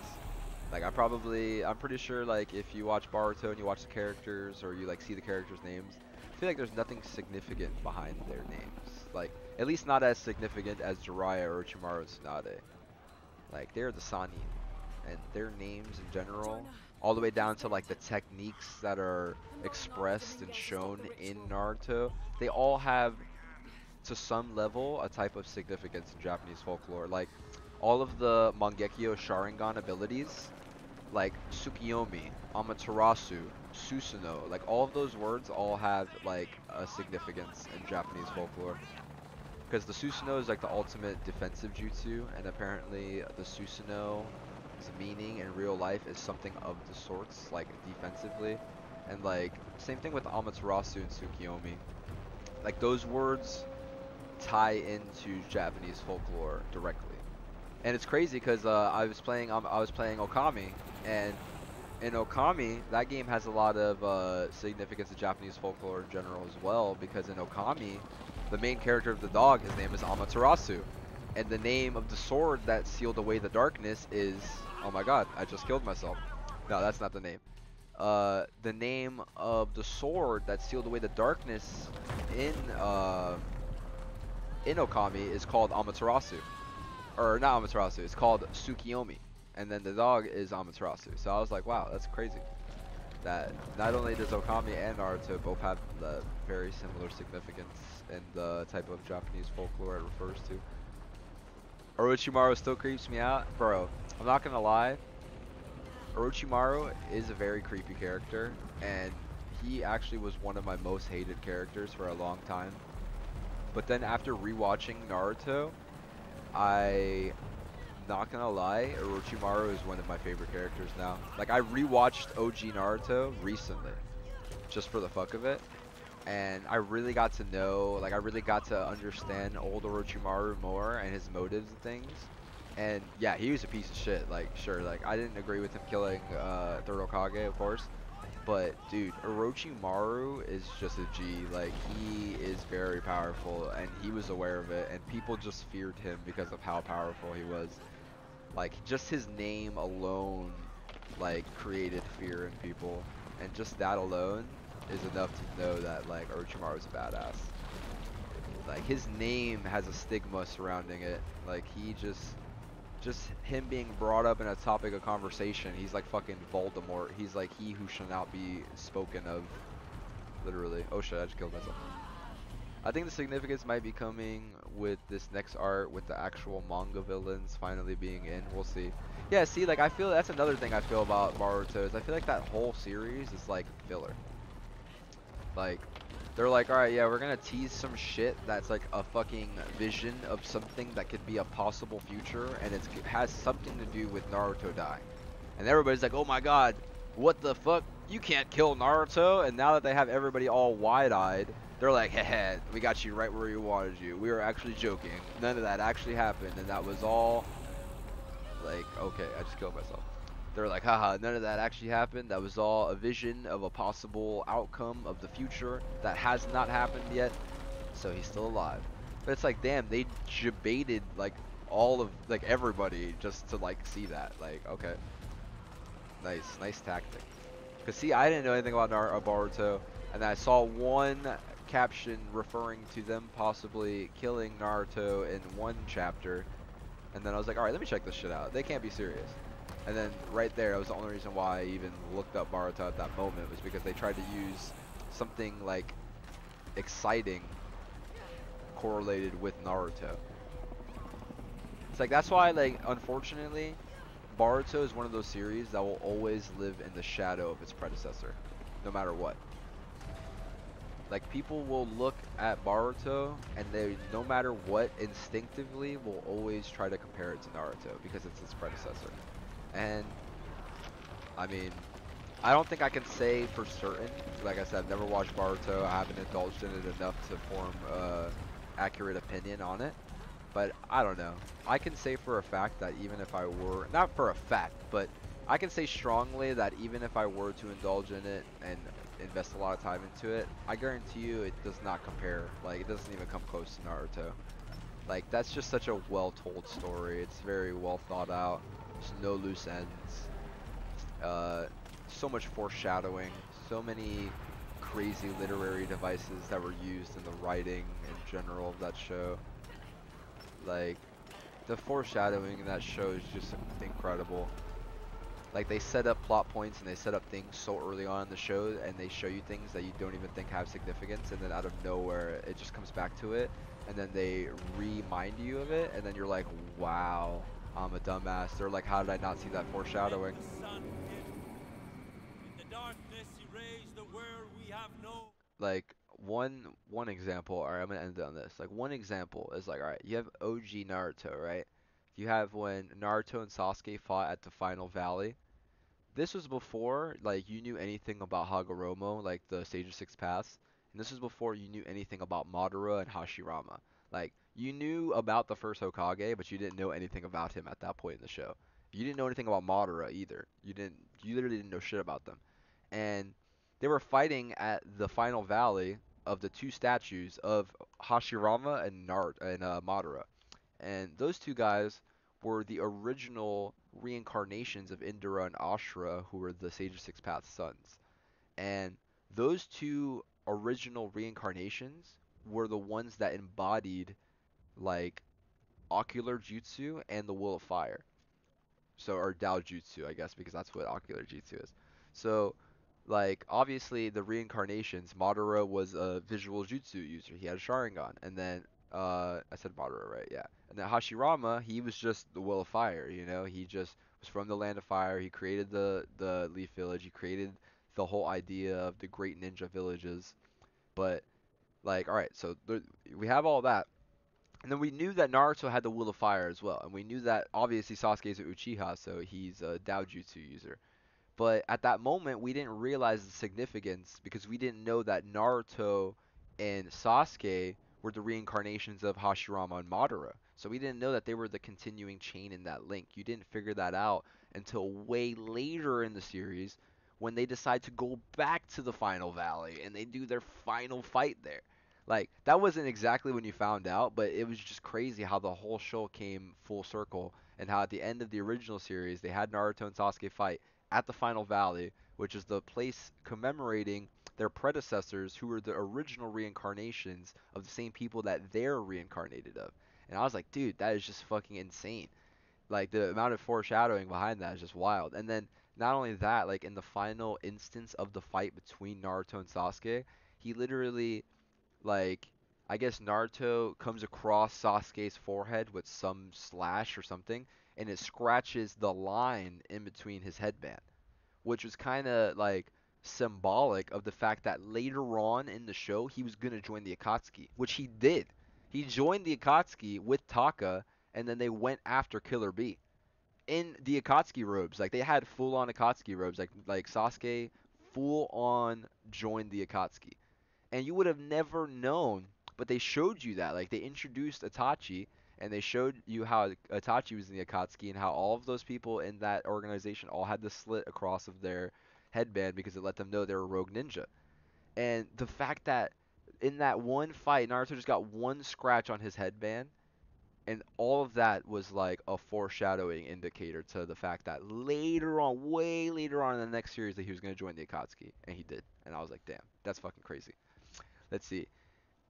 Like, I'm pretty sure, like, if you watch Boruto and you watch the characters, or you, like, see the characters' names, I feel like there's nothing significant behind their names. Like, at least not as significant as Jiraiya, Orochimaru, and Tsunade. Like, they're the Sanin, and their names in general, all the way down to like the techniques that are expressed and shown in Naruto, they all have to some level a type of significance in Japanese folklore. Like all of the Mangekyo Sharingan abilities, like Tsukiyomi, Amaterasu, Susanoo, like all of those words all have like a significance in Japanese folklore. Because the Susanoo is like the ultimate defensive jutsu, and apparently the Susanoo meaning in real life is something of the sorts, like defensively. And like same thing with Amaterasu and Tsukiyomi. Like those words tie into Japanese folklore directly. And it's crazy because I was playing Okami, and in Okami that game has a lot of significance of Japanese folklore in general as well, because in Okami the main character of the dog, his name is Amaterasu, and the name of the sword that sealed away the darkness is, oh my god, I just killed myself. No, that's not the name. The name of the sword that sealed away the darkness in Okami is called Amaterasu. Or not Amaterasu, it's called Tsukiyomi. And then the dog is Amaterasu. So I was like, wow, that's crazy. That not only does Okami and Naruto both have the very similar significance in the type of Japanese folklore it refers to. Orochimaru still creeps me out. Bro, I'm not gonna lie, Orochimaru is a very creepy character, and he actually was one of my most hated characters for a long time. But then after rewatching Naruto, not gonna lie, Orochimaru is one of my favorite characters now. Like, I rewatched OG Naruto recently, just for the fuck of it, and I really got to know, like, I really got to understand old Orochimaru more and his motives and things. And yeah, he was a piece of shit. Like, sure, like, I didn't agree with him killing Third Hokage, of course, but dude, Orochimaru is just a G. Like, he is very powerful, and he was aware of it, and people just feared him because of how powerful he was. Like, just his name alone, like, created fear in people, and just that alone is enough to know that, like, Orochimaru is a badass. Like, his name has a stigma surrounding it. Like, he just him being brought up in a topic of conversation, he's like fucking Voldemort. He's like he who shall not be spoken of, literally. Oh shit, I just killed myself. I think the significance might be coming with this next art, with the actual manga villains finally being in. We'll see. Yeah, see, like I feel that's another thing I feel about Boruto is I feel like that whole series is like filler. Like they're like, all right, yeah, we're gonna tease some shit that's like a fucking vision of something that could be a possible future, and it has something to do with Naruto dying. And everybody's like, oh my god, what the fuck? You can't kill Naruto. And now that they have everybody all wide-eyed, they're like, heh, we got you right where we wanted you. We were actually joking. None of that actually happened, and that was all like, okay, I just killed myself. They're like, haha, none of that actually happened. That was all a vision of a possible outcome of the future that has not happened yet. So he's still alive. But it's like, damn, they debated like all of like everybody just to like see that. Like, okay, nice tactic. Cause see, I didn't know anything about Boruto, and I saw one caption referring to them possibly killing Naruto in one chapter, and then I was like, all right, let me check this shit out. They can't be serious. And then right there, that was the only reason why I even looked up Boruto at that moment, was because they tried to use something like exciting correlated with Naruto. It's like, that's why, like, unfortunately, Boruto is one of those series that will always live in the shadow of its predecessor, no matter what. Like, people will look at Boruto, and they, no matter what, instinctively will always try to compare it to Naruto, because it's its predecessor. And I mean, I don't think I can say for certain. Like I said, I've never watched Boruto. I haven't indulged in it enough to form an accurate opinion on it. But I don't know. I can say for a fact that even if I were, not for a fact, but I can say strongly that even if I were to indulge in it and invest a lot of time into it, I guarantee you it does not compare. Like, it doesn't even come close to Naruto. Like, that's just such a well-told story. It's very well thought out. There's no loose ends. So much foreshadowing. So many crazy literary devices that were used in the writing in general of that show. Like, the foreshadowing in that show is just incredible. Like, they set up plot points and they set up things so early on in the show, and they show you things that you don't even think have significance, and then out of nowhere it just comes back to it, and then they remind you of it, and then you're like, wow, I'm a dumbass. They're like, how did I not see that foreshadowing? Like, one example, alright, I'm gonna end it on this. Like, one example is like, alright, you have OG Naruto, right? You have when Naruto and Sasuke fought at the Final Valley. This was before, like, you knew anything about Hagoromo, like the Sage of Six Paths. And this was before you knew anything about Madara and Hashirama. Like, you knew about the first Hokage, but you didn't know anything about him at that point in the show. You didn't know anything about Madara either. You literally didn't know shit about them. And they were fighting at the Final Valley of the two statues of Hashirama and Madara. And those two guys were the original reincarnations of Indra and Ashura, who were the Sage of Six Paths sons. And those two original reincarnations were the ones that embodied, like, Ocular Jutsu and the Will of Fire. So, or Dao Jutsu, I guess, because that's what Ocular Jutsu is. So, like, obviously the reincarnations, Madara was a visual jutsu user. He had a Sharingan. And then, I said Madara, right? Yeah. And then Hashirama, he was just the Will of Fire, you know? He just was from the Land of Fire. He created the Leaf Village. He created the whole idea of the great ninja villages. But, like, alright, so we have all that. And then we knew that Naruto had the Will of Fire as well. And we knew that, obviously, Sasuke is an Uchiha, so he's a Dao Jutsu user. But at that moment, we didn't realize the significance because we didn't know that Naruto and Sasuke were the reincarnations of Hashirama and Madara. So we didn't know that they were the continuing chain in that link. You didn't figure that out until way later in the series when they decide to go back to the Final Valley and they do their final fight there. Like, that wasn't exactly when you found out, but it was just crazy how the whole show came full circle and how at the end of the original series, they had Naruto and Sasuke fight at the Final Valley, which is the place commemorating their predecessors who were the original reincarnations of the same people that they're reincarnated of. And I was like, dude, that is just fucking insane. Like, the amount of foreshadowing behind that is just wild. And then, not only that, like, in the final instance of the fight between Naruto and Sasuke, he literally, like, I guess Naruto comes across Sasuke's forehead with some slash or something, and it scratches the line in between his headband, which was kind of like symbolic of the fact that later on in the show he was gonna join the Akatsuki, which he did. He joined the Akatsuki with Taka, and then they went after Killer B in the Akatsuki robes. Like they had full on Akatsuki robes. Like Sasuke full on joined the Akatsuki, and you would have never known. But they showed you that. Like they introduced Itachi, and they showed you how Itachi was in the Akatsuki, and how all of those people in that organization all had the slit across of their headband because it let them know they were rogue ninja. And the fact that in that one fight, Naruto just got one scratch on his headband, and all of that was like a foreshadowing indicator to the fact that later on, way later on in the next series, that he was going to join the Akatsuki, and he did. And I was like, damn, that's fucking crazy. Let's see.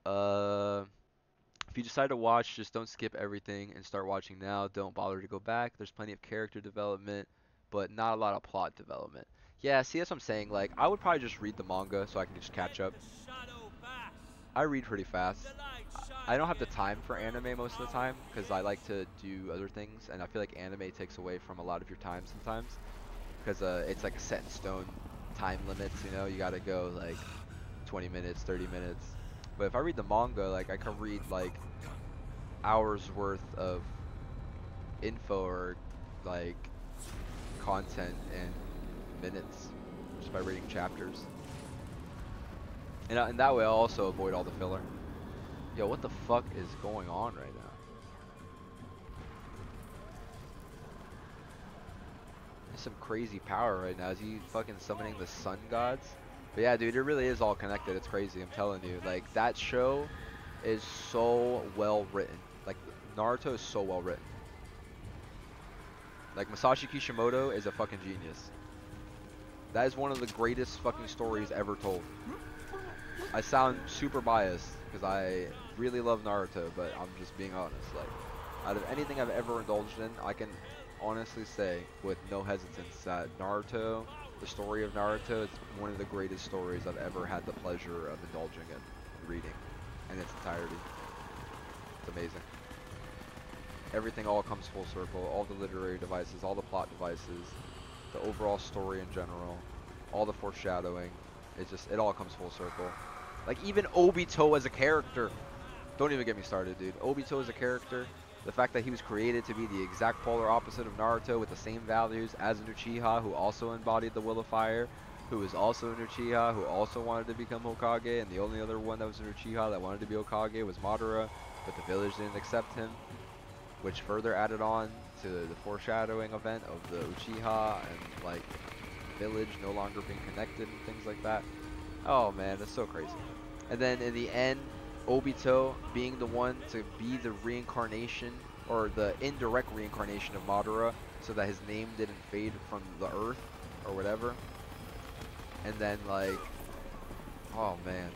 If you decide to watch, just don't skip everything and start watching now. Don't bother to go back. There's plenty of character development, but not a lot of plot development. Yeah, see, that's what I'm saying. Like, I would probably just read the manga so I can just catch up. I read pretty fast. I don't have the time for anime most of the time because I like to do other things, and I feel like anime takes away from a lot of your time sometimes because it's like set in stone time limits. You know, you gotta go like 20 minutes, 30 minutes. But if I read the manga, like I can read like hours worth of info or like content in minutes just by reading chapters. And that way I'll also avoid all the filler. Yo, what the fuck is going on right now? There's some crazy power right now. Is he fucking summoning the sun gods? But yeah, dude, it really is all connected. It's crazy, I'm telling you. Like, that show is so well written. Like, Naruto is so well written. Like, Masashi Kishimoto is a fucking genius. That is one of the greatest fucking stories ever told. I sound super biased because I really love Naruto, but I'm just being honest. Like, out of anything I've ever indulged in, I can honestly say with no hesitance that Naruto, the story of Naruto, is one of the greatest stories I've ever had the pleasure of indulging in reading in its entirety. It's amazing. Everything all comes full circle, all the literary devices, all the plot devices, the overall story in general, all the foreshadowing. It all comes full circle. Like, even Obito as a character. Don't even get me started, dude. Obito as a character, the fact that he was created to be the exact polar opposite of Naruto with the same values as an Uchiha who also embodied the Will of Fire, who was also an Uchiha, who also wanted to become Hokage, and the only other one that was an Uchiha that wanted to be Hokage was Madara, but the village didn't accept him, which further added on to the foreshadowing event of the Uchiha and, like, village no longer being connected and things like that. Oh man, that's so crazy. And then in the end, Obito being the one to be the reincarnation, or the indirect reincarnation of Madara, so that his name didn't fade from the earth or whatever. And then, like, oh man.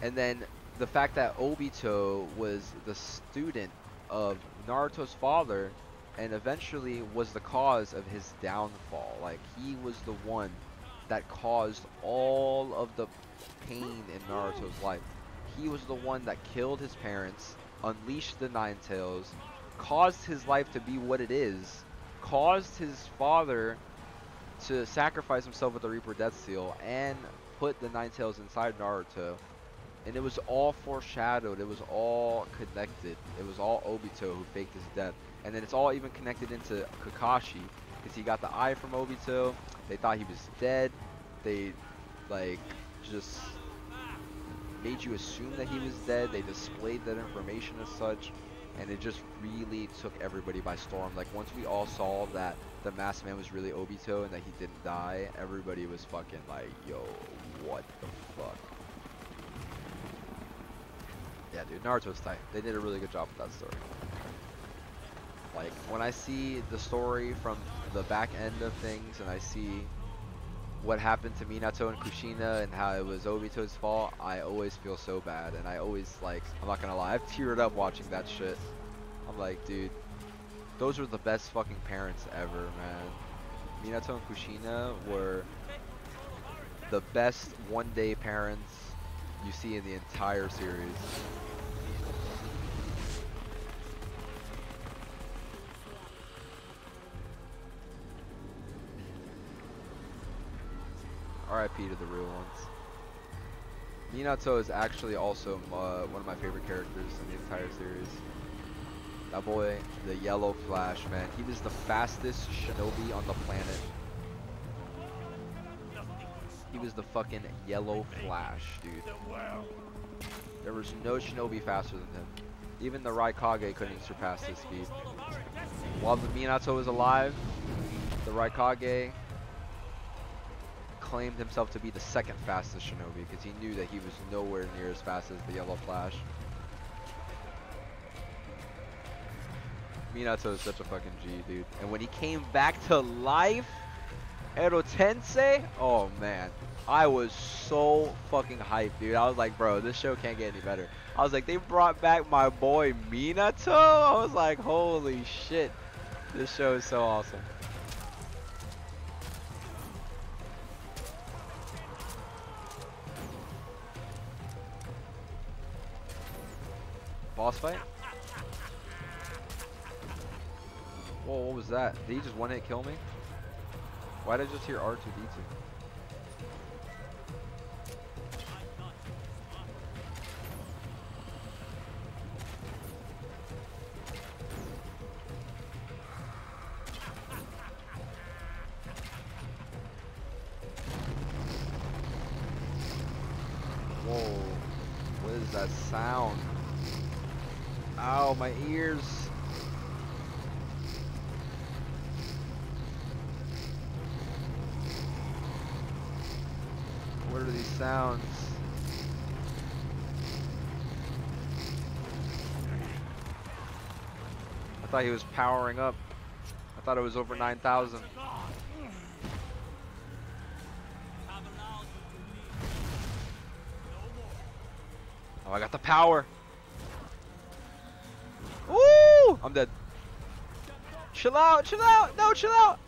And then the fact that Obito was the student of Naruto's father and eventually was the cause of his downfall. Like, he was the one that caused all of the pain in Naruto's life. He was the one that killed his parents, unleashed the Nine Tails, caused his life to be what it is, caused his father to sacrifice himself with the Reaper Death Seal, and put the Nine Tails inside Naruto. And it was all foreshadowed, it was all connected. It was all Obito who faked his death. And then it's all even connected into Kakashi, because he got the eye from Obito. They thought he was dead. They, like, just made you assume that he was dead. They displayed that information as such, and it just really took everybody by storm. Like, once we all saw that the masked man was really Obito and that he didn't die, everybody was fucking like, yo, what the fuck? Yeah, dude, Naruto's tight. They did a really good job with that story. Like, when I see the story from the back end of things, and I see what happened to Minato and Kushina and how it was Obito's fault, I always feel so bad. And I always, like, I'm not gonna lie, I've teared up watching that shit. I'm like, dude, those were the best fucking parents ever, man. Minato and Kushina were the best one-day parents you see in the entire series. RIP to the real ones. Minato is actually also one of my favorite characters in the entire series. That boy, the Yellow Flash, man. He was the fastest shinobi on the planet. He was the fucking Yellow Flash, dude. There was no shinobi faster than him. Even the Raikage couldn't surpass his speed. While the Minato was alive, the Raikage claimed himself to be the second fastest shinobi because he knew that he was nowhere near as fast as the Yellow Flash. Minato is such a fucking G, dude. And when he came back to life, Edo Tensei, oh man, I was so fucking hyped, dude. I was like, bro, this show can't get any better. I was like, they brought back my boy Minato. I was like, holy shit, this show is so awesome. Boss fight? Whoa, what was that? Did he just one hit kill me? Why did I just hear R2-D2? Whoa, what is that sound? Ow, my ears. What are these sounds? I thought he was powering up. I thought it was over 9,000. Oh, I got the power. Woo! I'm dead. Chill out, chill out. No, chill out.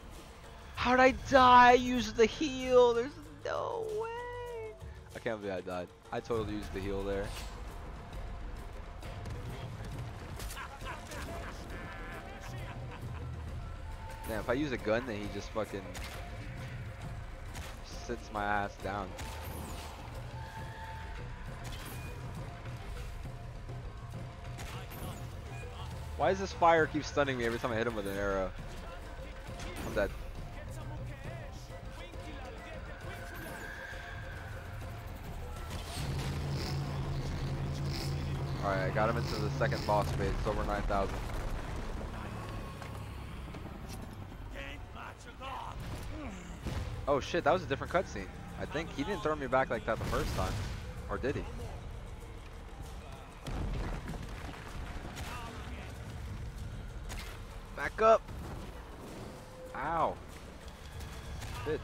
How'd I die? Use the heal. There's no way. I can't believe I died. I totally used the heal there. Damn, if I use a gun, then he just fucking sits my ass down. Why does this fire keep stunning me every time I hit him with an arrow? I'm dead. Alright, I got him into the second boss phase. It's over 9,000. Oh shit, that was a different cutscene. I think he didn't throw me back like that the first time. Or did he? Back up! Ow. Bitch.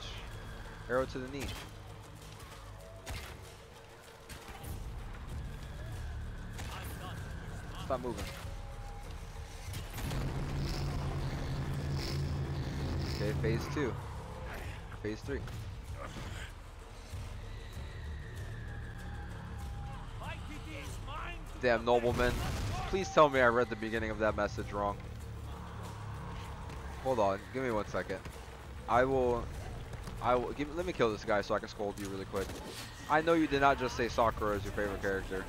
Arrow to the knee. Stop moving. Okay, phase 2. Phase 3. Damn, nobleman. Please tell me I read the beginning of that message wrong. Hold on, give me 1 second. let me kill this guy so I can scold you really quick. I know you did not just say Sakura is your favorite character.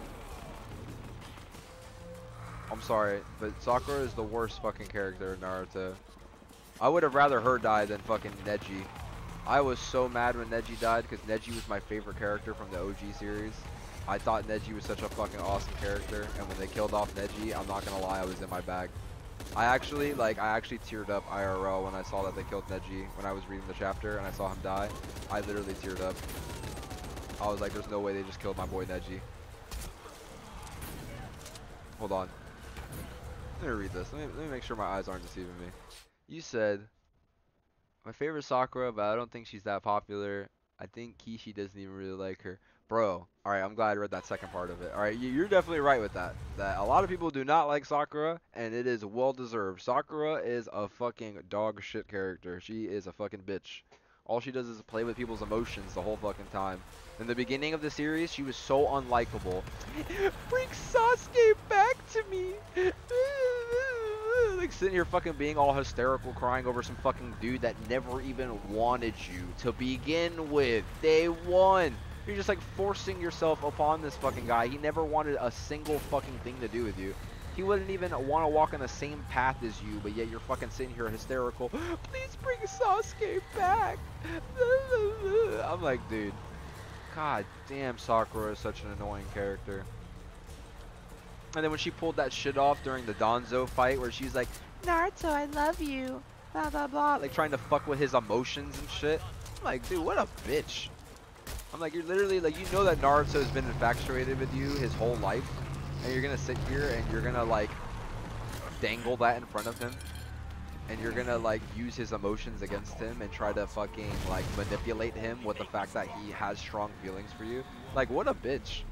I'm sorry, but Sakura is the worst fucking character in Naruto. I would have rather her die than fucking Neji. I was so mad when Neji died because Neji was my favorite character from the OG series. I thought Neji was such a fucking awesome character, and when they killed off Neji, I'm not gonna lie, I was in my bag. I actually teared up IRL when I saw that they killed Neji when I was reading the chapter and I saw him die. I literally teared up. I was like, there's no way they just killed my boy Neji. Hold on. Let me read this. Let me make sure my eyes aren't deceiving me. You said, my favorite Sakura, but I don't think she's that popular. I think Kishi doesn't even really like her. Bro, alright, I'm glad I read that second part of it. Alright, you're definitely right with that. That a lot of people do not like Sakura, and it is well deserved. Sakura is a fucking dog shit character. She is a fucking bitch. All she does is play with people's emotions the whole fucking time. In the beginning of the series, she was so unlikable. Bring Sasuke back to me. Like sitting here fucking being all hysterical, crying over some fucking dude that never even wanted you to begin with. Day one. You're just like forcing yourself upon this fucking guy. He never wanted a single fucking thing to do with you. He wouldn't even want to walk on the same path as you, but yet you're fucking sitting here hysterical. Please bring Sasuke back. I'm like, dude. God damn, Sakura is such an annoying character. And then when she pulled that shit off during the Danzo fight where she's like, Naruto, I love you. Blah, blah, blah. Like trying to fuck with his emotions and shit. I'm like, dude, what a bitch. I'm like, you're literally, like, you know that Naruto has been infatuated with you his whole life. And you're gonna sit here and you're gonna, like, dangle that in front of him. And you're gonna, like, use his emotions against him and try to fucking, like, manipulate him with the fact that he has strong feelings for you. Like, what a bitch.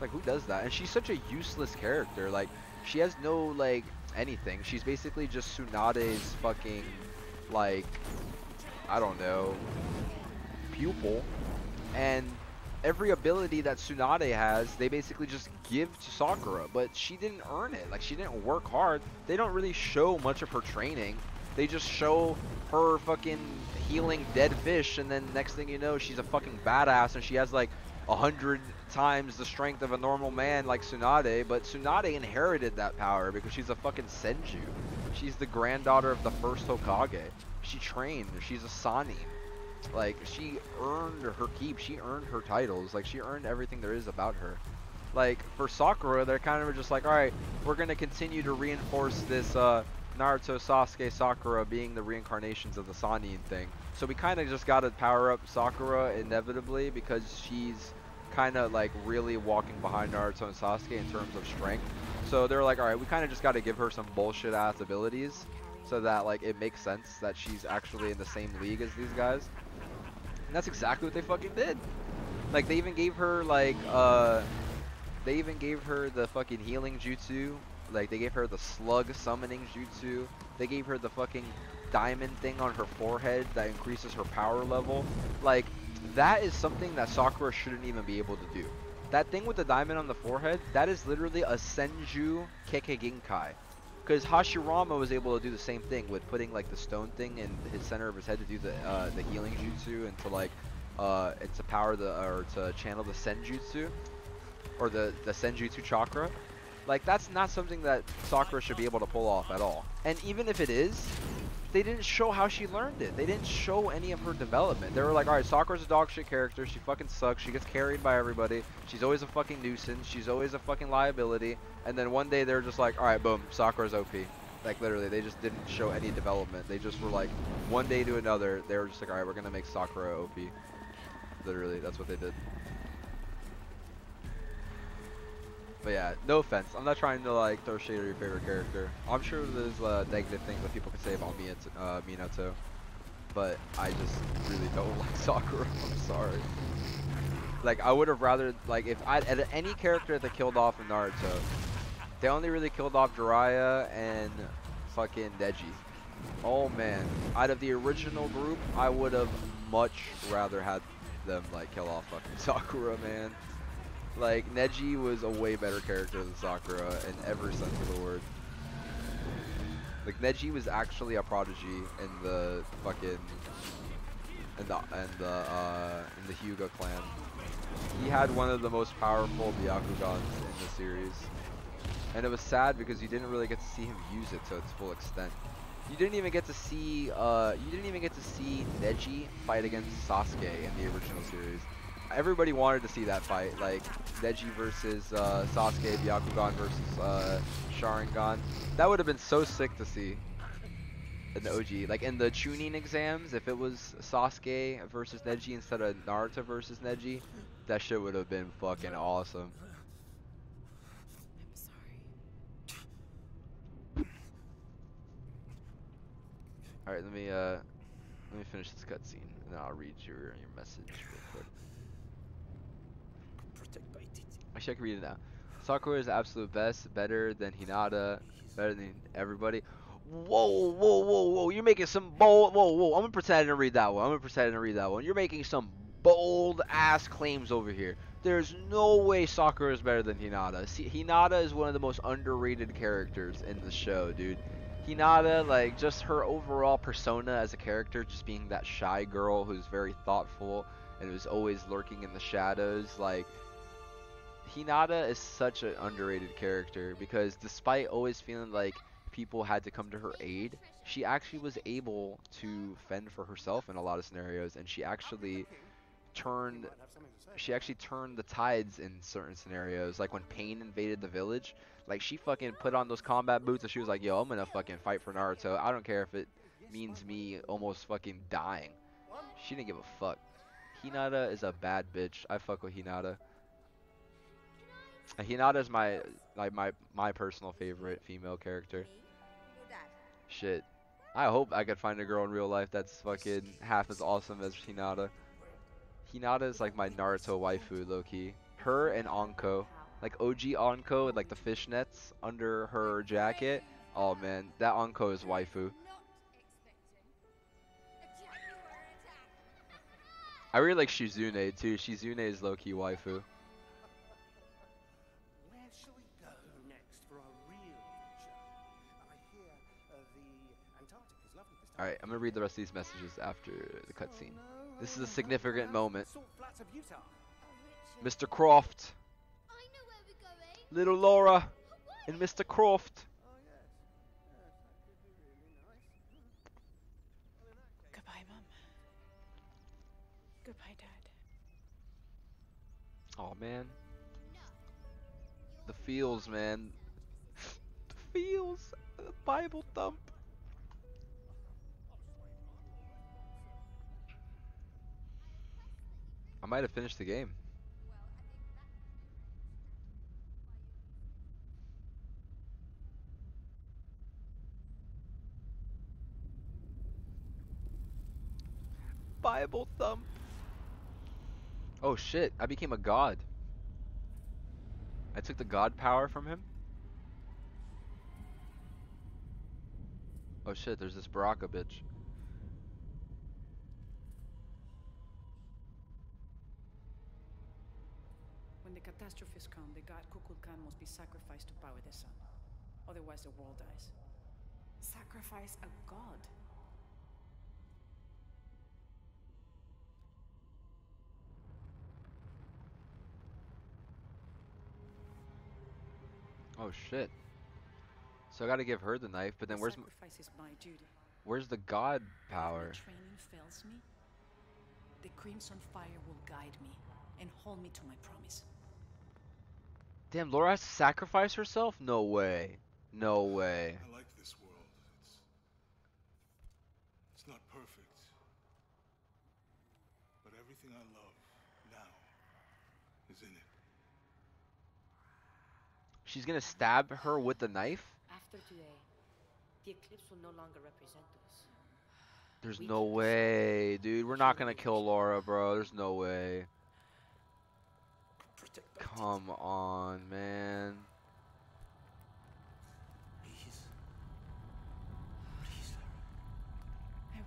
Like, who does that? And she's such a useless character. Like, she has no, like, anything. She's basically just Tsunade's fucking, like, I don't know, pupil. And every ability that Tsunade has, they basically just give to Sakura, but she didn't earn it. Like, she didn't work hard. They don't really show much of her training. They just show her fucking healing dead fish, and then next thing you know, she's a fucking badass, and she has like 100 times the strength of a normal man like Tsunade, but Tsunade inherited that power because she's a fucking Senju. She's the granddaughter of the first Hokage. She trained. She's a Sannin. Like, she earned her keep. She earned her titles. Like, she earned everything there is about her. Like, for Sakura, they're kind of just like, alright, we're going to continue to reinforce this Naruto, Sasuke, Sakura being the reincarnations of the Sannin thing. So we kind of just got to power up Sakura inevitably because she's kind of like really walking behind Naruto and Sasuke in terms of strength. So they're like, alright, we kind of just got to give her some bullshit ass abilities so that like it makes sense that she's actually in the same league as these guys. And that's exactly what they fucking did. Like, they even gave her like they even gave her the fucking healing jutsu. Like, they gave her the slug summoning jutsu. They gave her the fucking diamond thing on her forehead that increases her power level. Like, that is something that Sakura shouldn't even be able to do. That thing with the diamond on the forehead, that is literally a Senju Kekkei. Because Hashirama was able to do the same thing with putting like the stone thing in his center of his head to do the healing jutsu and to like and to power the or to channel the Senjutsu or the Senjutsu chakra. Like, that's not something that Sakura should be able to pull off at all. And even if it is, they didn't show how she learned it. They didn't show any of her development. They were like, alright, Sakura's a dog shit character. She fucking sucks. She gets carried by everybody. She's always a fucking nuisance. She's always a fucking liability. And then one day they're just like, alright, boom, Sakura's OP. Like, literally, they just didn't show any development. They just were like, one day to another, they were just like, alright, we're gonna make Sakura OP. Literally, that's what they did. But yeah, no offense. I'm not trying to like throw shade at your favorite character. I'm sure there's negative things that people can say about Minato, but I just really don't like Sakura. I'm sorry. Like, I would have rather, like, if I had any character that killed off in Naruto, they only really killed off Jiraiya and fucking Neji. Oh man, out of the original group, I would have much rather had them like kill off fucking Sakura, man. Like, Neji was a way better character than Sakura in every sense of the word. Like, Neji was actually a prodigy in the fucking in the Hyuga clan. He had one of the most powerful Byakugans in the series. And it was sad because you didn't really get to see him use it to its full extent. You didn't even get to see Neji fight against Sasuke in the original series. Everybody wanted to see that fight, like Neji versus Sasuke, Byakugan versus Sharingan. That would have been so sick to see in the OG. Like in the Chunin exams, if it was Sasuke versus Neji instead of Naruto versus Neji, that shit would have been fucking awesome. I'm sorry. All right, let me finish this cutscene, and then I'll read your message real quick. Actually, I can read it now. Sakura is absolute best, better than Hinata, better than everybody. Whoa, whoa, whoa, whoa. You're making some bold. Whoa, whoa. I'm gonna pretend I didn't read that one. I'm gonna pretend I didn't read that one. You're making some bold ass claims over here. There's no way Sakura is better than Hinata. See, Hinata is one of the most underrated characters in the show, dude. Hinata, like, just her overall persona as a character, just being that shy girl who's very thoughtful and who's always lurking in the shadows, like, Hinata is such an underrated character because despite always feeling like people had to come to her aid, she actually was able to fend for herself in a lot of scenarios, and turned she actually turned the tides in certain scenarios. Like when Pain invaded the village, like she fucking put on those combat boots and she was like, yo, I'm gonna fucking fight for Naruto. I don't care if it means me almost fucking dying. She didn't give a fuck. Hinata is a bad bitch. I fuck with Hinata. Hinata is my personal favorite female character. Shit. I hope I could find a girl in real life that's fucking half as awesome as Hinata. Hinata is like my Naruto waifu, low-key. Her and Anko. Like OG Anko with like the fishnets under her jacket. Oh man, that Anko is waifu. I really like Shizune too. Shizune is low-key waifu. Alright, I'm gonna read the rest of these messages after the cutscene. This is a significant moment. Mr. Croft, little Laura, and Mr. Croft. Goodbye, Mom. Goodbye, Dad. Oh man, the feels, man. The feels. The Bible thump. I might have finished the game. Bible thump. Oh shit, I became a god. I took the god power from him. Oh shit, there's this Baraka bitch. When the catastrophes come, the god Kukulkan must be sacrificed to power the sun. Otherwise the world dies. Sacrifice a god? Oh shit. So I gotta give her the knife, but then where's sacrifice is my duty. where's the god power? If the training fails me, the Crimson Fire will guide me and hold me to my promise. Damn, Laura has to sacrifice herself? No way. No way. I like this world. It's not perfect. But everything I love now is in it. She's gonna stab her with the knife? After today, the eclipse will no longer represent us. There's no way, dude. We're not gonna kill Laura, bro. There's no way. Come on, man. Please. Please, Laura. I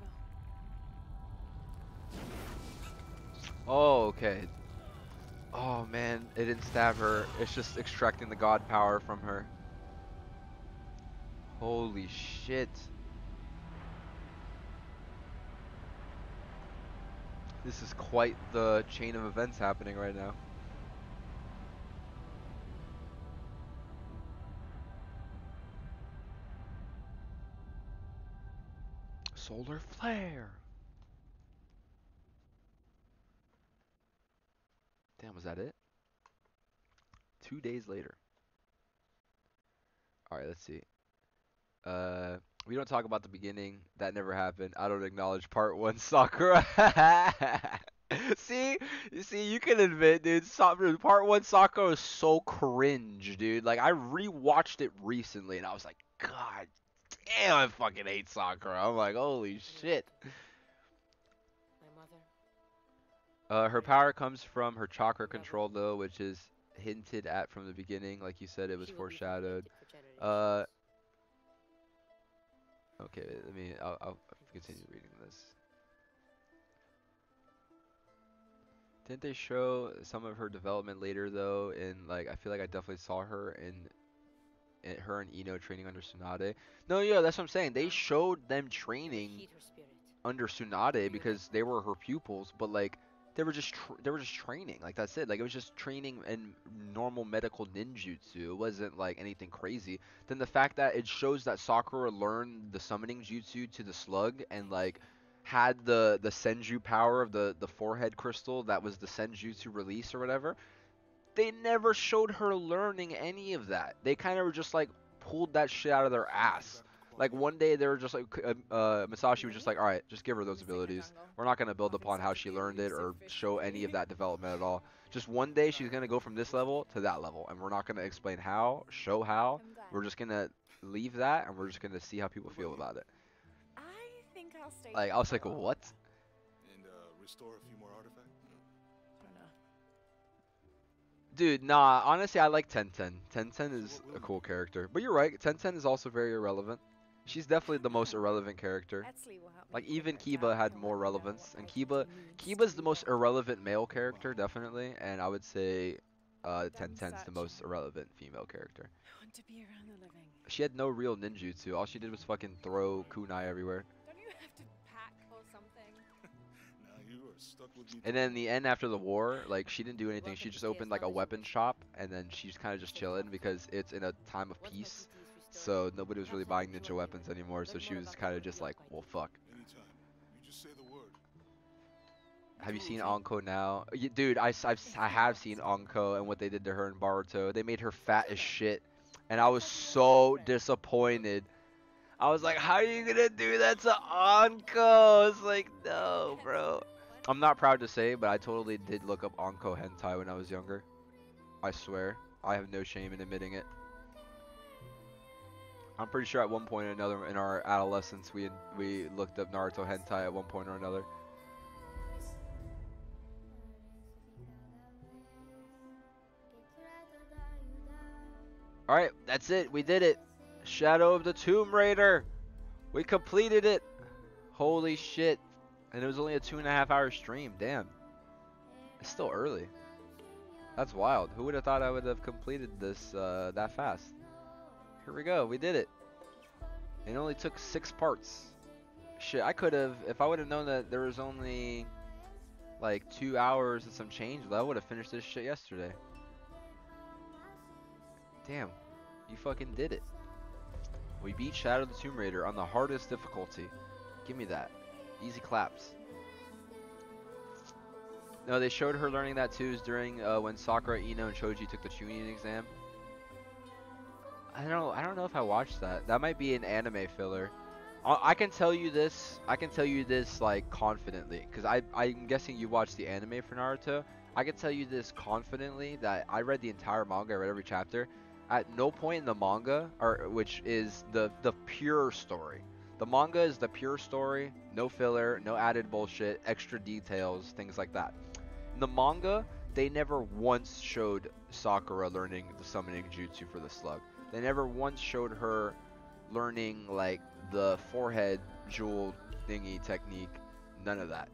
will. Oh, okay. Oh, man. It didn't stab her. It's just extracting the god power from her. Holy shit. This is quite the chain of events happening right now. Solar flare. Damn, was that it? 2 days later. Alright, let's see. We don't talk about the beginning. That never happened. I don't acknowledge part 1 Sakura. See? You see, you can admit, dude, part 1 Sakura is so cringe, dude. Like, I rewatched it recently, and I was like, God damn, I fucking hate Sakura. I'm like, holy shit. My mother. Her power comes from her chakra control, though, which is hinted at from the beginning. Like you said, it was She will be foreshadowed. venerated for generations. Okay, I'll continue reading this. Didn't they show some of her development later though? In like, I feel like I definitely saw her in her and Ino training under Tsunade. No, yeah, that's what I'm saying. They showed them training under Tsunade because they were her pupils, but like they were just training. Like that's it. Like it was just training in normal medical ninjutsu. It wasn't like anything crazy. Then the fact that it shows that Sakura learned the summoning jutsu to the slug and like had the senju power of the forehead crystal that was the senjutsu release or whatever. They never showed her learning any of that. They kind of were just like pulled that shit out of their ass. Like one day they were just like, Masashi was just like, all right, just give her those abilities. We're not gonna build upon how she learned it or show any of that development at all. Just one day she's gonna go from this level to that level, and we're not gonna explain how, show how. We're just gonna leave that, and we're just gonna see how people feel about it. I think I'll stay. Like I was like, what? And restore a few more artifacts? Dude, nah, honestly, I like Tenten. Tenten is a cool character. But you're right, Tenten is also very irrelevant. She's definitely the most irrelevant character. Like, even Kiba had more relevance. And Kiba's the most irrelevant male character, definitely. And I would say Tenten's the most irrelevant female character. I want to be around the living. She had no real ninjutsu. All she did was fucking throw kunai everywhere. Don't you have to pack or something? Now you are stuck with me. And then in the end, after the war, like, she didn't do anything. She just opened, like, a weapon shop. And then she's kind of just chilling because it's in a time of peace. So nobody was really buying ninja weapons anymore. So she was kind of just like, well, fuck. Anytime. You just say the word. Have you seen Anko now? Dude, I have seen Anko and what they did to her in Boruto. They made her fat as shit. And I was so disappointed. I was like, how are you gonna do that to Anko? It's like, no, bro. I'm not proud to say, but I totally did look up Anko hentai when I was younger. I swear. I have no shame in admitting it. I'm pretty sure at one point or another in our adolescence we looked up Naruto hentai at one point or another. Alright, that's it. We did it. Shadow of the Tomb Raider. We completed it. Holy shit. And it was only a 2.5 hour stream. Damn. It's still early. That's wild. Who would have thought I would have completed this that fast? Here we go. We did it. It only took 6 parts. Shit, I could have, if I would have known that there was only like 2 hours and some change, I would have finished this shit yesterday. Damn. You fucking did it. We beat Shadow of the Tomb Raider on the hardest difficulty. Give me that. Easy claps. No, they showed her learning that too during when Sakura, Ino, and Choji took the Chunin exam. I don't know if I watched that. That might be an anime filler. I can tell you this. I can tell you this like confidently, because I'm guessing you watched the anime for Naruto. I can tell you this confidently that I read the entire manga. I read every chapter. At no point in the manga, or which is the pure story. The manga is the pure story, no filler, no added bullshit, extra details, things like that. In the manga, they never once showed Sakura learning the summoning jutsu for the slug. They never once showed her learning like the forehead jewel thingy technique. None of that.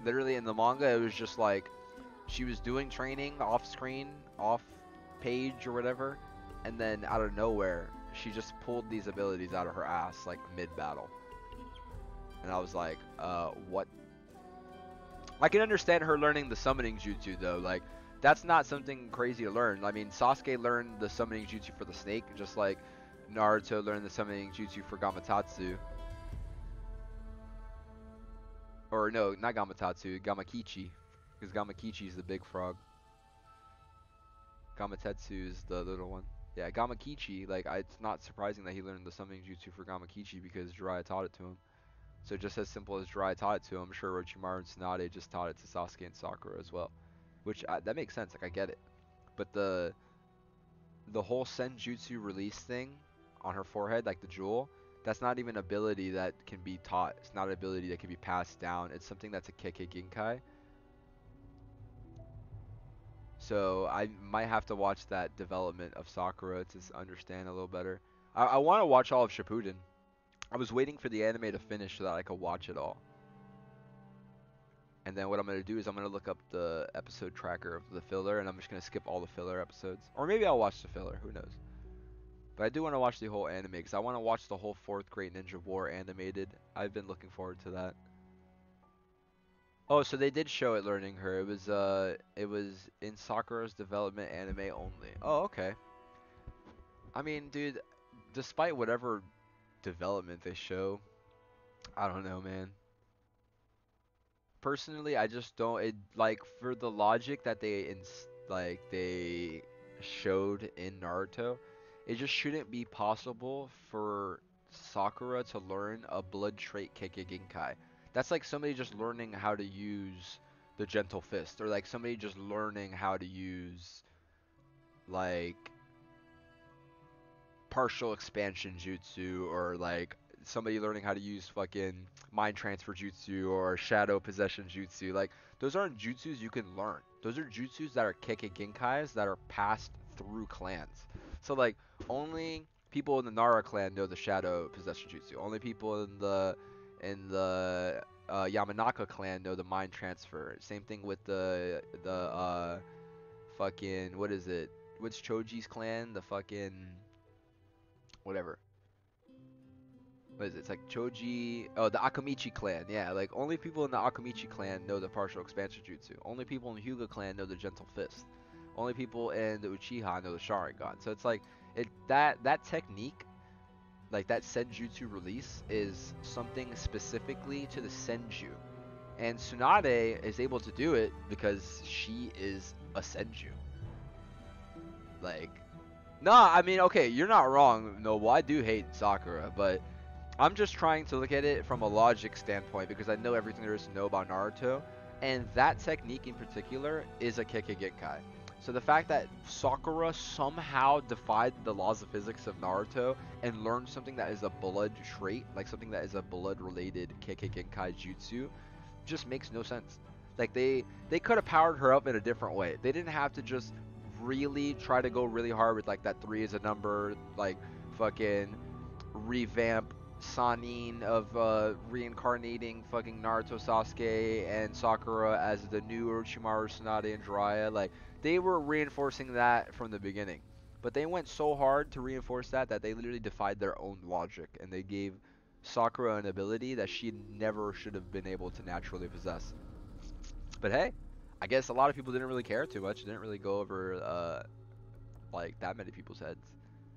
Literally in the manga, it was just like she was doing training off screen, off page or whatever, and then out of nowhere, she just pulled these abilities out of her ass like mid-battle. And I was like, what? I can understand her learning the summoning jutsu though. Like, that's not something crazy to learn. I mean, Sasuke learned the summoning jutsu for the snake, just like Naruto learned the summoning jutsu for Gamatotsu. Or no, not Gamatotsu, Gamakichi. Because Gamakichi is the big frog. Gamatetsu is the little one. Yeah, Gamakichi, like, it's not surprising that he learned the summoning jutsu for Gamakichi because Jiraiya taught it to him. So just as simple as Jiraiya taught it to him, I'm sure Orochimaru and Tsunade just taught it to Sasuke and Sakura as well. Which, that makes sense, like, I get it. But the whole Senjutsu release thing on her forehead, like the jewel, that's not even an ability that can be taught. It's not an ability that can be passed down. It's something that's a Kekkei Genkai. So I might have to watch that development of Sakura to understand a little better. I want to watch all of Shippuden. I was waiting for the anime to finish so that I could watch it all. And then what I'm going to do is I'm going to look up the episode tracker of the filler, and I'm just going to skip all the filler episodes. Or maybe I'll watch the filler, who knows. But I do want to watch the whole anime, because I want to watch the whole 4th Great Ninja War animated. I've been looking forward to that. Oh, so they did show it learning her. It was in Sakura's development anime only. Oh, okay. I mean, dude, despite whatever development they show, I don't know, man. Personally, I just don't like for the logic that they showed in Naruto, it just shouldn't be possible for Sakura to learn a blood trait Kekkei Genkai. That's like somebody just learning how to use the Gentle Fist, or like somebody just learning how to use like partial expansion jutsu, or like somebody learning how to use fucking mind transfer jutsu or shadow possession jutsu. Like, those aren't jutsus you can learn. Those are jutsus that are Kekkei Genkais that are passed through clans. So like, only people in the Nara clan know the shadow possession jutsu. Only people in the Yamanaka clan know the mind transfer. Same thing with the fucking, what is it? What's Choji's clan? The fucking whatever. What is it? It's like Choji. Oh, the Akamichi clan. Yeah, like only people in the Akamichi clan know the partial expansion jutsu. Only people in the Hyuga clan know the Gentle Fist. Only people in the Uchiha know the Sharingan. So it's like that technique, like that Senjutsu release, is something specifically to the Senju. And Tsunade is able to do it because she is a Senju. Like, nah, I mean, okay, you're not wrong, Noble. I do hate Sakura, but I'm just trying to look at it from a logic standpoint because I know everything there is to know about Naruto, and that technique in particular is a Kekkei Genkai. So the fact that Sakura somehow defied the laws of physics of Naruto and learned something that is a blood trait, like something that is a blood-related Kekkei Genkai jutsu, just makes no sense. Like, they could have powered her up in a different way. They didn't have to just really try to go really hard with like that 3 is a number, like fucking revamp Sanin of reincarnating fucking Naruto, Sasuke, and Sakura as the new Orochimaru, Tsunade, and Jiraiya. Like, they were reinforcing that from the beginning, but they went so hard to reinforce that they literally defied their own logic, and they gave Sakura an ability that she never should have been able to naturally possess. But hey, I guess a lot of people didn't really care too much. It didn't really go over like that many people's heads.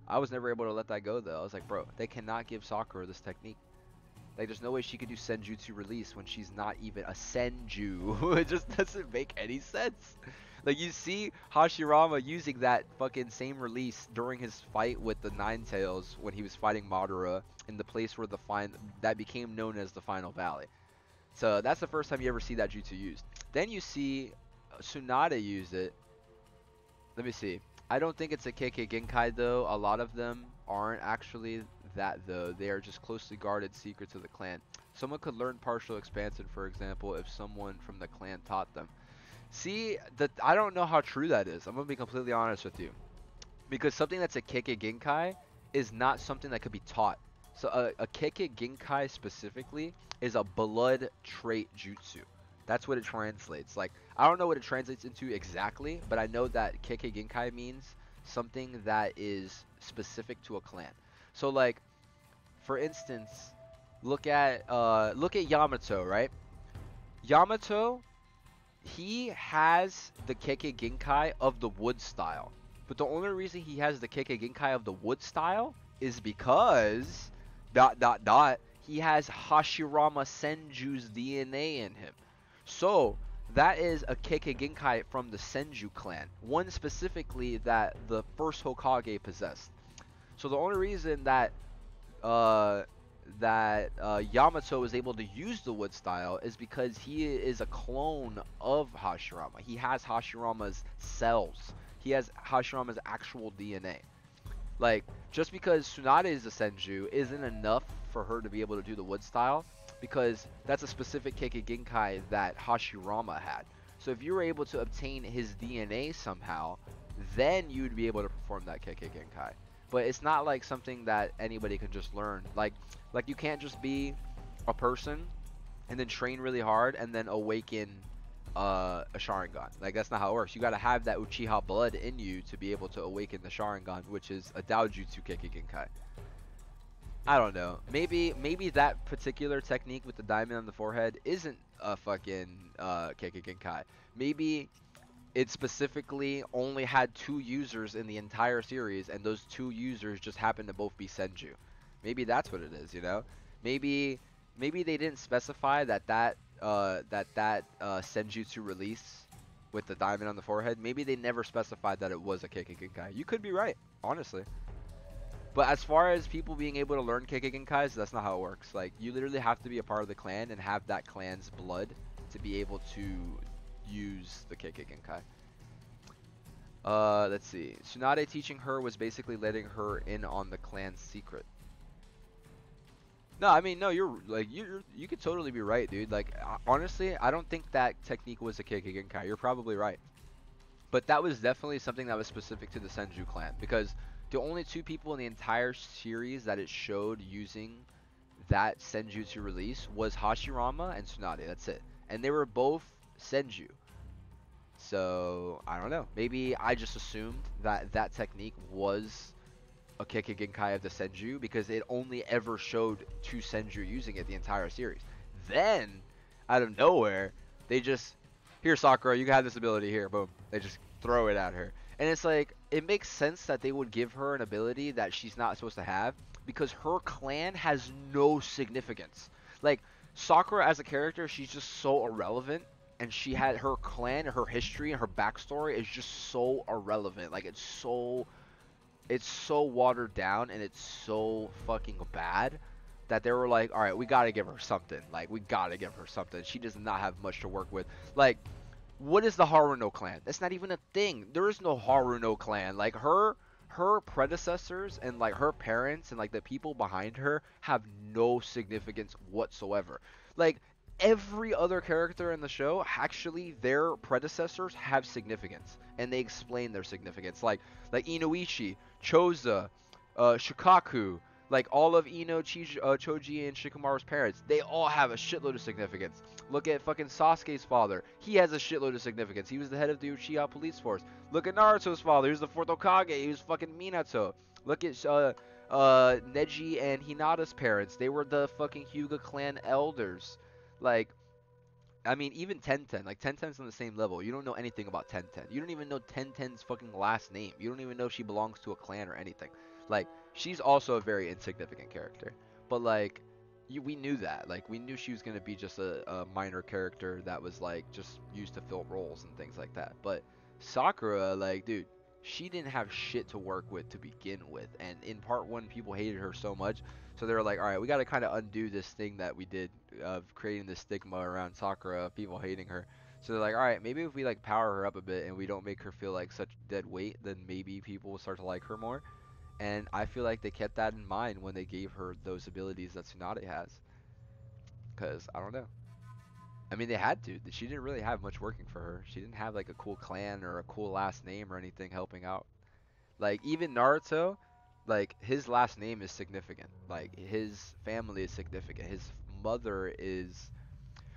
I was never able to let that go though. I was like, bro, they cannot give Sakura this technique. Like, there's no way she could do Senjutsu release when she's not even a Senju. It just doesn't make any sense. Like, you see Hashirama using that fucking same release during his fight with the Nine Tails when he was fighting Madara in the place where that became known as the Final Valley. So that's the first time you ever see that jutsu used. Then you see Tsunade use it. Let me see. I don't think it's a Kekkei Genkai though. A lot of them aren't actually that though. They are just closely guarded secrets of the clan. Someone could learn partial expansion, for example, if someone from the clan taught them. See, I don't know how true that is. I'm gonna be completely honest with you, because something that's a Kekkei Genkai is not something that could be taught. So a Kekkei Genkai specifically is a blood trait jutsu. That's what it translates. Like, I don't know what it translates into exactly, but I know that Kekkei Genkai means something that is specific to a clan. So like, for instance, look at Yamato, right? Yamato, he has the Kekkei Genkai of the wood style. But the only reason he has the Kekkei Genkai of the wood style is because he has Hashirama Senju's DNA in him. So that is a Kekkei Genkai from the Senju clan, one specifically that the first Hokage possessed. So the only reason that Yamato is able to use the wood style is because he is a clone of Hashirama. He has Hashirama's cells. He has Hashirama's actual DNA. Like, just because Tsunade is a Senju isn't enough for her to be able to do the wood style, because that's a specific Kekkei Genkai that Hashirama had. So if you were able to obtain his DNA somehow, then you'd be able to perform that Kekkei Genkai. but it's not like something that anybody can just learn. Like you can't just be a person and then train really hard and then awaken a Sharingan. Like, that's not how it works. You gotta have that Uchiha blood in you to be able to awaken the Sharingan, which is a Daojutsu Kekkei Genkai. I don't know. Maybe that particular technique with the diamond on the forehead isn't a fucking Kekkei Genkai. Maybe it specifically only had 2 users in the entire series, and those 2 users just happen to both be Senju. Maybe that's what it is, you know? Maybe they didn't specify that Senjutsu release with the diamond on the forehead. Maybe they never specified that it was a Kekkei Genkai. You could be right, honestly. But as far as people being able to learn Kekkei Genkais, that's not how it works. Like, you literally have to be a part of the clan and have that clan's blood to be able to use the Kekkei Genkai. Let's see. Tsunade teaching her was basically letting her in on the clan's secret. No, I mean, no, you could totally be right, dude. Like, honestly, I don't think that technique was a Kekkei Genkai. You're probably right. But that was definitely something that was specific to the Senju clan, because the only 2 people in the entire series that it showed using that Senjutsu release was Hashirama and Tsunade. That's it. And they were both Senju. So, I don't know. Maybe I just assumed that that technique was a Kekkei Genkai of the Senju because it only ever showed 2 Senju using it the entire series. Then, out of nowhere, they just, here Sakura, you can have this ability here, boom. They just throw it at her. And it's like, it makes sense that they would give her an ability that she's not supposed to have because her clan has no significance. Like, Sakura as a character, she's just so irrelevant, and she had her clan, her history, and her backstory is just so irrelevant. Like, it's so watered down and it's so fucking bad that they were like, alright, we gotta give her something. Like, we gotta give her something. She does not have much to work with. Like, what is the Haruno clan? That's not even a thing. There is no Haruno clan. Like, her predecessors and like her parents and like the people behind her have no significance whatsoever. Like, every other character in the show, actually their predecessors have significance and they explain their significance. Like Inoichi, Choza, Shukaku, like all of Ino, Choji, and Shikamaru's parents, they all have a shitload of significance. Look at fucking Sasuke's father. He has a shitload of significance. He was the head of the Uchiha police force. Look at Naruto's father. He was the 4th Hokage. He was fucking Minato. Look at Neji and Hinata's parents. They were the fucking Hyuga clan elders. Like, I mean, even Tenten. Like, Tenten's on the same level. You don't know anything about Tenten. You don't even know Tenten's fucking last name. You don't even know if she belongs to a clan or anything. Like, she's also a very insignificant character. But, like, we knew that. Like, we knew she was going to be just a minor character that was, like, just used to fill roles and things like that. But Sakura, like, dude, she didn't have shit to work with to begin with. And in part 1, people hated her so much. So they were like, alright, we got to kind of undo this thing that we did of creating this stigma around Sakura, people hating her. So they're like, alright, maybe if we, like, power her up a bit and we don't make her feel like such dead weight, then maybe people will start to like her more. And I feel like they kept that in mind when they gave her those abilities that Tsunade has. Because, I don't know. I mean, they had to. She didn't really have much working for her. She didn't have, like, a cool clan or a cool last name or anything helping out. Like, even Naruto, like, his last name is significant. Like, his family is significant. His mother is...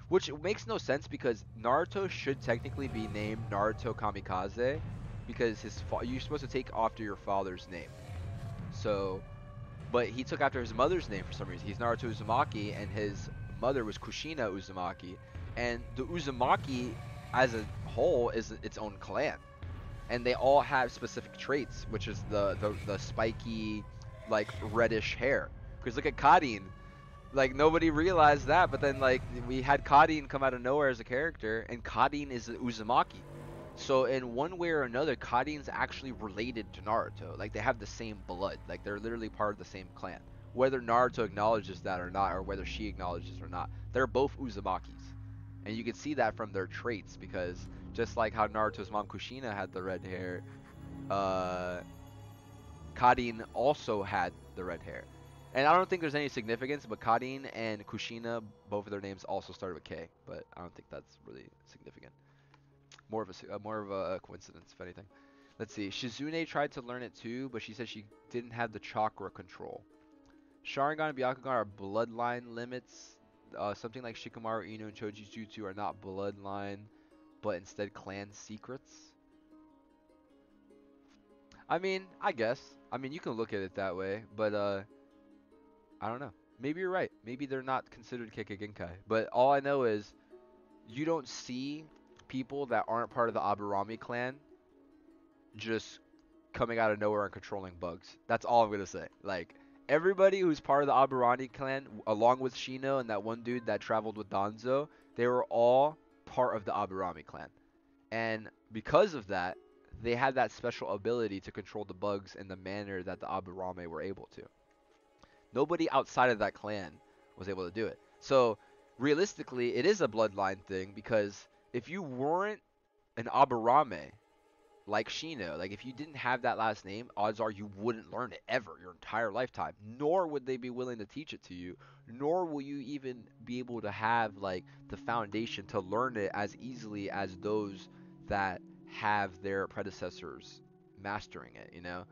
Which makes no sense because Naruto should technically be named Naruto Kamikaze. Because you're supposed to take after your father's name. So, but he took after his mother's name for some reason. He's Naruto Uzumaki, and his mother was Kushina Uzumaki. And the Uzumaki, as a whole, is its own clan. And they all have specific traits, which is the spiky, like, reddish hair. Because look at Kadin. Like, nobody realized that, but then, like, we had Kadin come out of nowhere as a character, and Kadin is Uzumaki. So in one way or another, Kadin's actually related to Naruto. Like, they have the same blood. Like, they're literally part of the same clan. Whether Naruto acknowledges that or not, or whether she acknowledges or not, they're both Uzumakis. And you can see that from their traits, because just like how Naruto's mom Kushina had the red hair, Kadin also had the red hair. And I don't think there's any significance, but Kadin and Kushina, both of their names also started with K. But I don't think that's really significant. More of a coincidence, if anything. Let's see. Shizune tried to learn it too, but she said she didn't have the chakra control. Sharingan and Byakugan are bloodline limits. Something like Shikamaru, Ino, and Choji's jutsu are not bloodline, but instead clan secrets. I mean, I guess. I mean, you can look at it that way, but I don't know. Maybe you're right. Maybe they're not considered Kekkei. But all I know is you don't see people that aren't part of the Aburami clan just coming out of nowhere and controlling bugs. That's all I'm gonna say. Like, everybody who's part of the Aburami clan, along with Shino and that one dude that traveled with Danzo, they were all part of the Aburami clan. And because of that, they had that special ability to control the bugs in the manner that the Aburame were able to. Nobody outside of that clan was able to do it. So, realistically, it is a bloodline thing, because if you weren't an Aburame, like Shino, like if you didn't have that last name, odds are you wouldn't learn it ever your entire lifetime. Nor would they be willing to teach it to you. Nor will you even be able to have like the foundation to learn it as easily as those that have their predecessors mastering it, you know?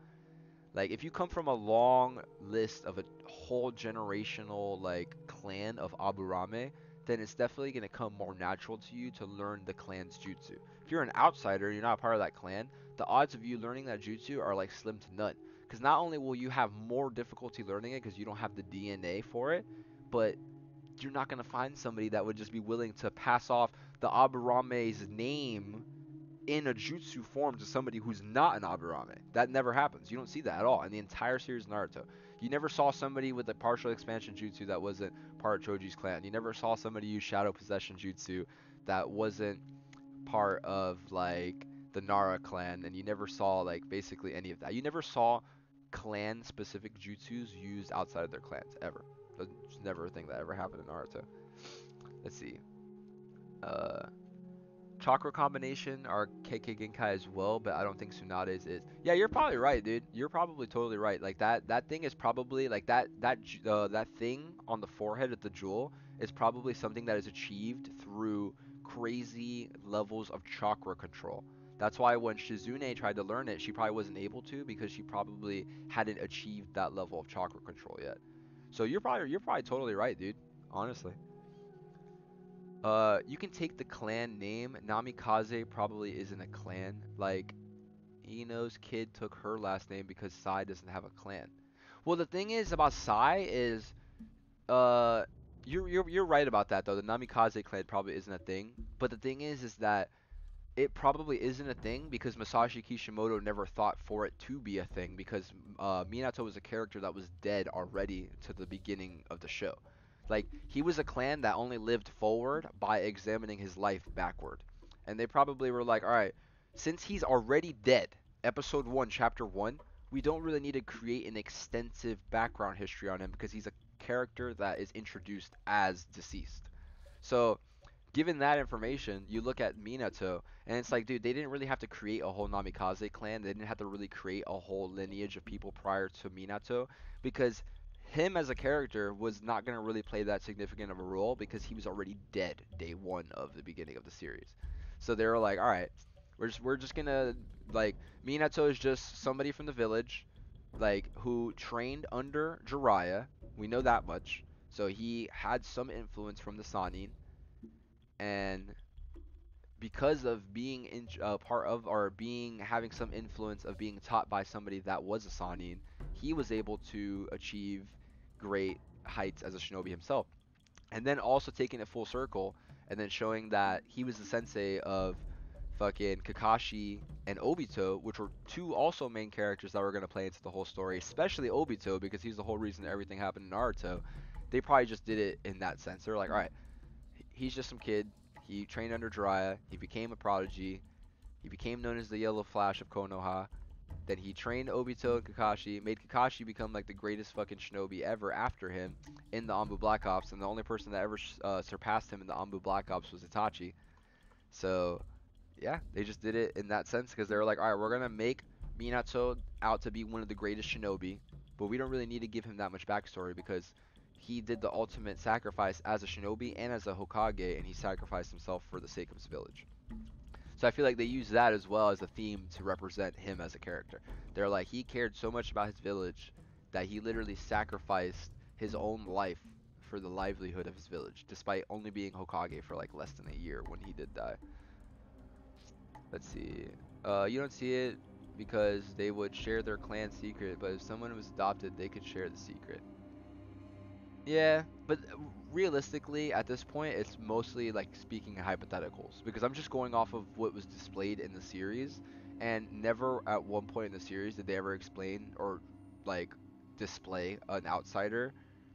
Like if you come from a long list of a whole generational like clan of Aburame, then it's definitely going to come more natural to you to learn the clan's jutsu. If you're an outsider, you're not part of that clan, the odds of you learning that jutsu are like slim to none. Because not only will you have more difficulty learning it because you don't have the DNA for it, but you're not going to find somebody that would just be willing to pass off the Aburame's name in a jutsu form to somebody who's not an Aburame. That never happens. You don't see that at all in the entire series of Naruto. You never saw somebody with a partial expansion jutsu that wasn't part of Choji's clan. You never saw somebody use shadow possession jutsu that wasn't part of like the Nara clan, and you never saw like basically any of that. You never saw clan specific jutsus used outside of their clans ever. That's never a thing that ever happened in Naruto. Let's see. Chakra combination are Kekkei Genkai as well, but I don't think Tsunade's is. Yeah, you're probably right, dude. You're probably totally right. Like that thing is probably like that thing on the forehead of the jewel is probably something that is achieved through crazy levels of chakra control. That's why when Shizune tried to learn it, she probably wasn't able to because she probably hadn't achieved that level of chakra control yet. So you're probably totally right, dude. Honestly. You can take the clan name. Namikaze probably isn't a clan. Like, Ino's kid took her last name because Sai doesn't have a clan. Well, the thing is about Sai is, you're right about that though. The Namikaze clan probably isn't a thing. But the thing is that it probably isn't a thing because Masashi Kishimoto never thought for it to be a thing because Minato was a character that was dead already to the beginning of the show. Like, he was a clan that only lived forward by examining his life backward. And they probably were like, alright, since he's already dead, episode 1, chapter 1, we don't really need to create an extensive background history on him because he's a character that is introduced as deceased. So, given that information, you look at Minato, and it's like, dude, they didn't really have to create a whole Namikaze clan. They didn't have to really create a whole lineage of people prior to Minato because him as a character was not going to really play that significant of a role because he was already dead day 1 of the beginning of the series. So they were like, alright, we're just going to, like, Minato is just somebody from the village, like, who trained under Jiraiya. We know that much. So he had some influence from the Sannin. And because of being in part of or having some influence of being taught by somebody that was a Sannin, he was able to achieve great heights as a shinobi himself. And then also taking it full circle and then showing that he was the sensei of fucking Kakashi and Obito, which were two also main characters that were going to play into the whole story, especially Obito because he's the whole reason everything happened in Naruto. They probably just did it in that sense. They're like, alright, he's just some kid. He trained under Jiraiya. He became a prodigy. He became known as the Yellow Flash of Konoha. Then he trained Obito and Kakashi, made Kakashi become like the greatest fucking shinobi ever after him in the Anbu Black Ops, and the only person that ever surpassed him in the Anbu Black Ops was Itachi. So, yeah, they just did it in that sense because they were like, alright, we're going to make Minato out to be one of the greatest shinobi, but we don't really need to give him that much backstory because he did the ultimate sacrifice as a shinobi and as a Hokage, and he sacrificed himself for the sake of his village. So I feel like they use that as well as a theme to represent him as a character. They're like, he cared so much about his village that he literally sacrificed his own life for the livelihood of his village, despite only being Hokage for like less than a year when he did die. Let's see. You don't see it because they would share their clan secret, but if someone was adopted, they could share the secret. Yeah, but realistically, at this point, it's mostly like speaking in hypotheticals because I'm just going off of what was displayed in the series, and never at one point in the series did they ever explain or like display an outsider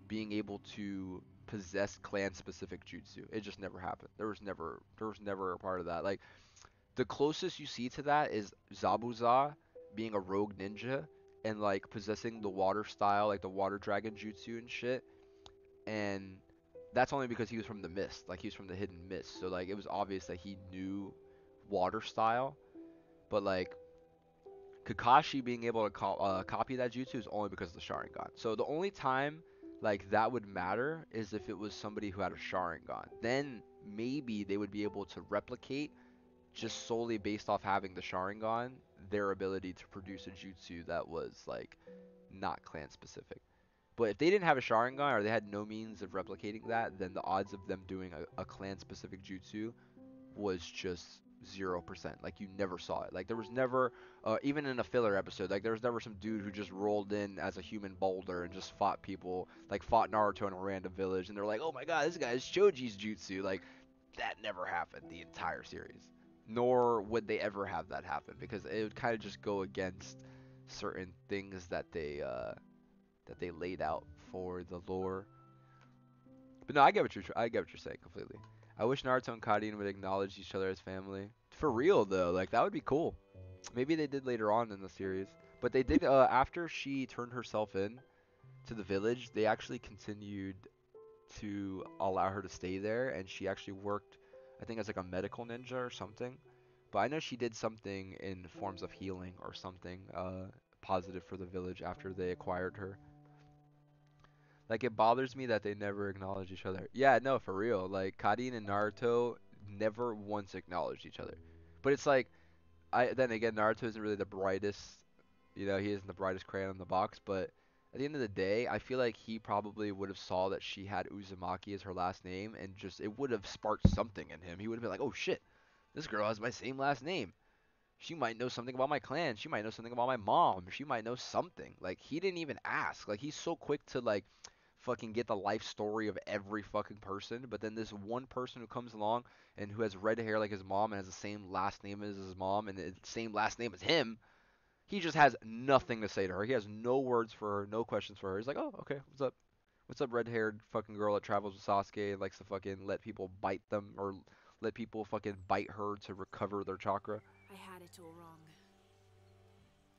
being able to possess clan-specific jutsu. It just never happened. There was never a part of that. Like the closest you see to that is Zabuza being a rogue ninja and like possessing the water style, like the water dragon jutsu and shit, and that's only because he was from the mist, like he was from the hidden mist, so like it was obvious that he knew water style. But like Kakashi being able to copy that jutsu is only because of the Sharingan. So the only time like that would matter is if it was somebody who had a Sharingan, then maybe they would be able to replicate just solely based off having the Sharingan their ability to produce a jutsu that was like not clan specific. But if they didn't have a Sharingan or they had no means of replicating that, then the odds of them doing a clan-specific jutsu was just 0%. Like you never saw it. Like there was never, even in a filler episode, like there was never some dude who just rolled in as a human boulder and just fought people, like fought Naruto in a random village, and they're like, oh my god, this guy is Choji's jutsu. Like that never happened the entire series. Nor would they ever have that happen because it would kind of just go against certain things that they laid out for the lore. But no, I get what you're saying completely. I wish Naruto and Karin would acknowledge each other as family. For real though, like that would be cool. Maybe they did later on in the series, but they did after she turned herself in to the village. They actually continued to allow her to stay there, and she actually worked, I think, as like a medical ninja or something. But I know she did something in forms of healing or something positive for the village after they acquired her. Like it bothers me that they never acknowledge each other. Yeah, no, for real. Like Karin and Naruto never once acknowledged each other. But it's like I then again Naruto isn't really the brightest, he isn't the brightest crayon in the box, but at the end of the day, I feel like he probably would have saw that she had Uzumaki as her last name and just it would have sparked something in him. He would have been like, "Oh shit. This girl has my same last name. She might know something about my clan. She might know something about my mom. She might know something." Like he didn't even ask. Like he's so quick to like fucking get the life story of every fucking person, but then this one person who comes along and who has red hair like his mom and has the same last name as his mom and the same last name as him, he just has nothing to say to her. He has no words for her, no questions for her. He's like, "Oh, okay, what's up? What's up, red-haired fucking girl that travels with Sasuke and likes to fucking let people bite them or let people fucking bite her to recover their chakra?" I had it all wrong.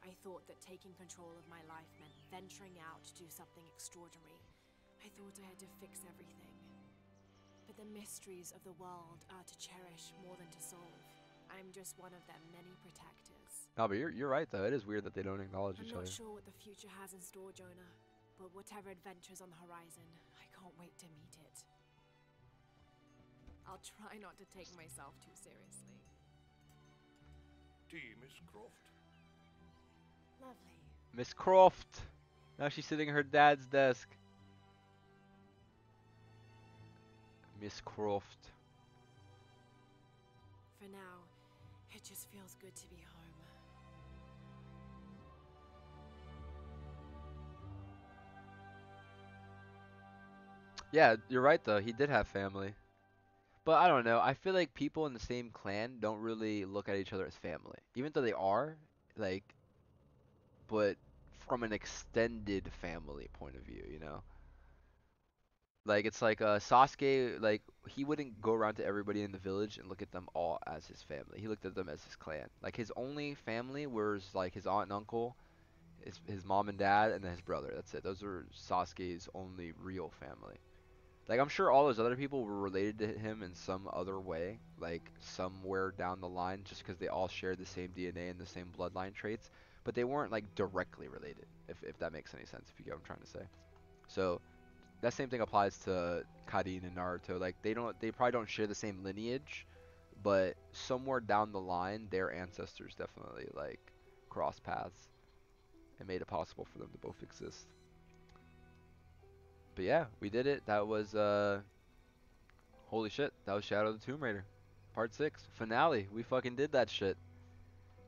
I thought that taking control of my life meant venturing out to do something extraordinary. I thought I had to fix everything. But the mysteries of the world are to cherish more than to solve. I'm just one of their many protectors. No, but you're right though. It is weird that they don't acknowledge each I'm other. not sure what the future has in store, Jonah, but whatever adventure's on the horizon, I can't wait to meet it. I'll try not to take myself too seriously. Tea, Miss Croft. Lovely. Miss Croft. Now she's sitting at her dad's desk. Miss Croft. For now, it just feels good to be home. Yeah, you're right though. He did have family. But I don't know. I feel like people in the same clan don't really look at each other as family. Even though they are, like, but from an extended family point of view. Like it's like Sasuke, like he wouldn't go around to everybody in the village and look at them all as his family. He looked at them as his clan. Like his only family was like his aunt and uncle, his mom and dad, and then his brother. That's it. Those are Sasuke's only real family. Like I'm sure all those other people were related to him in some other way, like somewhere down the line, just because they all shared the same DNA and the same bloodline traits, but they weren't like directly related, if that makes any sense, if you get what I'm trying to say. So that same thing applies to Karin and Naruto. Like they probably don't share the same lineage, but somewhere down the line, their ancestors definitely like crossed paths and made it possible for them to both exist. But yeah, we did it. That was holy shit. That was Shadow of the Tomb Raider, Part 6 finale. We fucking did that shit.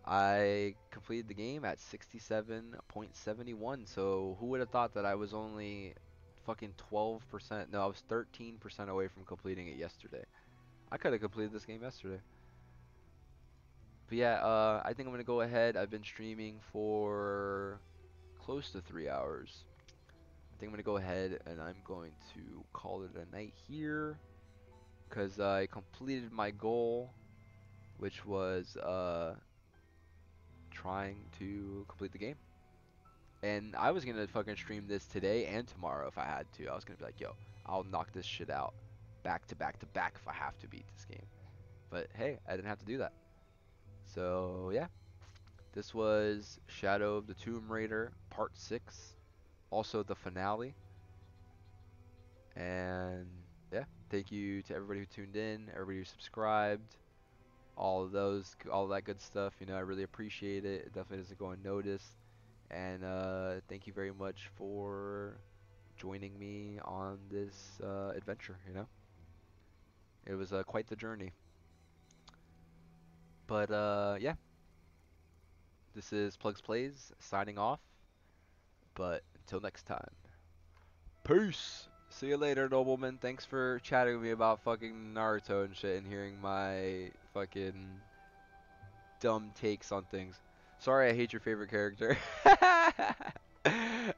I completed the game at 67.71. So who would have thought that I was only fucking 12%? No, I was 13% away from completing it yesterday. I could have completed this game yesterday. But yeah, I think I'm gonna go ahead. I've been streaming for close to 3 hours. I think I'm gonna go ahead and I'm going to call it a night here, because I completed my goal, which was trying to complete the game. And I was gonna fucking stream this today and tomorrow if I had to. I was gonna be like, yo, I'll knock this shit out back to back to back if I have to beat this game. But hey, I didn't have to do that. So yeah, this was Shadow of the Tomb Raider Part 6, also the finale. And yeah, thank you to everybody who tuned in, everybody who subscribed, all of those, all that good stuff. You know, I really appreciate it. It definitely doesn't go unnoticed. And thank you very much for joining me on this adventure. You know, it was quite the journey. But yeah, this is Plugs Plays signing off. But until next time, peace. See you later, nobleman. Thanks for chatting with me about fucking Naruto and shit and hearing my fucking dumb takes on things. Sorry I hate your favorite character.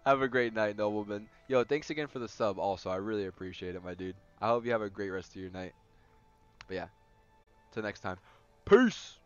Have a great night, nobleman. Yo, thanks again for the sub also. I really appreciate it, my dude. I hope you have a great rest of your night. But yeah, till next time. Peace!